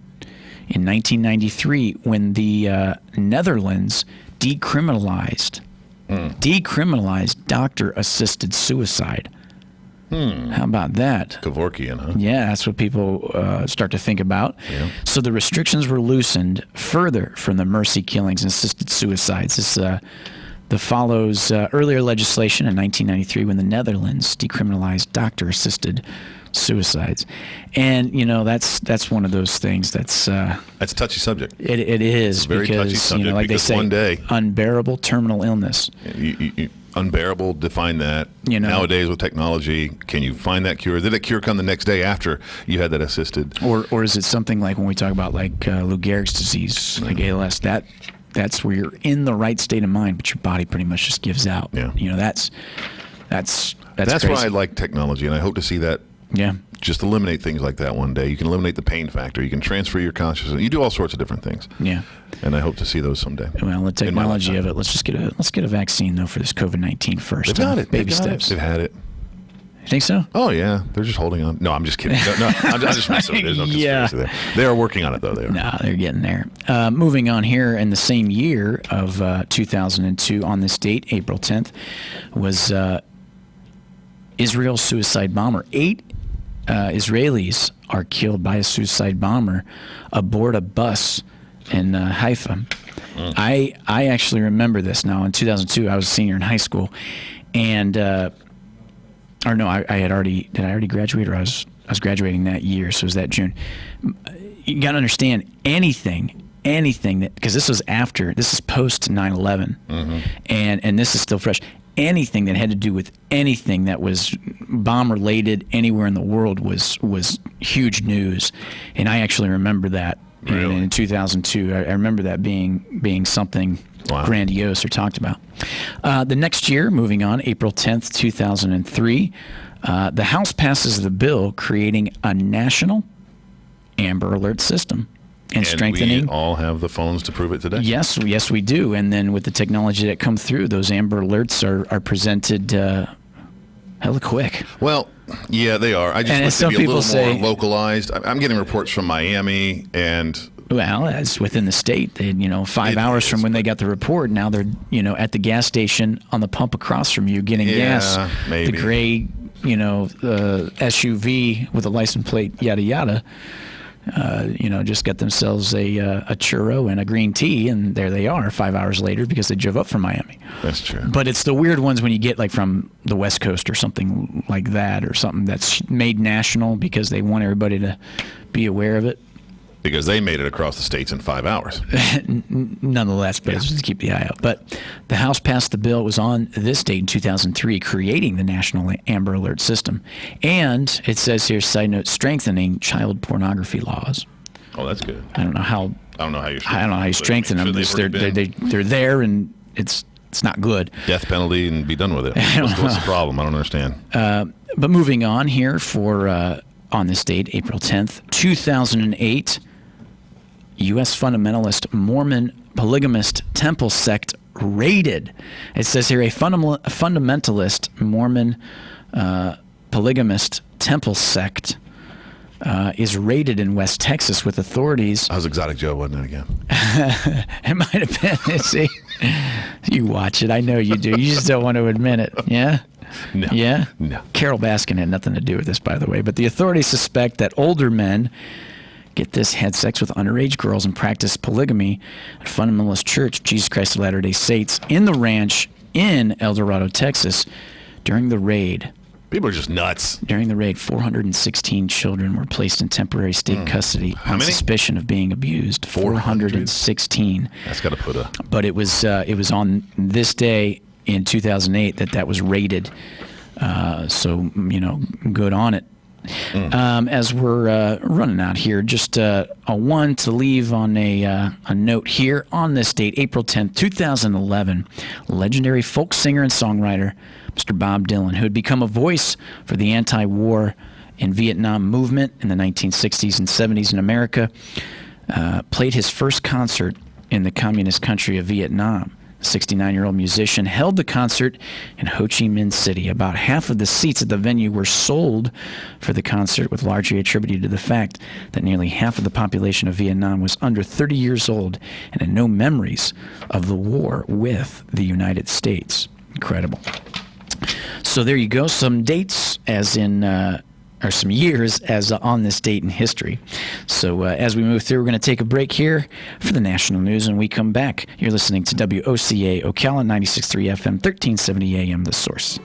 [SPEAKER 1] in 1993 when the Netherlands decriminalized doctor-assisted suicide. How about that?
[SPEAKER 2] Kevorkian, huh?
[SPEAKER 1] Yeah, that's what people start to think about.
[SPEAKER 2] Yeah.
[SPEAKER 1] So the restrictions were loosened further from the mercy killings and assisted suicides. This follows earlier legislation in 1993 when the Netherlands decriminalized doctor-assisted suicides. And, that's one of those things that's a
[SPEAKER 2] touchy subject.
[SPEAKER 1] It is,
[SPEAKER 2] it's a very
[SPEAKER 1] because,
[SPEAKER 2] touchy subject,
[SPEAKER 1] like they
[SPEAKER 2] because
[SPEAKER 1] say,
[SPEAKER 2] one day,
[SPEAKER 1] unbearable terminal illness.
[SPEAKER 2] Unbearable, define that. Nowadays with technology, can you find that cure? Did that cure come the next day after you had that assisted?
[SPEAKER 1] Or is it something like when we talk about Lou Gehrig's disease, like ALS, that's where you're in the right state of mind, but your body pretty much just gives out.
[SPEAKER 2] Yeah.
[SPEAKER 1] That's
[SPEAKER 2] crazy.
[SPEAKER 1] why
[SPEAKER 2] I like technology, and I hope to see that.
[SPEAKER 1] Yeah.
[SPEAKER 2] Just eliminate things like that one day. You can eliminate the pain factor. You can transfer your consciousness. You do all sorts of different things.
[SPEAKER 1] Yeah.
[SPEAKER 2] And I hope to see those someday.
[SPEAKER 1] Well, the technology of it. Let's get a vaccine though for this COVID-19 first.
[SPEAKER 2] They've got it.
[SPEAKER 1] Baby steps.
[SPEAKER 2] They've had it.
[SPEAKER 1] You think so?
[SPEAKER 2] Oh yeah, they're just holding on. No, I'm just kidding. No, I'm just messing with you. There's no conspiracy there. They are working on it though. They are.
[SPEAKER 1] No, they're getting there. Moving on here, in the same year of 2002, on this date, April 10th, was Israel's suicide bomber. 8 Israelis are killed by a suicide bomber aboard a bus in Haifa. I actually remember this now. In 2002, I was a senior in high school, and I had already graduate, or I was graduating that year, so it was that June. You got to understand anything that, because this is post 9/11, and this is still fresh. Anything that had to do with anything that was bomb related anywhere in the world was huge news, and I actually remember that.
[SPEAKER 2] Really?
[SPEAKER 1] In 2002, I remember that being something grandiose or talked about. The next year, moving on, April 10th, 2003, the House passes the bill creating a national Amber Alert system. And strengthening.
[SPEAKER 2] We all have the phones to prove it today.
[SPEAKER 1] Yes, we do. And then with the technology that come through, those Amber Alerts are presented hella quick.
[SPEAKER 2] Well, yeah, they are. I just wish they'd be a little more localized. I'm getting reports from Miami and.
[SPEAKER 1] Well, as within the state, they 5 hours from when they got the report, now they're at the gas station on the pump across from you getting gas.
[SPEAKER 2] Maybe.
[SPEAKER 1] The gray SUV with a license plate, yada yada. just got themselves a churro and a green tea, and there they are 5 hours later because they drove up from Miami.
[SPEAKER 2] That's true.
[SPEAKER 1] But it's the weird ones when you get like from the West Coast or something like that, or something that's made national because they want everybody to be aware of it.
[SPEAKER 2] Because they made it across the states in 5 hours.
[SPEAKER 1] Nonetheless, but it's just to keep the eye out. But the House passed the bill. It was on this date in 2003, creating the National Amber Alert System. And it says here, side note, strengthening child pornography laws.
[SPEAKER 2] Oh, that's good.
[SPEAKER 1] I don't know how you strengthen them. They're there, and it's not good.
[SPEAKER 2] Death penalty and be done with it. What's the problem? I don't understand.
[SPEAKER 1] But moving on here for on this date, April 10th, 2008, U.S. fundamentalist Mormon polygamist temple sect raided. It says here a fundamentalist Mormon polygamist temple sect is raided in West Texas with authorities.
[SPEAKER 2] How's Exotic Joe, wasn't it again?
[SPEAKER 1] It might have been. See, you watch it. I know you do. You just don't want to admit it. Yeah?
[SPEAKER 2] No.
[SPEAKER 1] Yeah?
[SPEAKER 2] No.
[SPEAKER 1] Carol Baskin had nothing to do with this, by the way. But the authorities suspect that older men, get this, had sex with underage girls and practiced polygamy at Fundamentalist Church of Jesus Christ of Latter-day Saints in the ranch in El Dorado, Texas, during the raid.
[SPEAKER 2] People are just nuts.
[SPEAKER 1] During the raid, 416 children were placed in temporary state custody on suspicion of being abused. 416.
[SPEAKER 2] That's got to put a...
[SPEAKER 1] But it was on this day in 2008 that was raided. So, good on it. As we're running out here, just a one to leave on a note here. On this date, April 10th, 2011, legendary folk singer and songwriter Mr. Bob Dylan, who had become a voice for the anti-war and Vietnam movement in the 1960s and 70s in America, played his first concert in the communist country of Vietnam. The 69-year-old musician held the concert in Ho Chi Minh City. About half of the seats at the venue were sold for the concert, with largely attributed to the fact that nearly half of the population of Vietnam was under 30 years old and had no memories of the war with the United States. Incredible. So there you go. Some dates as in... or some years as on this date in history. So as we move through, we're going to take a break here for the national news. And we come back, you're listening to WOCA Ocala 96.3 FM, 1370 AM, The Source.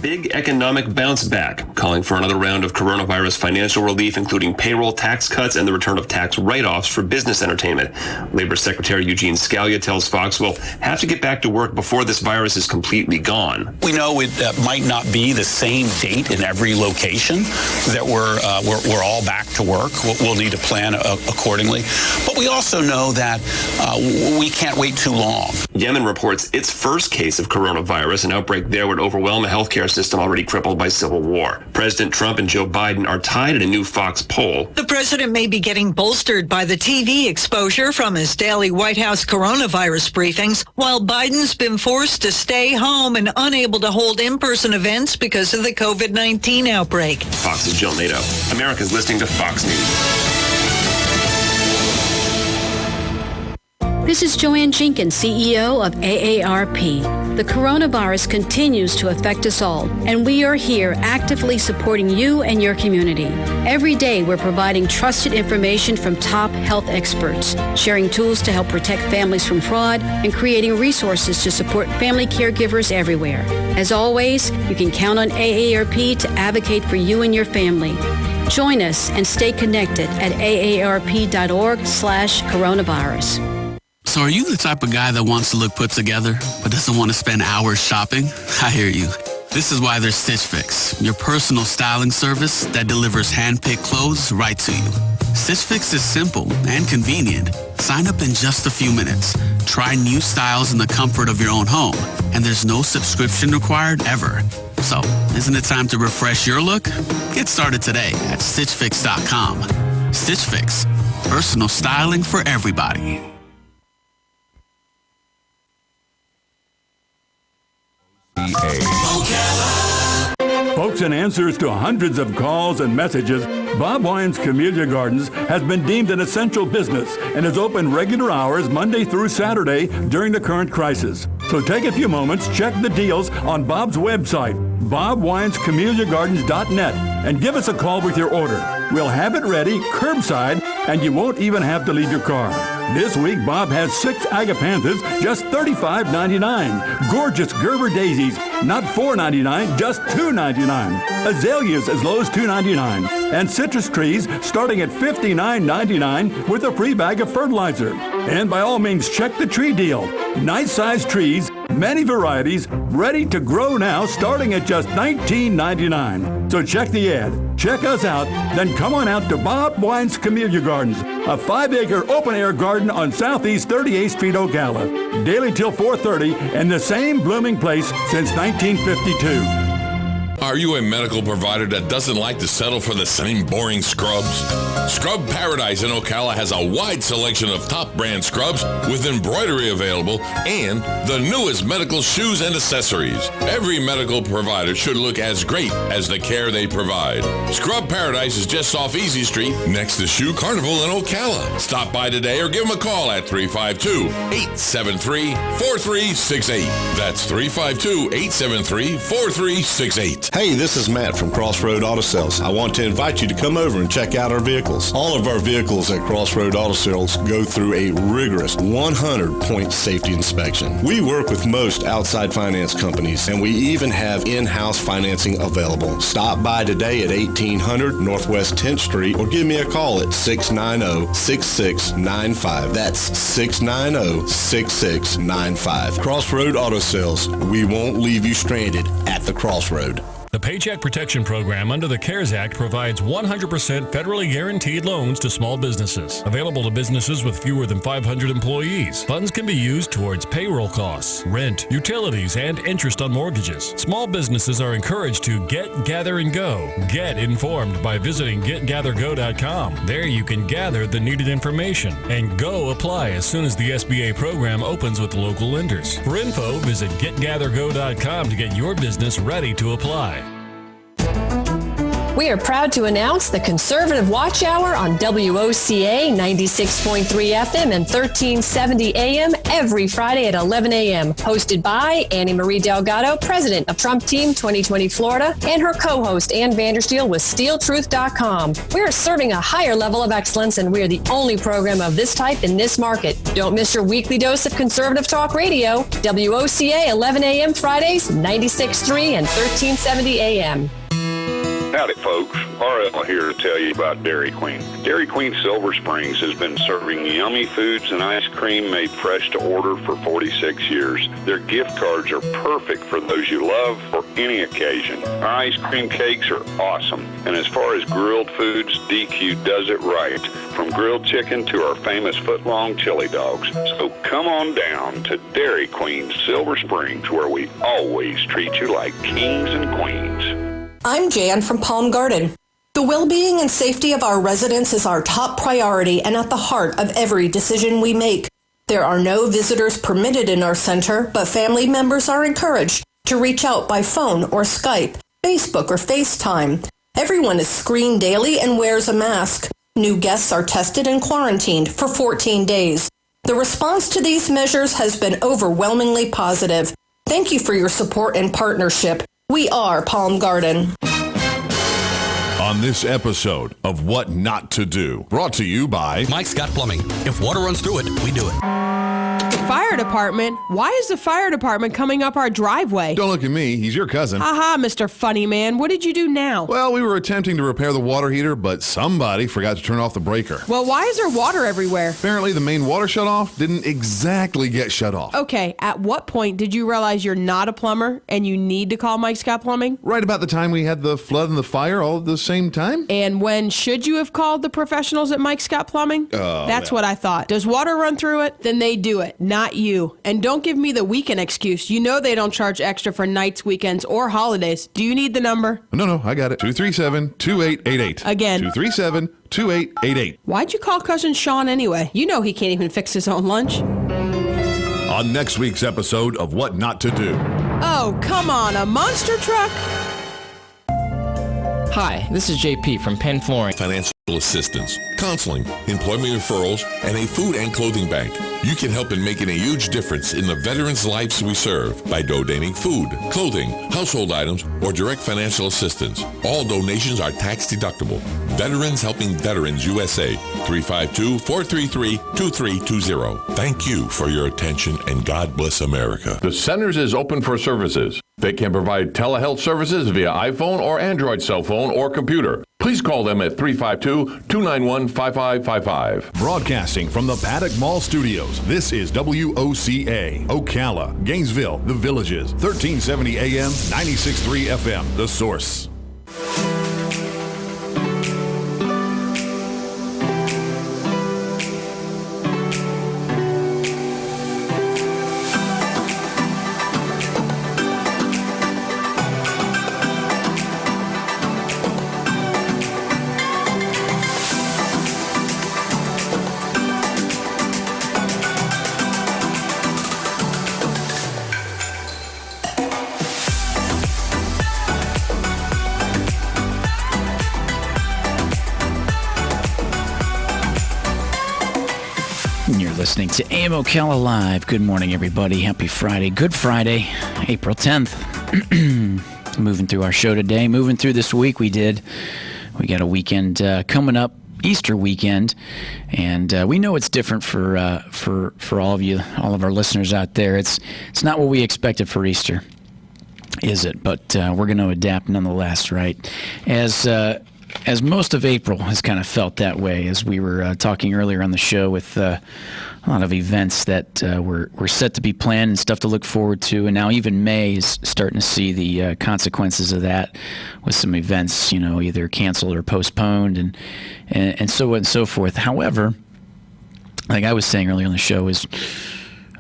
[SPEAKER 3] Big economic bounce back, calling for another round of coronavirus financial relief, including payroll tax cuts and the return of tax write-offs for business entertainment. Labor Secretary Eugene Scalia tells Fox we'll have to get back to work before this virus is completely gone.
[SPEAKER 10] We know it might not be the same date in every location that we're all back to work. We'll need to plan accordingly. But we also know that we can't wait too long.
[SPEAKER 3] Yemen reports its first case of coronavirus. An outbreak there would overwhelm a healthcare system already crippled by civil war. President Trump and Joe Biden are tied in a new Fox poll.
[SPEAKER 11] The president may be getting bolstered by the TV exposure from his daily White House coronavirus briefings, while Biden's been forced to stay home and unable to hold in-person events because of the COVID-19 outbreak.
[SPEAKER 3] Fox's Jill Nato. America's listening to Fox News.
[SPEAKER 18] This is Joanne Jenkins, CEO of AARP. The coronavirus continues to affect us all, and we are here actively supporting you and your community. Every day, we're providing trusted information from top health experts, sharing tools to help protect families from fraud, and creating resources to support family caregivers everywhere. As always, you can count on AARP to advocate for you and your family. Join us and stay connected at aarp.org/coronavirus.
[SPEAKER 23] So are you the type of guy that wants to look put together, but doesn't want to spend hours shopping? I hear you. This is why there's Stitch Fix, your personal styling service that delivers hand-picked clothes right to you. Stitch Fix is simple and convenient. Sign up in just a few minutes. Try new styles in the comfort of your own home. And there's no subscription required ever. So, isn't it time to refresh your look? Get started today at StitchFix.com. Stitch Fix, personal styling for everybody.
[SPEAKER 16] Folks,
[SPEAKER 4] and answers to hundreds of calls and messages, Bob Wine's Camellia Gardens has been deemed an essential business and is open regular hours Monday through Saturday during the current crisis. So take a few moments, check the deals on Bob's website, bobwinescamelliagardens.net, and give us a call with your order. We'll have it ready, curbside, and you won't even have to leave your car. This week, Bob has 6 agapanthus, just $35.99. Gorgeous Gerber daisies, not $4.99, just $2.99. Azaleas as low as $2.99. And citrus trees starting at $59.99 with a free bag of fertilizer. And by all means, check the tree deal. Nice-sized trees, many varieties, ready to grow now, starting at just $19.99. So check the ad, check us out, then come on out to Bob Wine's Camellia Gardens, a 5-acre open-air garden on Southeast 38th Street, Ocala. Daily till 4:30, and the same blooming place since 1952.
[SPEAKER 7] Are you a medical provider that doesn't like to settle for the same boring scrubs? Scrub Paradise in Ocala has a wide selection of top brand scrubs with embroidery available and the newest medical shoes and accessories. Every medical provider should look as great as the care they provide. Scrub Paradise is just off Easy Street next to Shoe Carnival in Ocala. Stop by today or give them a call at 352-873-4368. That's 352-873-4368.
[SPEAKER 5] Hey, this is Matt from Crossroad Auto Sales. I want to invite you to come over and check out our vehicles. All of our vehicles at Crossroad Auto Sales go through a rigorous 100-point safety inspection. We work with most outside finance companies, and we even have in-house financing available. Stop by today at 1800 Northwest 10th Street or give me a call at 690-6695. That's 690-6695. Crossroad Auto Sales. We won't leave you stranded at the crossroad.
[SPEAKER 12] The Paycheck Protection Program under the CARES Act provides 100% federally guaranteed loans to small businesses. Available to businesses with fewer than 500 employees. Funds can be used towards payroll costs, rent, utilities, and interest on mortgages. Small businesses are encouraged to get, gather, and go. Get informed by visiting getgathergo.com. There you can gather the needed information and go apply as soon as the SBA program opens with local lenders. For info, visit getgathergo.com to get your business ready to apply.
[SPEAKER 13] We are proud to announce the Conservative Watch Hour on WOCA 96.3 FM and 1370 AM every Friday at 11 a.m. Hosted by Annie Marie Delgado, president of Trump Team 2020 Florida, and her co-host Ann Vandersteel with SteelTruth.com. We are serving a higher level of excellence, and we are the only program of this type in this market. Don't miss your weekly dose of conservative talk radio. WOCA 11 a.m. Fridays, 96.3 and 1370 a.m.
[SPEAKER 14] Howdy, folks. RL here to tell you about Dairy Queen. Dairy Queen Silver Springs has been serving yummy foods and ice cream made fresh to order for 46 years. Their gift cards are perfect for those you love for any occasion. Our ice cream cakes are awesome. And as far as grilled foods, DQ does it right. From grilled chicken to our famous foot-long chili dogs. So come on down to Dairy Queen Silver Springs, where we always treat you like kings and queens.
[SPEAKER 15] I'm Jan from Palm Garden. The well-being and safety of our residents is our top priority and at the heart of every decision we make. There are no visitors permitted in our center, but family members are encouraged to reach out by phone or Skype, Facebook or FaceTime. Everyone is screened daily and wears a mask. New guests are tested and quarantined for 14 days. The response to these measures has been overwhelmingly positive. Thank you for your support and partnership. We are Palm Garden.
[SPEAKER 17] On this episode of What Not to Do, brought to you by
[SPEAKER 19] Mike Scott Plumbing. If water runs through it, we do it.
[SPEAKER 22] The fire department? Why is the fire department coming up our driveway?
[SPEAKER 17] Don't look at me. He's your cousin.
[SPEAKER 22] Haha, Mr. Funny Man. What did you do now?
[SPEAKER 17] Well, we were attempting to repair the water heater, but somebody forgot to turn off the breaker.
[SPEAKER 22] Well, why is there water everywhere?
[SPEAKER 17] Apparently, the main water shutoff didn't exactly get shut off.
[SPEAKER 22] Okay, at what point did you realize you're not a plumber and you need to call Mike Scott Plumbing?
[SPEAKER 17] Right about the time we had the flood and the fire all at the same time.
[SPEAKER 22] And when should you have called the professionals at Mike Scott Plumbing? That's what I thought. Does water run through it? Then they do it, not you. And don't give me the weekend excuse. You know they don't charge extra for nights, weekends, or holidays. Do you need the number?
[SPEAKER 17] No, I got it. 237-2888.
[SPEAKER 22] Again.
[SPEAKER 17] 237-2888.
[SPEAKER 22] Why'd you call Cousin Sean anyway? You know he can't even fix his own lunch.
[SPEAKER 17] On next week's episode of What Not to Do.
[SPEAKER 22] Oh, come on, a monster truck?
[SPEAKER 6] Hi, this is JP from Penn Flooring.
[SPEAKER 7] Financial assistance, counseling, employment referrals, and a food and clothing bank. You can help in making a huge difference in the veterans' lives we serve by donating food, clothing, household items, or direct financial assistance. All donations are tax deductible. Veterans Helping Veterans USA, 352-433-2320. Thank you for your attention, and God bless America.
[SPEAKER 16] The Centers is open for services. They can provide telehealth services via iPhone or Android cell phone or computer. Please call them at 352-291-5555.
[SPEAKER 17] Broadcasting from the Paddock Mall Studios, this is WOCA, Ocala, Gainesville, The Villages, 1370 AM, 96.3 FM, The Source.
[SPEAKER 1] Listening to AM Ocala Live. Good morning, everybody. Happy Friday. Good Friday, April 10th. Moving through our show today. Moving through this week we got a weekend coming up, Easter weekend, and we know it's different for all of you, all of our listeners out there. It's not what we expected for Easter, is it? But we're going to adapt nonetheless, right? As most of April has kind of felt that way, as we were talking earlier on the show with a lot of events that were set to be planned and stuff to look forward to, and now even May is starting to see the consequences of that with some events, either canceled or postponed, and so on and so forth. However, like I was saying earlier on the show, is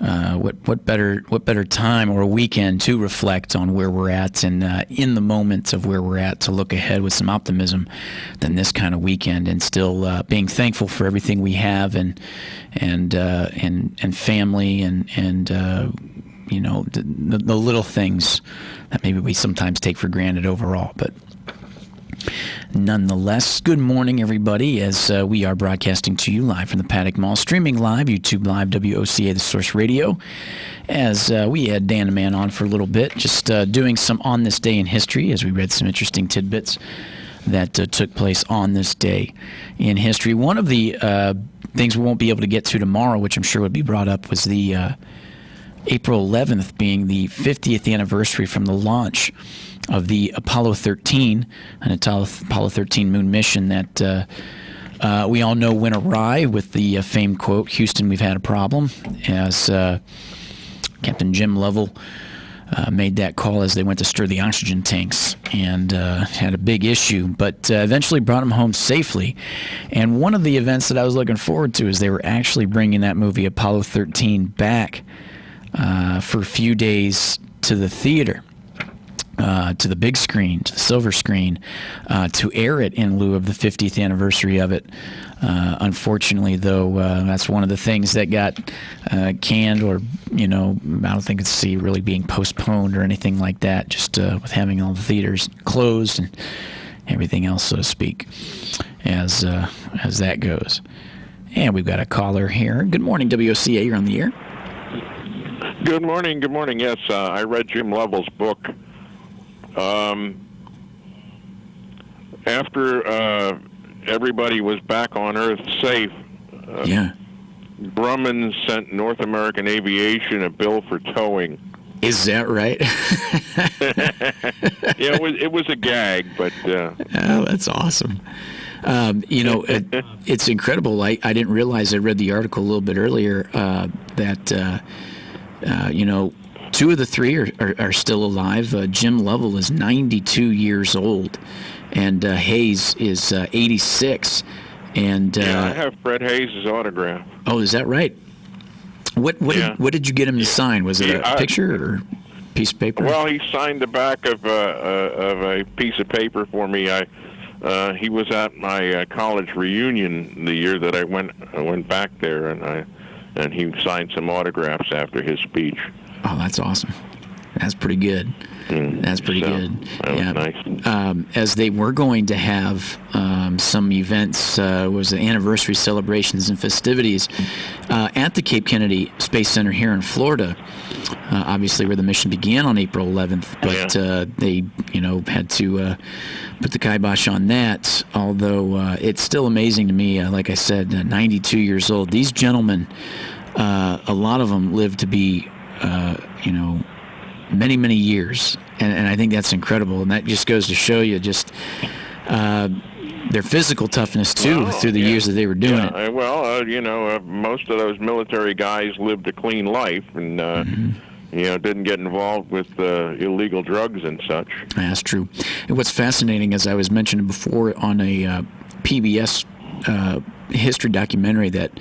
[SPEAKER 1] what better time or a weekend to reflect on where we're at and in the moment of where we're at, to look ahead with some optimism than this kind of weekend, and still being thankful for everything we have and family and the little things that maybe we sometimes take for granted overall, but. Nonetheless, good morning, everybody, as we are broadcasting to you live from the Paddock Mall, streaming live, YouTube Live, WOCA, The Source Radio, as we had Dan the Man on for a little bit, just doing some On This Day in History, as we read some interesting tidbits that took place on this day in history. One of the things we won't be able to get to tomorrow, which I'm sure would be brought up, was the April 11th being the 50th anniversary from the launch of the Apollo 13, an Apollo 13 moon mission that we all know went awry with the famed quote, "Houston, we've had a problem," as Captain Jim Lovell made that call as they went to stir the oxygen tanks, and had a big issue, but eventually brought them home safely. And one of the events that I was looking forward to is they were actually bringing that movie Apollo 13 back for a few days to the theater. To the big screen, to the silver screen, to air it in lieu of the 50th anniversary of it. Unfortunately, though, that's one of the things that got canned, or, I don't think it's really being postponed or anything like that, just with having all the theaters closed and everything else, so to speak, as that goes. And we've got a caller here. Good morning, WOCA, you're on the air.
[SPEAKER 8] Good morning. Yes, I read Jim Lovell's book. After everybody was back on Earth safe, Grumman sent North American Aviation a bill for towing.
[SPEAKER 1] Is that right?
[SPEAKER 8] Yeah, it was a gag, but...
[SPEAKER 1] Oh, that's awesome. It's incredible. I didn't realize, I read the article a little bit earlier, that, two of the three are still alive. Jim Lovell is 92 years old, and Hayes is 86. And
[SPEAKER 8] I have Fred Hayes' autograph.
[SPEAKER 1] Oh, is that right? What did you get him to sign? Was it a picture or a piece of paper?
[SPEAKER 8] Well, he signed the back of a piece of paper for me. He was at my college reunion the year that I went back there, and he signed some autographs after his speech.
[SPEAKER 1] Oh, that's awesome. That's pretty good. That's pretty good.
[SPEAKER 8] That was nice.
[SPEAKER 1] As they were going to have some events, was anniversary celebrations and festivities at the Cape Kennedy Space Center here in Florida. Obviously, where the mission began on April 11th, but they, had to put the kibosh on that. Although it's still amazing to me. Like I said, 92 years old. These gentlemen, a lot of them lived to be, many, many years. And I think that's incredible. And that just goes to show you just their physical toughness, too, through the years that they were doing it.
[SPEAKER 8] Well, most of those military guys lived a clean life and, didn't get involved with illegal drugs and such.
[SPEAKER 1] That's true. And what's fascinating, as I was mentioning before on a PBS history documentary that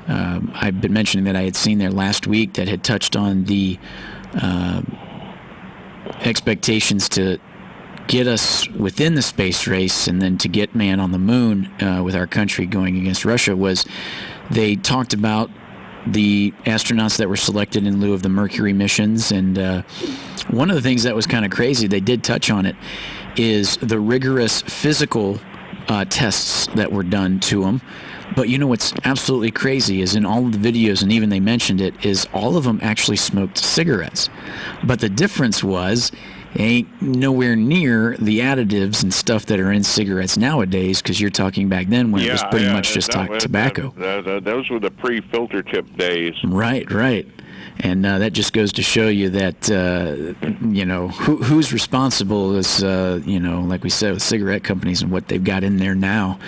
[SPEAKER 1] I've been mentioning that I had seen there last week that had touched on the expectations to get us within the space race and then to get man on the moon with our country going against Russia, was they talked about the astronauts that were selected in lieu of the Mercury missions. And one of the things that was kind of crazy, they did touch on it, is the rigorous physical tests that were done to them. But what's absolutely crazy is in all of the videos, and even they mentioned it, is all of them actually smoked cigarettes. But the difference was, ain't nowhere near the additives and stuff that are in cigarettes nowadays, because you're talking back then when it was pretty much just tobacco.
[SPEAKER 8] Those were the pre-filter tip days.
[SPEAKER 1] Right. And that just goes to show you that, who's responsible is, like we said, with cigarette companies and what they've got in there now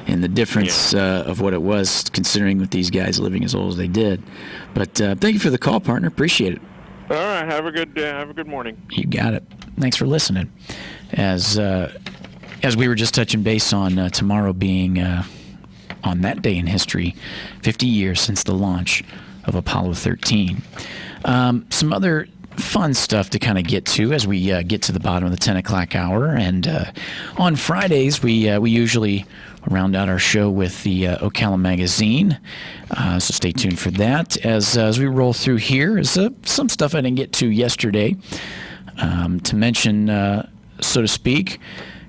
[SPEAKER 1] and the difference of what it was, considering with these guys living as old as they did. But thank you for the call, partner. Appreciate it.
[SPEAKER 8] All right. Have a good morning.
[SPEAKER 1] You got it. Thanks for listening. As we were just touching base on tomorrow being on that day in history, 50 years since the launch of Apollo 13. Some other fun stuff to kind of get to as we get to the bottom of the 10 o'clock hour. And on Fridays, we usually round out our show with the Ocala magazine. So stay tuned for that. As we roll through here is some stuff I didn't get to yesterday. To mention, so to speak,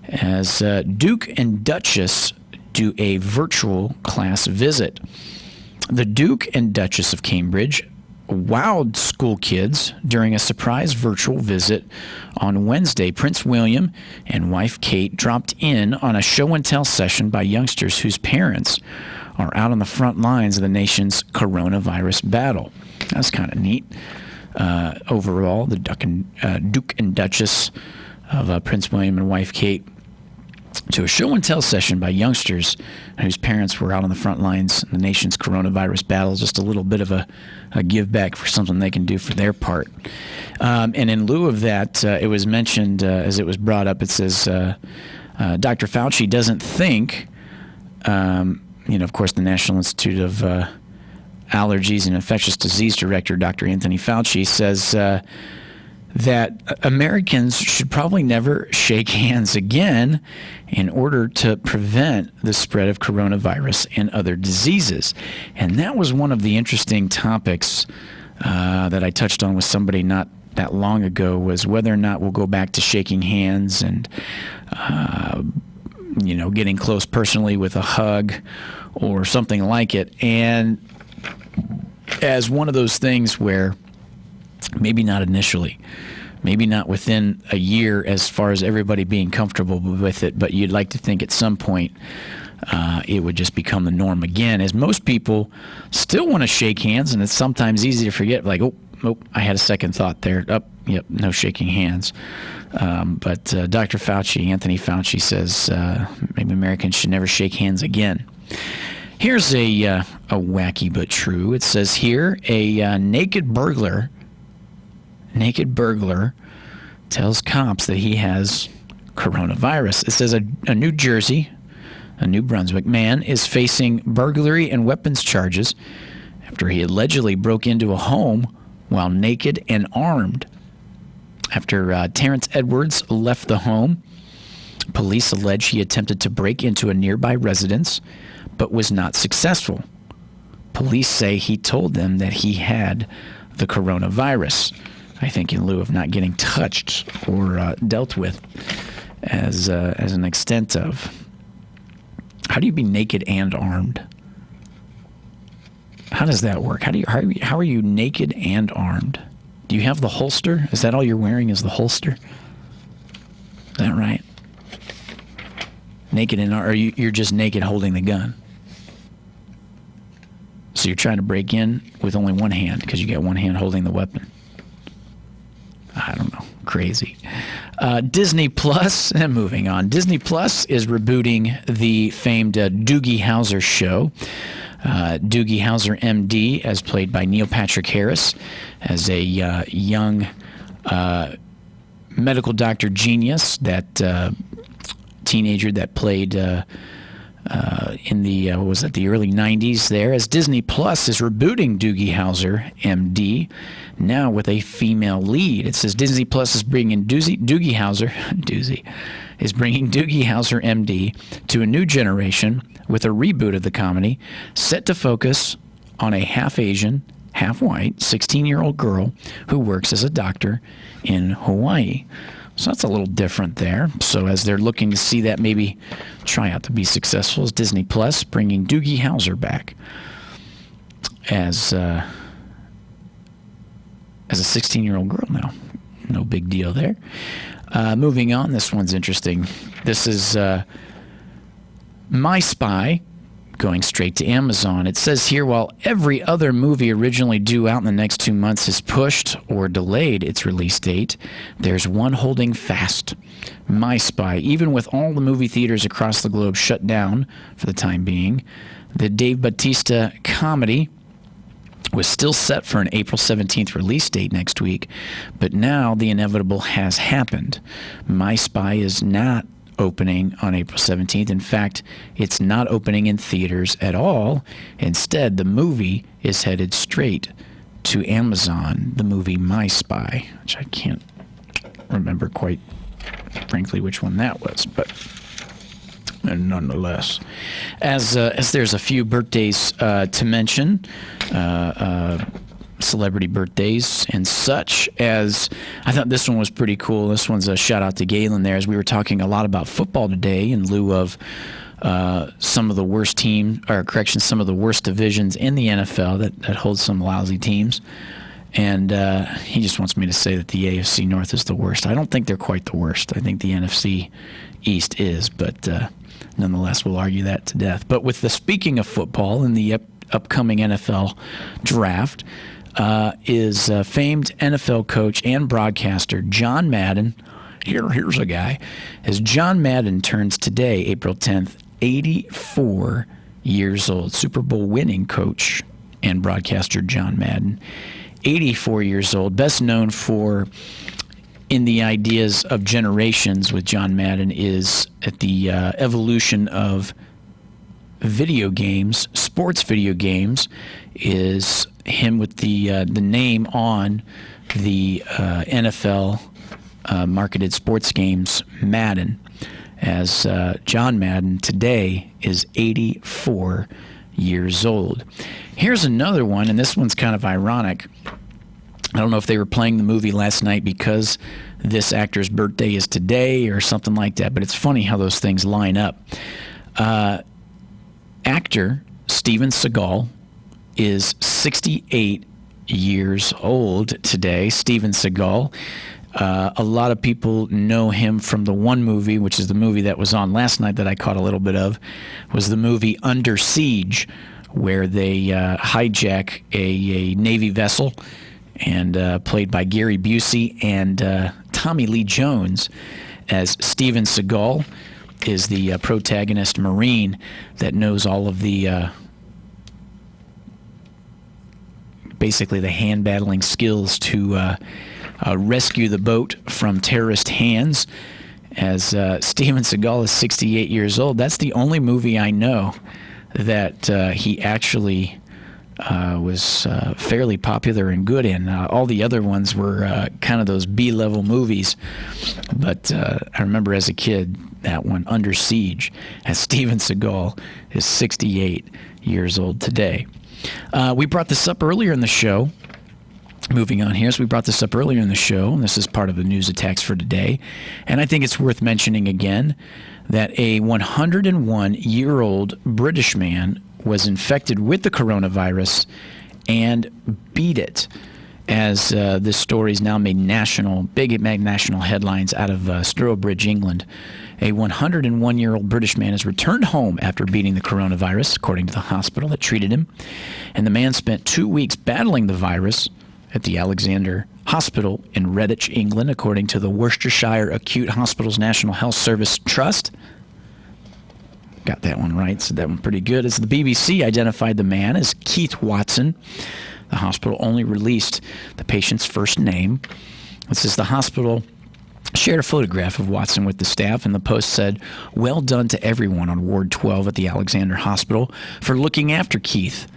[SPEAKER 1] as Duke and Duchess do a virtual class visit. The Duke and Duchess of Cambridge wowed school kids during a surprise virtual visit on Wednesday. Prince William and wife Kate dropped in on a show-and-tell session by youngsters whose parents are out on the front lines of the nation's coronavirus battle. That's kind of neat. Overall, the Duke and Duchess of Prince William and wife Kate to a show-and-tell session by youngsters whose parents were out on the front lines of the nation's coronavirus battle. Just a little bit of a give back for something they can do for their part. And in lieu of that, it was mentioned, as it was brought up, it says Dr. Fauci doesn't think, of course, the National Institute of Allergies and Infectious Disease Director, Dr. Anthony Fauci, says that Americans should probably never shake hands again in order to prevent the spread of coronavirus and other diseases. And that was one of the interesting topics that I touched on with somebody not that long ago, was whether or not we'll go back to shaking hands and, getting close personally with a hug or something like it. And as one of those things where maybe not initially, maybe not within a year as far as everybody being comfortable with it, but you'd like to think at some point it would just become the norm again, as most people still want to shake hands, and it's sometimes easy to forget, like, oh, I had a second thought there. Yep, no shaking hands. But Dr. Fauci, Anthony Fauci, says maybe Americans should never shake hands again. Here's a wacky but true. It says here, a naked burglar tells cops that he has coronavirus. It says a New Jersey, a New Brunswick man is facing burglary and weapons charges after he allegedly broke into a home while naked and armed. After Terrence Edwards left the home, police allege he attempted to break into a nearby residence but was not successful. Police say he told them that he had the coronavirus. I think, in lieu of not getting touched or dealt with as an extent of. How do you be naked and armed? How does that work? How are you naked and armed? Do you have the holster? Is that all you're wearing is the holster? Is that right? Naked and armed, or you're just naked holding the gun? So you're trying to break in with only one hand because you got one hand holding the weapon. I don't know. Crazy. Disney Plus, and moving on. Disney Plus is rebooting the famed Doogie Howser show. Doogie Howser, MD, as played by Neil Patrick Harris, as a young medical doctor genius, that teenager that played in the the early 90s there, as Disney Plus is rebooting Doogie Howser, MD, now with a female lead. It says Disney Plus is bringing Doogie Howser, MD, to a new generation with a reboot of the comedy set to focus on a half-Asian, half-white, 16-year-old girl who works as a doctor in Hawaii. So that's a little different there. So as they're looking to see that maybe try out to be successful, is Disney Plus bringing Doogie Howser back as a 16-year-old girl now. No big deal there. Moving on, this one's interesting. This is My Spy, going straight to Amazon. It says here, while every other movie originally due out in the next 2 months has pushed or delayed its release date, there's one holding fast. My Spy. Even with all the movie theaters across the globe shut down for the time being, the Dave Bautista comedy was still set for an April 17th release date next week, but now the inevitable has happened. My Spy is not opening on April 17th. In fact, it's not opening in theaters at all. Instead, the movie is headed straight to Amazon, the movie My Spy, which I can't remember quite frankly which one that was, but nonetheless. As there's a few birthdays to mention, celebrity birthdays and such, as I thought this one was pretty cool. This one's a shout out to Galen there, as we were talking a lot about football today in lieu of some of the worst some of the worst divisions in the NFL that hold some lousy teams. And he just wants me to say that the AFC North is the worst. I don't think they're quite the worst. I think the NFC East is, but nonetheless, we'll argue that to death. But with the speaking of football and the upcoming NFL draft, is famed NFL coach and broadcaster John Madden. Here's a guy. As John Madden turns today, April 10th, 84 years old. Super Bowl winning coach and broadcaster John Madden, 84 years old. Best known for in the ideas of generations with John Madden is at the evolution of video games, sports video games, is him with the name on the NFL marketed sports games, Madden, as John Madden today is 84 years old. Here's another one, and this one's kind of ironic. I don't know if they were playing the movie last night because this actor's birthday is today or something like that, but it's funny how those things line up. Actor Steven Seagal is 68 years old today. Steven Seagal. A lot of people know him from the one movie, which is the movie that was on last night that I caught a little bit of, was the movie Under Siege, where they hijack a Navy vessel, and played by Gary Busey, and Tommy Lee Jones as Steven Seagal is the protagonist Marine that knows all of the basically the hand battling skills to rescue the boat from terrorist hands. As Steven Seagal is 68 years old, that's the only movie I know that he actually was fairly popular and good in. All the other ones were kind of those B-level movies. But I remember as a kid, that one, Under Siege, as Steven Seagal is 68 years old today. We brought this up earlier in the show. Moving on here, so we brought this up earlier in the show, and this is part of the news attacks for today. And I think it's worth mentioning again that a 101-year-old British man was infected with the coronavirus and beat it, as this story is now made national headlines out of Stourbridge, England. A 101-year-old British man has returned home after beating the coronavirus, according to the hospital that treated him. And the man spent 2 weeks battling the virus at the Alexander Hospital in Redditch, England, according to the Worcestershire Acute Hospitals National Health Service Trust. Got that one right, said that one pretty good. As the BBC identified the man as Keith Watson, the hospital only released the patient's first name. It says the hospital shared a photograph of Watson with the staff, and the post said, "Well done to everyone on Ward 12 at the Alexander Hospital for looking after Keith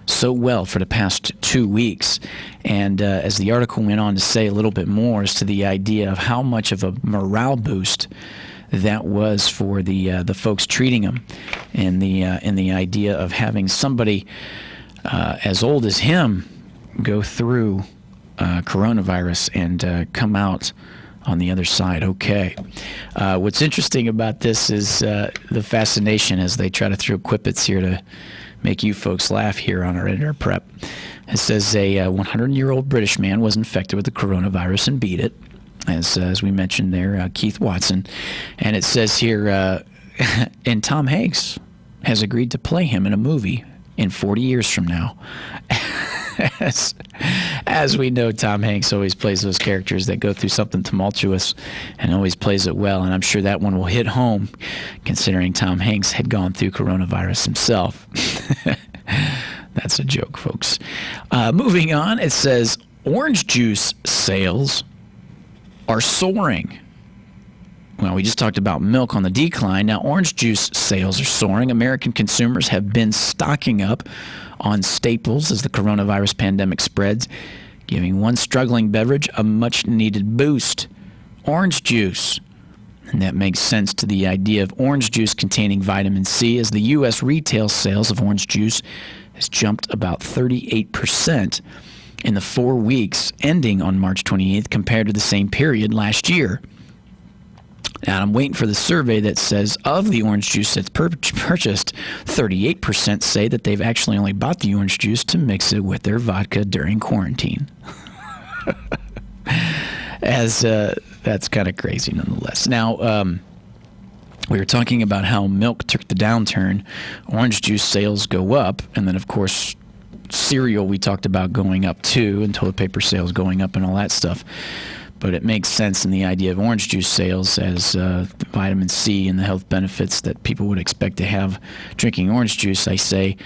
[SPEAKER 1] so well for the past 2 weeks." And as the article went on to say a little bit more as to the idea of how much of a morale boost that was for the folks treating him, and the idea of having somebody as old as him go through coronavirus and come out on the other side okay. What's interesting about this is the fascination as they try to throw quippets here to make you folks laugh here on our editor prep. It says a 100-year-old British man was infected with the coronavirus and beat it, as we mentioned there, Keith Watson. And it says here, and Tom Hanks has agreed to play him in a movie in 40 years from now. As we know, Tom Hanks always plays those characters that go through something tumultuous and always plays it well. And I'm sure that one will hit home, considering Tom Hanks had gone through coronavirus himself. That's a joke, folks. Moving on, it says orange juice sales are soaring. Well, we just talked about milk on the decline. Now, orange juice sales are soaring. American consumers have been stocking up on staples as the coronavirus pandemic spreads, giving one struggling beverage a much-needed boost: orange juice. And that makes sense to the idea of orange juice containing vitamin C, as the U.S. retail sales of orange juice has jumped about 38% in the 4 weeks ending on March 28th compared to the same period last year. Now, I'm waiting for the survey that says of the orange juice that's purchased, 38% say that they've actually only bought the orange juice to mix it with their vodka during quarantine. That's kind of crazy nonetheless. Now, we were talking about how milk took the downturn, orange juice sales go up, and then, of course, cereal we talked about going up too, and toilet paper sales going up and all that stuff. But it makes sense in the idea of orange juice sales as the vitamin C and the health benefits that people would expect to have drinking orange juice, I say,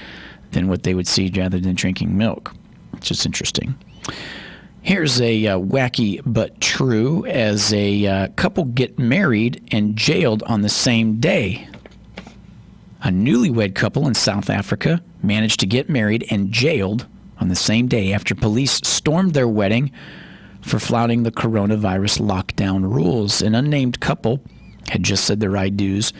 [SPEAKER 1] than what they would see rather than drinking milk. It's just interesting. Here's a wacky but true, as a couple get married and jailed on the same day. A newlywed couple in South Africa managed to get married and jailed on the same day after police stormed their wedding for flouting the coronavirus lockdown rules. An unnamed couple had just said their I do's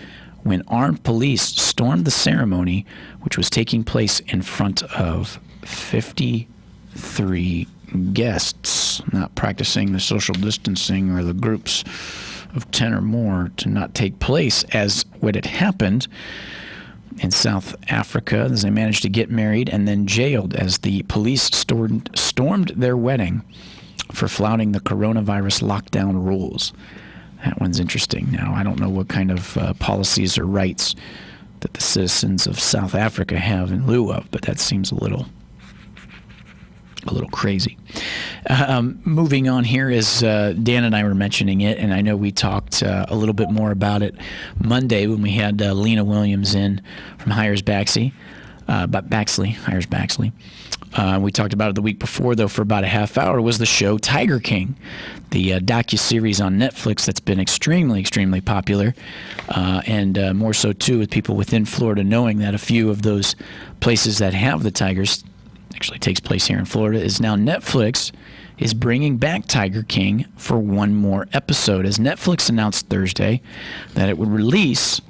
[SPEAKER 1] when armed police stormed the ceremony, which was taking place in front of 53 guests, not practicing the social distancing or the groups of 10 or more to not take place, as what had happened in South Africa, as they managed to get married and then jailed as the police stormed their wedding for flouting the coronavirus lockdown rules. That one's interesting. Now, I don't know what kind of policies or rights that the citizens of South Africa have in lieu of, but that seems a little crazy. Moving on here is Dan and I were mentioning it, and I know we talked a little bit more about it Monday when we had Lena Williams in from Hires Baxley. We talked about it the week before, though, for about a half hour, was the show Tiger King, the docuseries on Netflix that's been extremely, extremely popular, and more so, too, with people within Florida knowing that a few of those places that have the tigers actually takes place here in Florida, is now Netflix is bringing back Tiger King for one more episode, as Netflix announced Thursday that it would release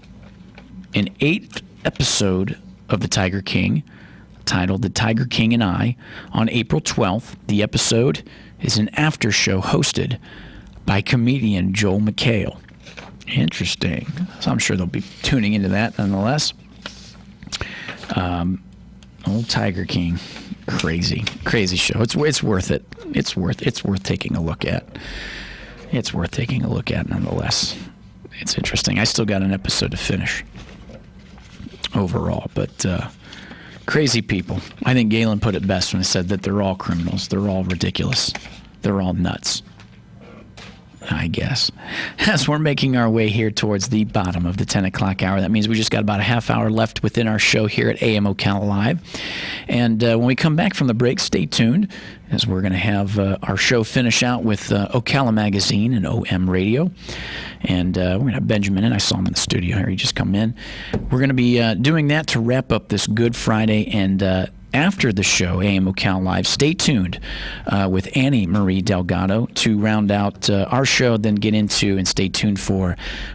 [SPEAKER 1] an 8th episode of the Tiger King titled The Tiger King and I on April 12th. The episode is an after show hosted by comedian Joel McHale. Interesting. So I'm sure they'll be tuning into that nonetheless. Old Tiger King. Crazy show. It's worth it. It's worth taking a look at. It's worth taking a look at nonetheless. It's interesting. I still got an episode to finish overall, but crazy people. I think Galen put it best when he said that they're all criminals. They're all ridiculous. They're all nuts, I guess. As we're making our way here towards the bottom of the 10 o'clock hour, that means we just got about a half hour left within our show here at AM Ocala Live. And when we come back from the break, stay tuned, as we're going to have our show finish out with Ocala Magazine and OM Radio. And we're going to have Benjamin in. I saw him in the studio here. He just come in. We're going to be doing that to wrap up this Good Friday. And after the show, AM Ocala Live, stay tuned with Annie Marie Delgado to round out our show, then get into and stay tuned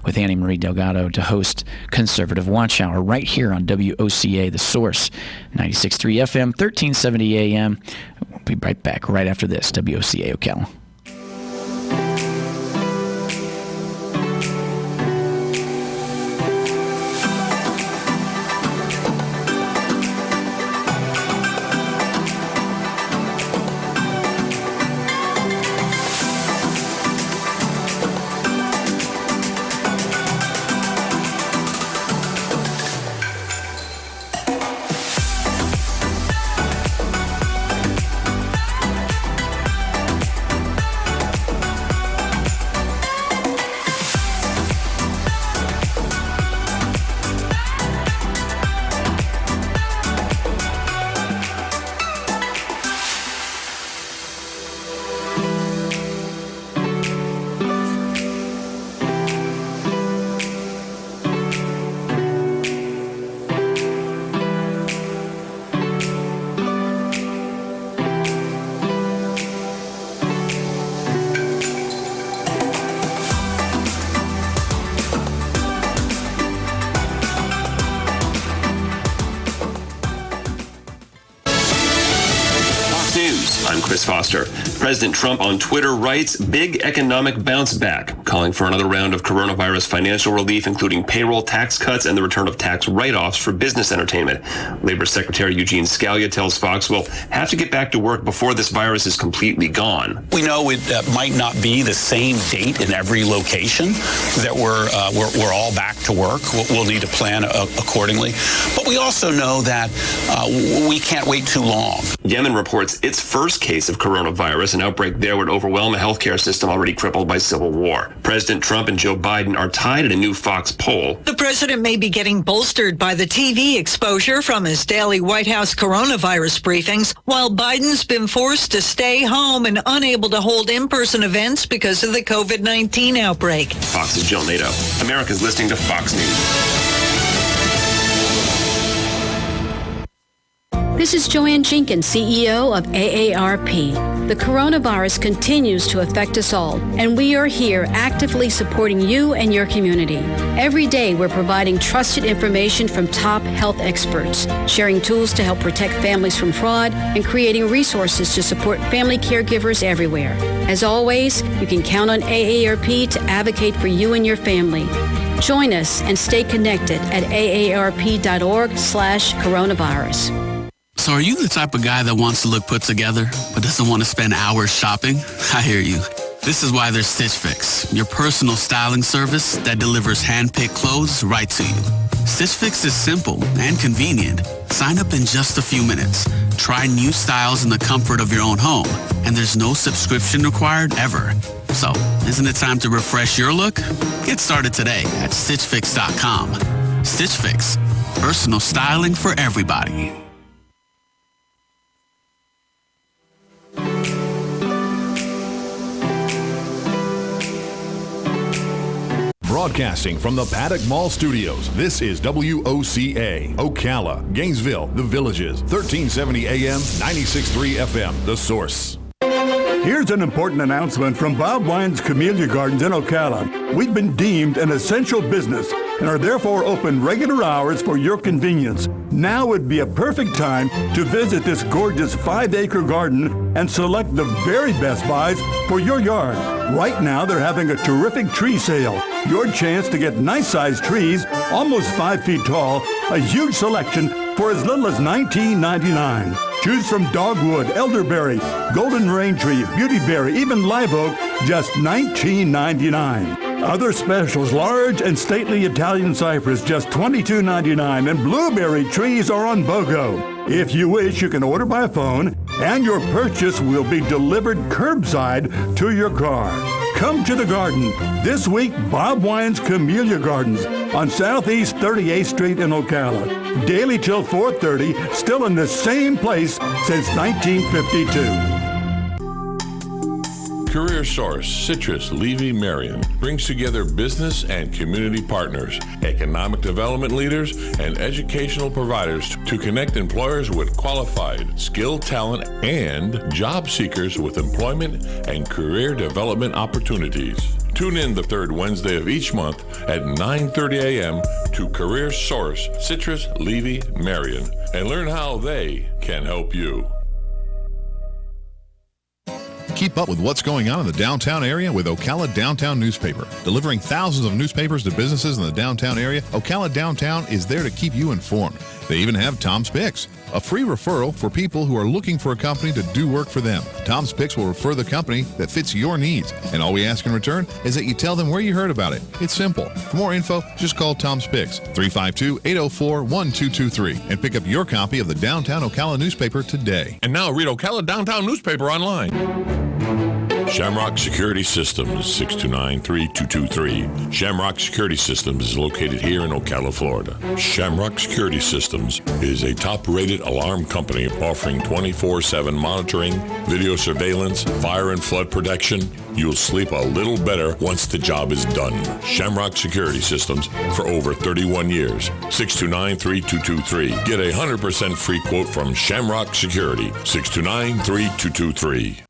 [SPEAKER 1] with Annie Marie Delgado to host Conservative Watch Hour right here on WOCA, The Source, 96.3 FM, 1370 AM. We'll be right back right after this, WOCA Ocala.
[SPEAKER 3] Chris Foster. President Trump on Twitter writes, big economic bounce back, calling for another round of coronavirus financial relief, including payroll tax cuts and the return of tax write-offs for business entertainment. Labor Secretary Eugene Scalia tells Fox we'll have to get back to work before this virus is completely gone.
[SPEAKER 10] We know it might not be the same date in every location that we're all back to work. We'll need to plan accordingly. But we also know that we can't wait too long.
[SPEAKER 3] Yemen reports its first case of coronavirus. An outbreak there would overwhelm a healthcare system already crippled by civil war. President Trump and Joe Biden are tied in a new Fox poll.
[SPEAKER 11] The president may be getting bolstered by the TV exposure from his daily White House coronavirus briefings, while Biden's been forced to stay home and unable to hold in-person events because of the COVID-19 outbreak.
[SPEAKER 3] Fox's Jill Nato. America's listening to Fox News.
[SPEAKER 18] This is Joanne Jenkins, CEO of AARP. The coronavirus continues to affect us all, and we are here actively supporting you and your community. Every day, we're providing trusted information from top health experts, sharing tools to help protect families from fraud, and creating resources to support family caregivers everywhere. As always, you can count on AARP to advocate for you and your family. Join us and stay connected at aarp.org/coronavirus.
[SPEAKER 23] So are you the type of guy that wants to look put together, but doesn't want to spend hours shopping? I hear you. This is why there's Stitch Fix, your personal styling service that delivers hand-picked clothes right to you. Stitch Fix is simple and convenient. Sign up in just a few minutes. Try new styles in the comfort of your own home, and there's no subscription required ever. So, isn't it time to refresh your look? Get started today at StitchFix.com. Stitch Fix, personal styling for everybody.
[SPEAKER 17] Broadcasting from the Paddock Mall Studios, this is WOCA, Ocala, Gainesville, The Villages, 1370 AM, 96.3 FM, The Source.
[SPEAKER 4] Here's an important announcement from Bob Wine's Camellia Gardens in Ocala. We've been deemed an essential business, and are therefore open regular hours for your convenience. Now would be a perfect time to visit this gorgeous 5-acre garden and select the very best buys for your yard. Right now, they're having a terrific tree sale. Your chance to get nice-sized trees, almost 5 feet tall, a huge selection for as little as $19.99. Choose from dogwood, elderberry, golden rain tree, beautyberry, even live oak, just $19.99. Other specials, large and stately Italian cypress, just $22.99, and blueberry trees are on BOGO. If you wish, you can order by phone, and your purchase will be delivered curbside to your car. Come to the garden. This week, Bob Wine's Camellia Gardens on Southeast 38th Street in Ocala. Daily till 4:30, still in the same place since 1952.
[SPEAKER 7] Career Source, Citrus, Levy, Marion brings together business and community partners, economic development leaders, and educational providers to connect employers with qualified, skilled talent and job seekers with employment and career development opportunities. Tune in the third Wednesday of each month at 9:30 a.m. to Career Source, Citrus, Levy, Marion, and learn how they can help you.
[SPEAKER 17] Keep up with what's going on in the downtown area with Ocala Downtown Newspaper. Delivering thousands of newspapers to businesses in the downtown area, Ocala Downtown is there to keep you informed. They even have Tom's Picks, a free referral for people who are looking for a company to do work for them. Tom's Picks will refer the company that fits your needs, and all we ask in return is that you tell them where you heard about it. It's simple. For more info, just call Tom's Picks, 352-804-1223, and pick up your copy of the Downtown Ocala newspaper today.
[SPEAKER 7] And now read Ocala Downtown newspaper online. Shamrock Security Systems, 629-3223. Shamrock Security Systems is located here in Ocala, Florida. Shamrock Security Systems is a top-rated alarm company offering 24/7 monitoring, video surveillance, fire and flood protection. You'll sleep a little better once the job is done. Shamrock Security Systems for over 31 years. 629-3223. Get a 100% free quote from Shamrock Security. 629-3223.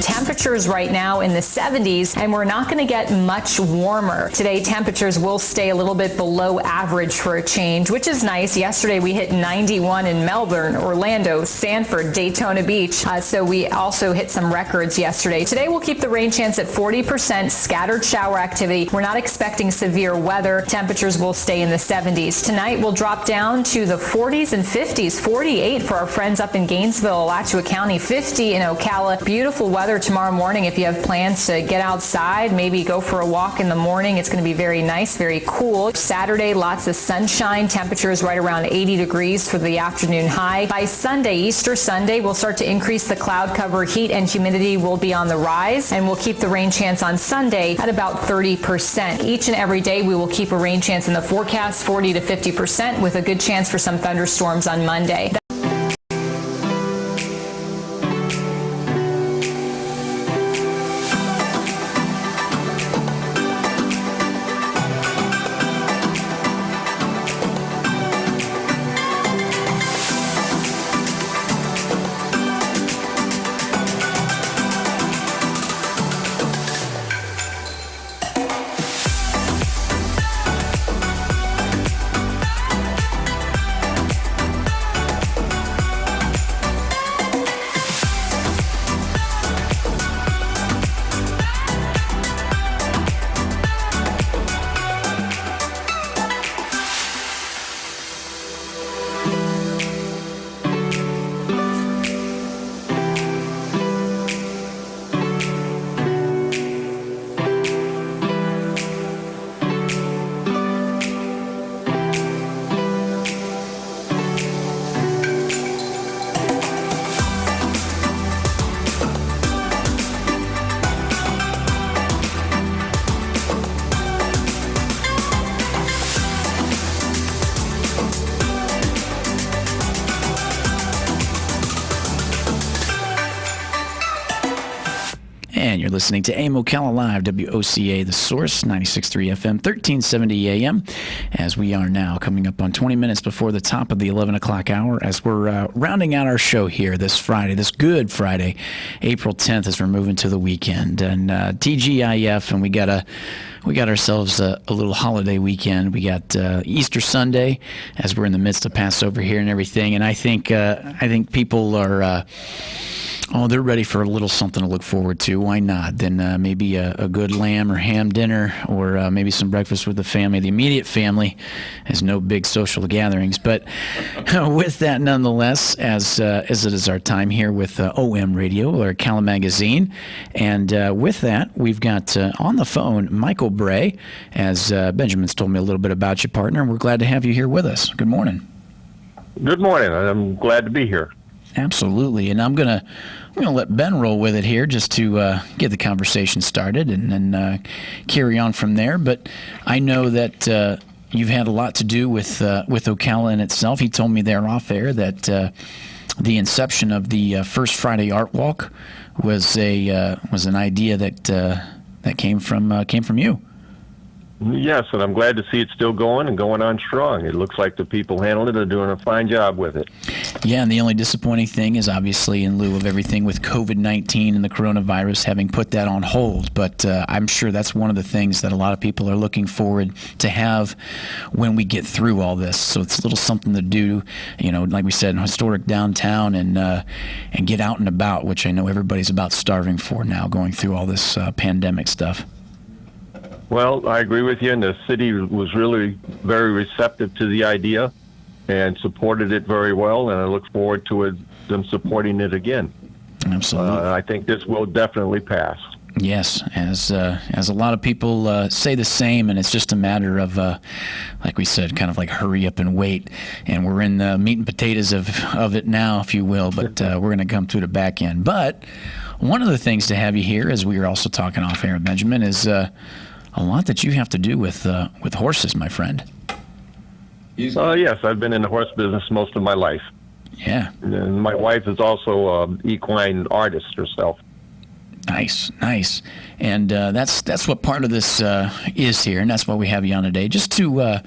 [SPEAKER 9] Temperatures right now in the 70s, and we're not going to get much warmer. Today, temperatures will stay a little bit below average for a change, which is nice. Yesterday, we hit 91 in Melbourne, Orlando, Sanford, Daytona Beach. So we also hit some records yesterday. Today, we'll keep the rain chance at 40%, scattered shower activity. We're not expecting severe weather. Temperatures will stay in the 70s. Tonight, we'll drop down to the 40s and 50s, 48 for our friends up in Gainesville, Alachua County, 50 in Ocala. Beautiful weather tomorrow morning if you have plans to get outside, maybe go for a walk in the morning. It's going to be very nice, very cool. Saturday, lots of sunshine. Temperatures right around 80 degrees for the afternoon high. By Sunday, Easter Sunday, we'll start to increase the cloud cover. Heat and humidity will be on the rise, and we'll keep the rain chance on Sunday at about 30%. Each and every day, we will keep a rain chance in the forecast, 40 to 50%, with a good chance for some thunderstorms on Monday.
[SPEAKER 1] And you're listening to AM Ocala Live, WOCA, The Source, 96.3 FM, 1370 AM, as we are now coming up on 20 minutes before the top of the 11 o'clock hour, as we're rounding out our show here this Friday, this Good Friday, April 10th, as we're moving to the weekend. And TGIF, and we got a we got ourselves a little holiday weekend. We got Easter Sunday, as we're in the midst of Passover here and everything. And I think people are. They're ready for a little something to look forward to. Why not? Then maybe a good lamb or ham dinner, or maybe some breakfast with the family. The immediate family has no big social gatherings. But with that, nonetheless, as it is our time here with OM Radio, or Ocala Magazine. And with that, we've got on the phone Michael Bray, as Benjamin's told me a little bit about you, partner, and we're glad to have you here with us. Good morning.
[SPEAKER 2] Good morning. I'm glad to be here.
[SPEAKER 1] Absolutely, and I'm gonna let Ben roll with it here just to get the conversation started, and then carry on from there. But I know that you've had a lot to do with Ocala in itself. He told me there off air that the inception of the First Friday Art Walk was an idea that came from you.
[SPEAKER 2] Yes, and I'm glad to see it still going and going on strong. It looks like the people handling it are doing a fine job with it.
[SPEAKER 1] Yeah, and the only disappointing thing is obviously in lieu of everything with COVID-19 and the coronavirus having put that on hold. But I'm sure that's one of the things that a lot of people are looking forward to have when we get through all this. So it's a little something to do, like we said, in historic downtown and get out and about, which I know everybody's about starving for now, going through all this pandemic stuff.
[SPEAKER 2] Well, I agree with you, and the city was really very receptive to the idea and supported it very well, and I look forward to them supporting it again.
[SPEAKER 1] Absolutely.
[SPEAKER 2] I think this will definitely pass.
[SPEAKER 1] Yes, as a lot of people say the same, and it's just a matter of, like we said, kind of like hurry up and wait. And we're in the meat and potatoes of it now, if you will, but we're going to come through the back end. But one of the things to have you here, as we were also talking off air, Benjamin, is a lot that you have to do with horses, my friend.
[SPEAKER 2] Yes, I've been in the horse business most of my life.
[SPEAKER 1] Yeah.
[SPEAKER 2] And my wife is also an equine artist herself.
[SPEAKER 1] Nice. And that's what part of this is here, and that's why we have you on today, just to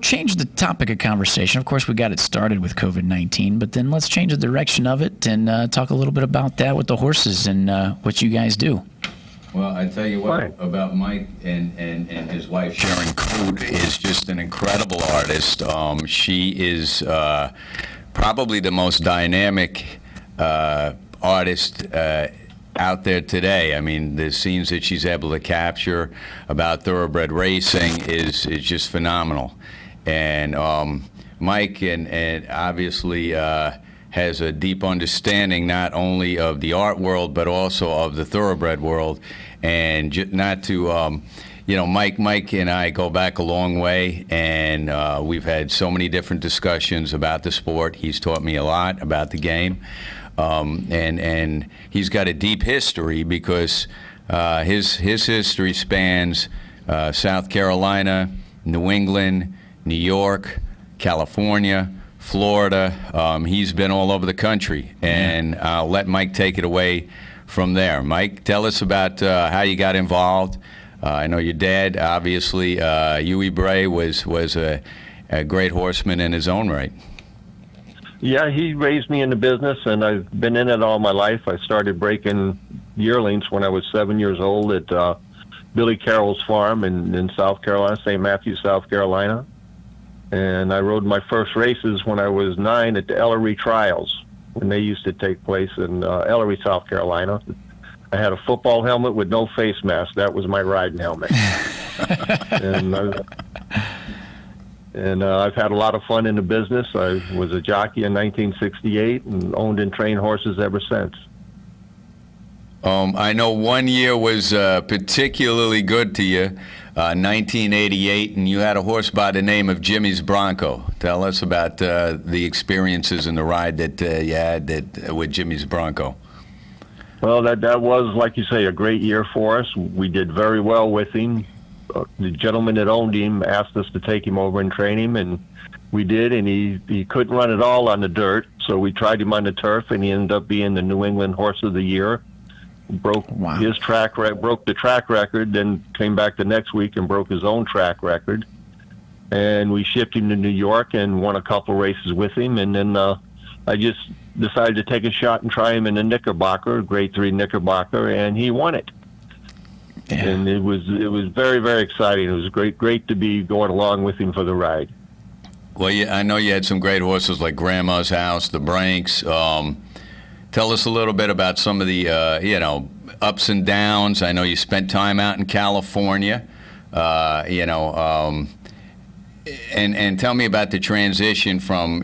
[SPEAKER 1] change the topic of conversation. Of course, we got it started with COVID-19, but then let's change the direction of it and talk a little bit about that with the horses and what you guys do.
[SPEAKER 20] Well, I tell you what, about Mike and his wife Sharon Coote is just an incredible artist. She is probably the most dynamic artist out there today. I mean, the scenes that she's able to capture about thoroughbred racing is just phenomenal. And Mike and obviously has a deep understanding not only of the art world but also of the thoroughbred world. And not to, Mike and I go back a long way, and we've had so many different discussions about the sport. He's taught me a lot about the game, and he's got a deep history because his history spans South Carolina, New England, New York, California, Florida. He's been all over the country, and I'll let Mike take it away from there. Mike, tell us about how you got involved. I know your dad, obviously, Huey Bray was a great horseman in his own right.
[SPEAKER 2] Yeah, he raised me in the business, and I've been in it all my life. I started breaking yearlings when I was 7 years old at Billy Carroll's farm in South Carolina, St. Matthews, South Carolina. And I rode my first races when I was 9 at the Ellery Trials, when they used to take place in Ellery, South Carolina. I had a football helmet with no face mask. That was my riding helmet. and I've had a lot of fun in the business. I was a jockey in 1968 and owned and trained horses ever since.
[SPEAKER 20] I know one year was particularly good to you, 1988, and you had a horse by the name of Jimmy's Bronco. Tell us about the experiences and the ride that you had with Jimmy's Bronco.
[SPEAKER 2] Well, that was, like you say, a great year for us. We did very well with him. The gentleman that owned him asked us to take him over and train him, and we did, and he couldn't run at all on the dirt, so we tried him on the turf, and he ended up being the New England Horse of the Year. Broke the track record, then came back the next week and broke his own track record. And we shipped him to New York and won a couple races with him. And then I just decided to take a shot and try him in the Knickerbocker, Grade 3 Knickerbocker, and he won it. And it was very, very exciting. It was great to be going along with him for the ride.
[SPEAKER 20] Well, I know you had some great horses like Grandma's House, the Branks. Tell us a little bit about some of the ups and downs. I know you spent time out in California, and tell me about the transition from,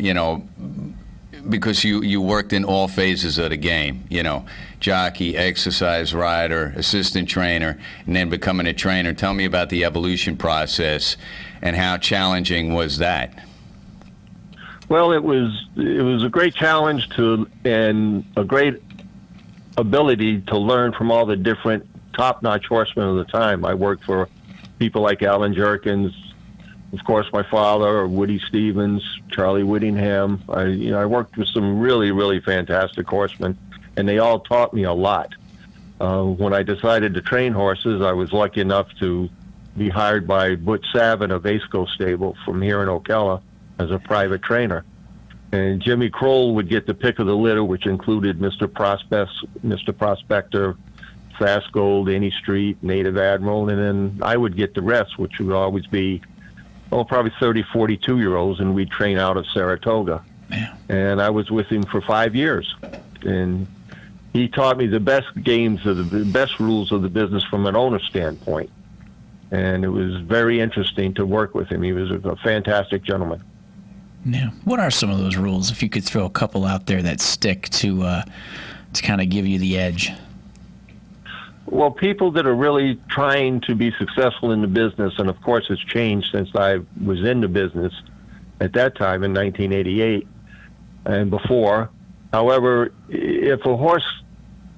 [SPEAKER 20] because you worked in all phases of the game, jockey, exercise rider, assistant trainer, and then becoming a trainer. Tell me about the evolution process and how challenging was that?
[SPEAKER 2] Well, it was a great challenge and a great ability to learn from all the different top-notch horsemen of the time. I worked for people like Alan Jerkins, of course, my father, Woody Stevens, Charlie Whittingham. I worked with some really, really fantastic horsemen, and they all taught me a lot. When I decided to train horses, I was lucky enough to be hired by Butch Savin of Aceco Stable from here in Ocala as a private trainer. And Jimmy Kroll would get the pick of the litter, which included Mr. Prospector, Fast Gold, Any Street, Native Admiral, and then I would get the rest, which would always be probably 30, 42-year-olds, and we'd train out of Saratoga.
[SPEAKER 1] Yeah.
[SPEAKER 2] And I was with him for 5 years. And he taught me the best the best rules of the business from an owner standpoint. And it was very interesting to work with him. He was a fantastic gentleman.
[SPEAKER 1] Yeah. What are some of those rules, if you could throw a couple out there that stick to kind of give you the edge?
[SPEAKER 2] Well, people that are really trying to be successful in the business, and of course it's changed since I was in the business at that time in 1988 and before. However, if a horse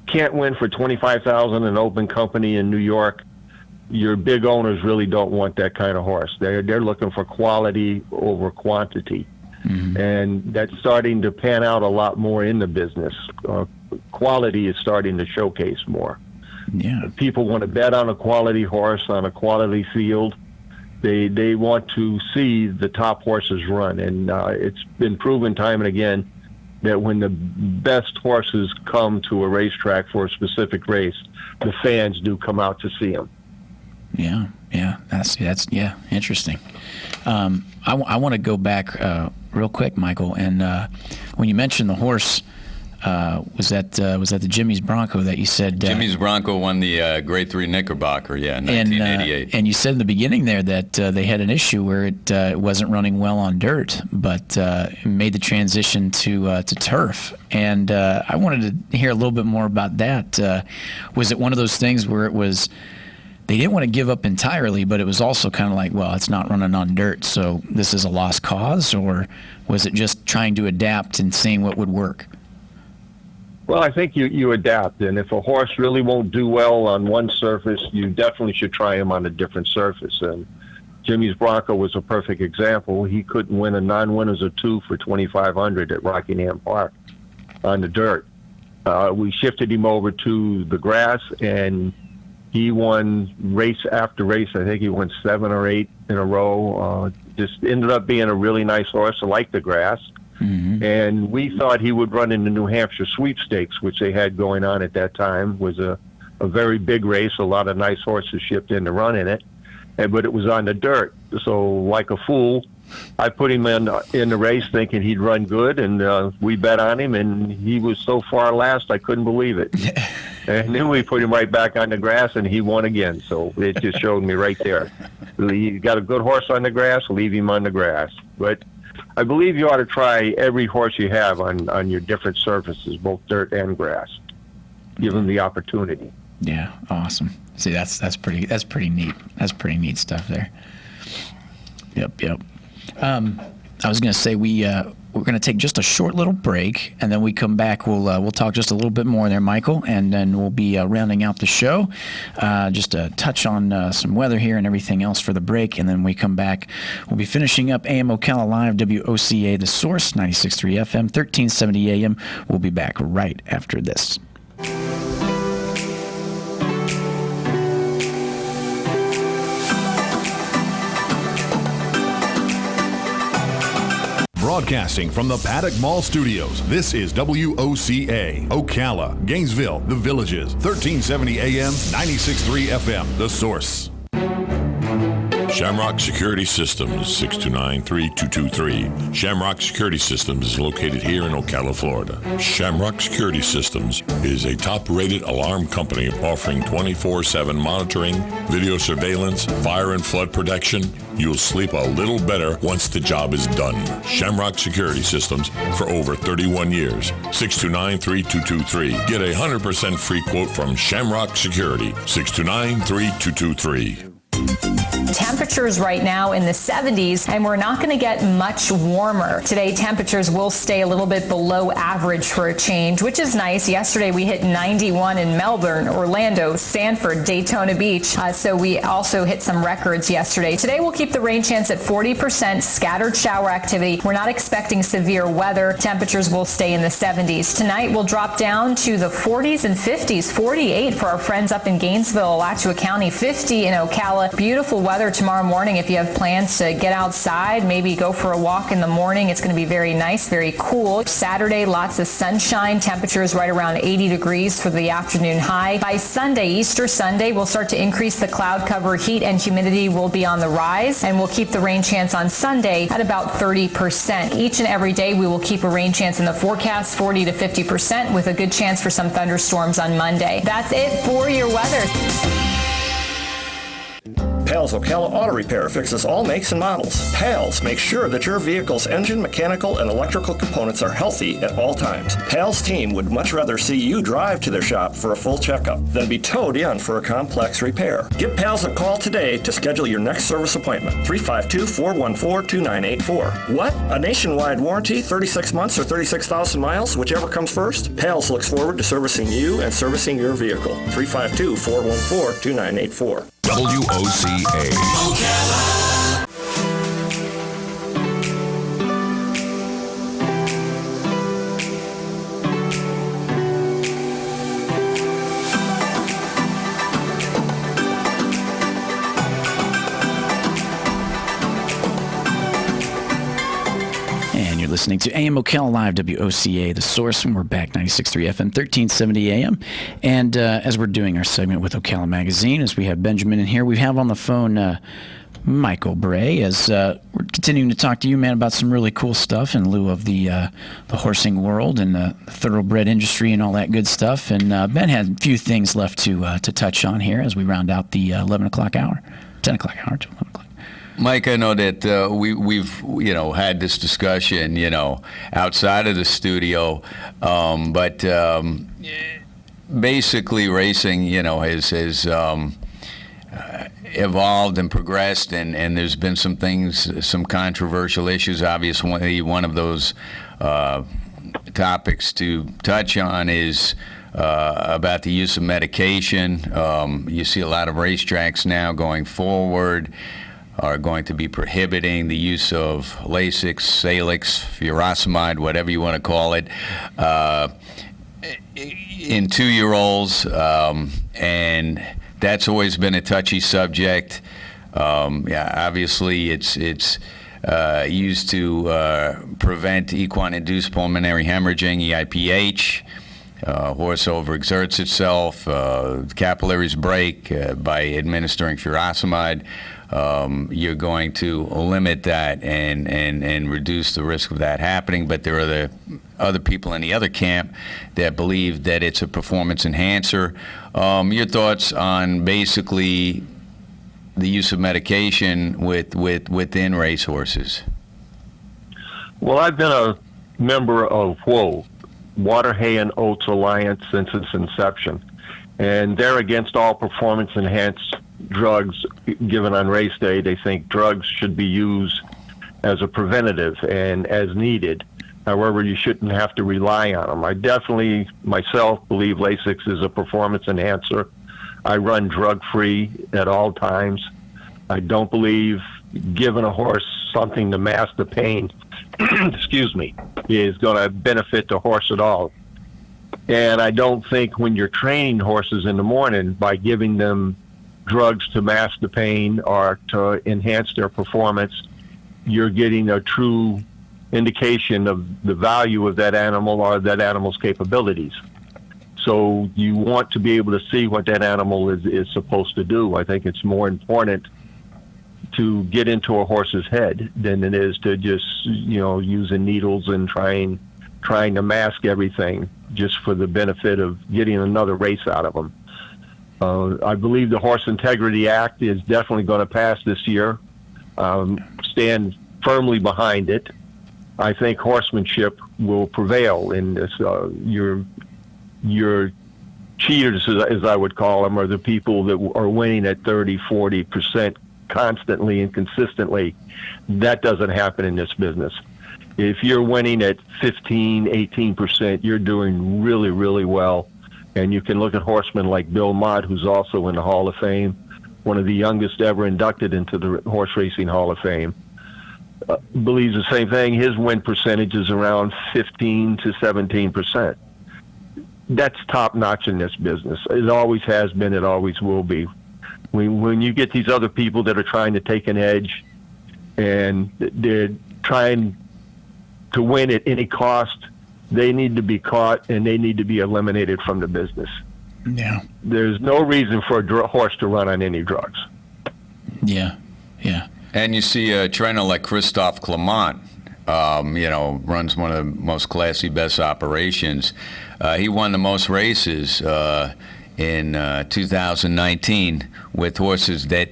[SPEAKER 2] can't win for $25,000 in open company in New York, your big owners really don't want that kind of horse. They're looking for quality over quantity. Mm-hmm. And that's starting to pan out a lot more in the business. Quality is starting to showcase more.
[SPEAKER 1] Yeah.
[SPEAKER 2] People want to bet on a quality horse on a quality field. They want to see the top horses run, and it's been proven time and again that when the best horses come to a racetrack for a specific race, the fans do come out to see them.
[SPEAKER 1] Yeah, that's interesting. I want to go back real quick, Michael, and when you mentioned the horse. Was that the Jimmy's Bronco that you said?
[SPEAKER 20] Jimmy's Bronco won the Grade 3 Knickerbocker, in 1988.
[SPEAKER 1] And you said in the beginning there that they had an issue where it wasn't running well on dirt, but made the transition to turf. And I wanted to hear a little bit more about that. Was it one of those things where it was they didn't want to give up entirely, but it was also kind of like, well, it's not running on dirt, so this is a lost cause? Or was it just trying to adapt and seeing what would work?
[SPEAKER 2] Well, I think you adapt, and if a horse really won't do well on one surface, you definitely should try him on a different surface. And Jimmy's Bronco was a perfect example. He couldn't win a non-winners of 2 for $2,500 at Rockingham Park on the dirt. We shifted him over to the grass, and he won race after race. I think he won 7 or 8 in a row. Just ended up being a really nice horse. I like the grass. Mm-hmm. And we thought he would run in the New Hampshire Sweepstakes, which they had going on at that time. Was a very big race. A lot of nice horses shipped in to run in it, but it was on the dirt. So like a fool, I put him in the race thinking he'd run good, and we bet on him, and he was so far last I couldn't believe it. And then we put him right back on the grass, and he won again. So it just showed me right there. You got a good horse on the grass, leave him on the grass. But I believe you ought to try every horse you have on your different surfaces, both dirt and grass. Give them the opportunity.
[SPEAKER 1] Yeah, awesome. See, that's pretty neat. That's pretty neat stuff there. Yep. I was going to say we're going to take just a short little break, and then we come back. We'll talk just a little bit more there, Michael, and then we'll be rounding out the show. Just to touch on some weather here and everything else for the break, and then we come back. We'll be finishing up AM Ocala Live, WOCA, The Source, 96.3 FM, 1370 AM. We'll be back right after this.
[SPEAKER 17] Broadcasting from the Paddock Mall Studios, this is WOCA, Ocala, Gainesville, The Villages, 1370 AM, 96.3 FM, The Source.
[SPEAKER 7] Shamrock Security Systems, 629-3223. Shamrock Security Systems is located here in Ocala, Florida. Shamrock Security Systems is a top-rated alarm company offering 24/7 monitoring, video surveillance, fire and flood protection. You'll sleep a little better once the job is done. Shamrock Security Systems for over 31 years. 629-3223. Get a 100% free quote from Shamrock Security. 629-3223.
[SPEAKER 9] Temperatures right now in the 70s, and we're not going to get much warmer. Today, temperatures will stay a little bit below average for a change, which is nice. Yesterday, we hit 91 in Melbourne, Orlando, Sanford, Daytona Beach. So we also hit some records yesterday. Today, we'll keep the rain chance at 40%, scattered shower activity. We're not expecting severe weather. Temperatures will stay in the 70s. Tonight, we'll drop down to the 40s and 50s, 48 for our friends up in Gainesville, Alachua County, 50 in Ocala. Beautiful weather tomorrow morning if you have plans to get outside, maybe go for a walk in the morning. It's going to be very nice, very cool. Saturday, lots of sunshine. Temperatures right around 80 degrees for the afternoon high. By Sunday, Easter Sunday, we'll start to increase the cloud cover. Heat and humidity will be on the rise, and we'll keep the rain chance on Sunday at about 30%. Each and every day, we will keep a rain chance in the forecast, 40 to 50%, with a good chance for some thunderstorms on Monday. That's it for your weather.
[SPEAKER 5] Pals Ocala Auto Repair fixes all makes and models. Pals makes sure that your vehicle's engine, mechanical, and electrical components are healthy at all times. Pals team would much rather see you drive to their shop for a full checkup than be towed in for a complex repair. Give Pals a call today to schedule your next service appointment. 352-414-2984. What? A nationwide warranty, 36 months or 36,000 miles, whichever comes first? Pals looks forward to servicing you and servicing your vehicle. 352-414-2984.
[SPEAKER 12] WOCA.
[SPEAKER 1] And you're listening to AM Ocala Live, WOCA, The Source, and we're back 96.3 FM, 1370 AM. And as we're doing our segment with Ocala Magazine, as we have Benjamin in here, we have on the phone Michael Bray, as we're continuing to talk to you, man, about some really cool stuff in lieu of the horsing world and the thoroughbred industry and all that good stuff. And Ben had a few things left to touch on here as we round out the 11 o'clock hour, 10 o'clock hour to 11 o'clock.
[SPEAKER 20] Mike, I know that we've had this discussion outside of the studio, but basically racing has evolved and progressed, and there's been some controversial issues. Obviously, one of those topics to touch on is about the use of medication. You see a lot of racetracks now going forward are going to be prohibiting the use of Lasix, Salix, furosemide, whatever you want to call it, in 2-year-olds, and that's always been a touchy subject. Obviously, it's used to prevent equine-induced pulmonary hemorrhaging, EIPH. Horse overexerts itself, capillaries break by administering furosemide. You're going to limit that and reduce the risk of that happening. But there are the other people in the other camp that believe that it's a performance enhancer. Your thoughts on basically the use of medication within racehorses?
[SPEAKER 2] Well, I've been a member of Water, Hay, and Oats Alliance since its inception, and they're against all performance-enhanced drugs given on race day. They think drugs should be used as a preventative and as needed. However, you shouldn't have to rely on them. I definitely, myself, believe Lasix is a performance enhancer. I run drug-free at all times. I don't believe giving a horse something to mask the pain, excuse me, is going to benefit the horse at all. And I don't think when you're training horses in the morning by giving them drugs to mask the pain or to enhance their performance, you're getting a true indication of the value of that animal or that animal's capabilities. So you want to be able to see what that animal is supposed to do. I think it's more important to get into a horse's head than it is to just, using needles and trying to mask everything just for the benefit of getting another race out of them. I believe the Horse Integrity Act is definitely going to pass this year. Stand firmly behind it. I think horsemanship will prevail in this. Your cheaters, as I would call them, are the people that are winning at 30, 40% constantly and consistently. That doesn't happen in this business. If you're winning at 15, 18%, you're doing really, really well. And you can look at horsemen like Bill Mott, who's also in the Hall of Fame, one of the youngest ever inducted into the Horse Racing Hall of Fame. Believes the same thing. His win percentage is around 15 to 17%. That's top notch in this business. It always has been. It always will be. When you get these other people that are trying to take an edge and they're trying to win at any cost, they need to be caught and they need to be eliminated from the business.
[SPEAKER 1] Yeah.
[SPEAKER 2] There's no reason for a horse to run on any drugs.
[SPEAKER 1] Yeah.
[SPEAKER 20] And you see a trainer like Christophe Clement, runs one of the most classy, best operations. He won the most races in 2019 with horses that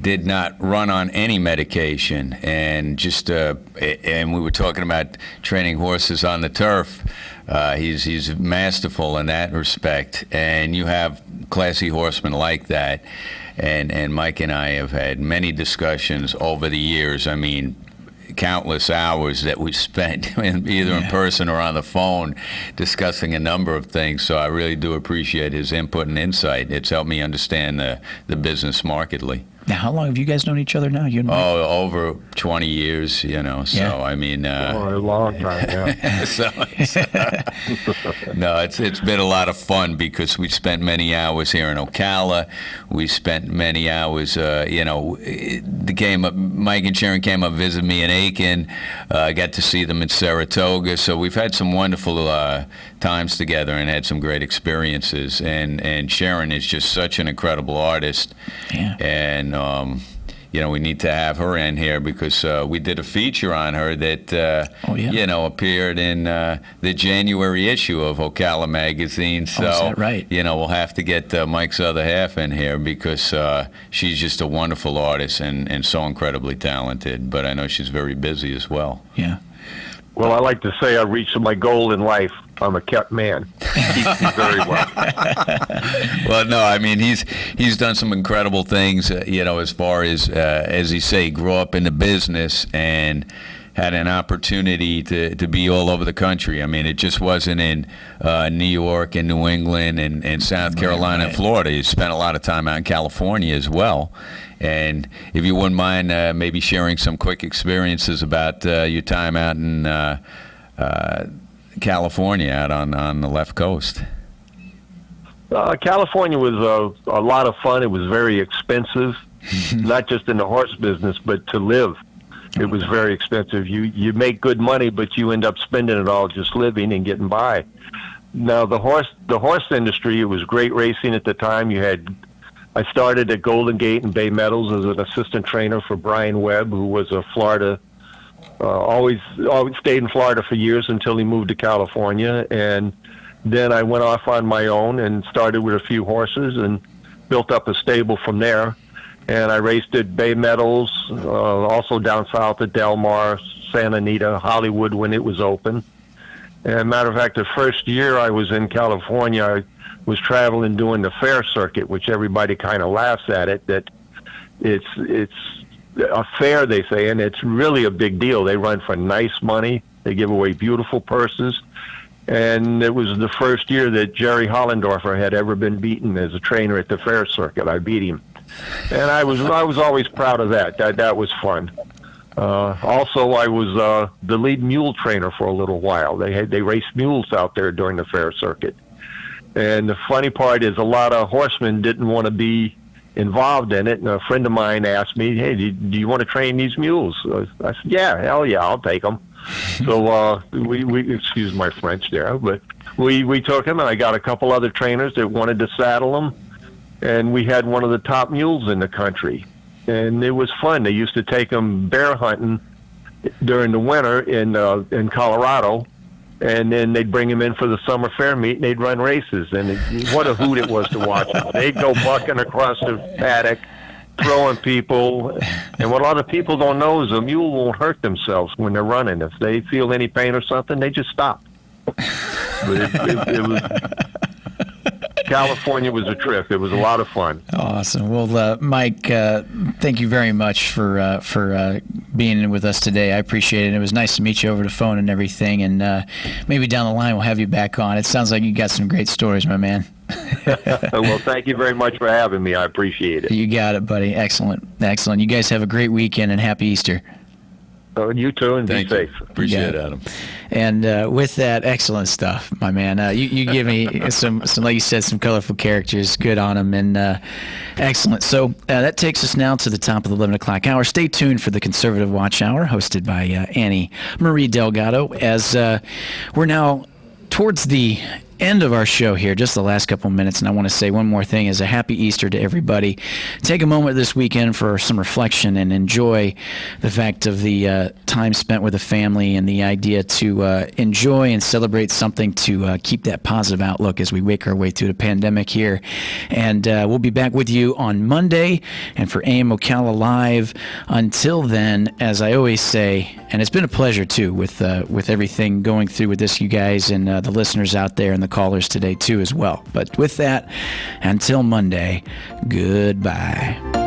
[SPEAKER 20] did not run on any medication, and we were talking about training horses on the turf. He's masterful in that respect, and you have classy horsemen like that. And Mike and I have had many discussions over the years. I mean, countless hours that we've spent either in person or on the phone discussing a number of things. So I really do appreciate his input and insight. It's helped me understand the business markedly.
[SPEAKER 1] Now, how long have you guys known each other now? You and Mike?
[SPEAKER 20] Over 20 years, so
[SPEAKER 1] Yeah.
[SPEAKER 20] I mean...
[SPEAKER 2] a long time, yeah.
[SPEAKER 20] No, it's been a lot of fun because we spent many hours here in Ocala. We spent many hours, Mike and Sharon came up, visit me in Aiken. I got to see them in Saratoga. So we've had some wonderful times together and had some great experiences. And Sharon is just such an incredible artist.
[SPEAKER 1] Yeah.
[SPEAKER 20] And we need to have her in here because we did a feature on her that appeared in the January issue of Ocala magazine. So
[SPEAKER 1] is that right?
[SPEAKER 20] We'll have to get Mike's other half in here because she's just a wonderful artist and so incredibly talented. But I know she's very busy as well.
[SPEAKER 1] Yeah.
[SPEAKER 2] Well, I like to say I reached my goal in life. I'm a kept man. Keeps me very well.
[SPEAKER 20] Well, no, I mean he's done some incredible things. As far as you say, grew up in the business and had an opportunity to be all over the country. I mean, it just wasn't in New York and New England and South Carolina and Florida. You spent a lot of time out in California as well. And if you wouldn't mind maybe sharing some quick experiences about your time out in California, out on the left coast.
[SPEAKER 2] California was a lot of fun. It was very expensive, not just in the horse business, but to live. It was very expensive. You make good money, but you end up spending it all just living and getting by. Now the horse industry, it was great racing at the time. I started at Golden Gate and Bay Meadows as an assistant trainer for Brian Webb, who was a Florida, always stayed in Florida for years until he moved to California. And then I went off on my own and started with a few horses and built up a stable from there. And I raced at Bay Meadows, also down south at Del Mar, Santa Anita, Hollywood when it was open. And matter of fact, the first year I was in California, I was traveling doing the fair circuit, which everybody kind of laughs at it, that it's a fair, they say, and it's really a big deal. They run for nice money. They give away beautiful purses. And it was the first year that Jerry Hollendorfer had ever been beaten as a trainer at the fair circuit. I beat him. And I was always proud of that. That was fun. Also, I was the lead mule trainer for a little while. They raced mules out there during the fair circuit. And the funny part is a lot of horsemen didn't want to be involved in it. And a friend of mine asked me, hey, do you want to train these mules? I said, yeah, hell yeah, I'll take them. So we excuse my French there, but we took him, and I got a couple other trainers that wanted to saddle him, and we had one of the top mules in the country, and it was fun. They used to take him bear hunting during the winter in Colorado, and then they'd bring him in for the summer fair meet, and they'd run races, and what a hoot it was to watch him. They'd go bucking across the paddock, throwing people, and what a lot of people don't know is a mule won't hurt themselves when they're running. If they feel any pain or something, they just stop. But it was California was a trip. It was a lot of fun.
[SPEAKER 1] Awesome. Well, Mike, thank you very much for being with us today. I appreciate it. It was nice to meet you over the phone and everything, and maybe down the line we'll have you back on. It sounds like you got some great stories, my man.
[SPEAKER 2] Well, thank you very much for having me. I appreciate it.
[SPEAKER 1] You got it, buddy. Excellent. Excellent. You guys have a great weekend, and happy Easter.
[SPEAKER 2] You too, and be safe.
[SPEAKER 20] Appreciate it, Adam.
[SPEAKER 1] And with that, excellent stuff, my man. You give me some, like you said, some colorful characters. Good on them, and excellent. So that takes us now to the top of the 11 o'clock hour. Stay tuned for the Conservative Watch Hour, hosted by Annie Marie Delgado, as we're now towards the end of our show here, just the last couple of minutes, and I want to say one more thing is a happy Easter to everybody. Take a moment this weekend for some reflection and enjoy the fact of the time spent with a family and the idea to enjoy and celebrate something to keep that positive outlook as we make our way through the pandemic here. And we'll be back with you on Monday and for AM Ocala Live. Until then, as I always say, and it's been a pleasure too with everything going through with this, you guys, and the listeners out there and the callers today too as well. But with that, until Monday, goodbye.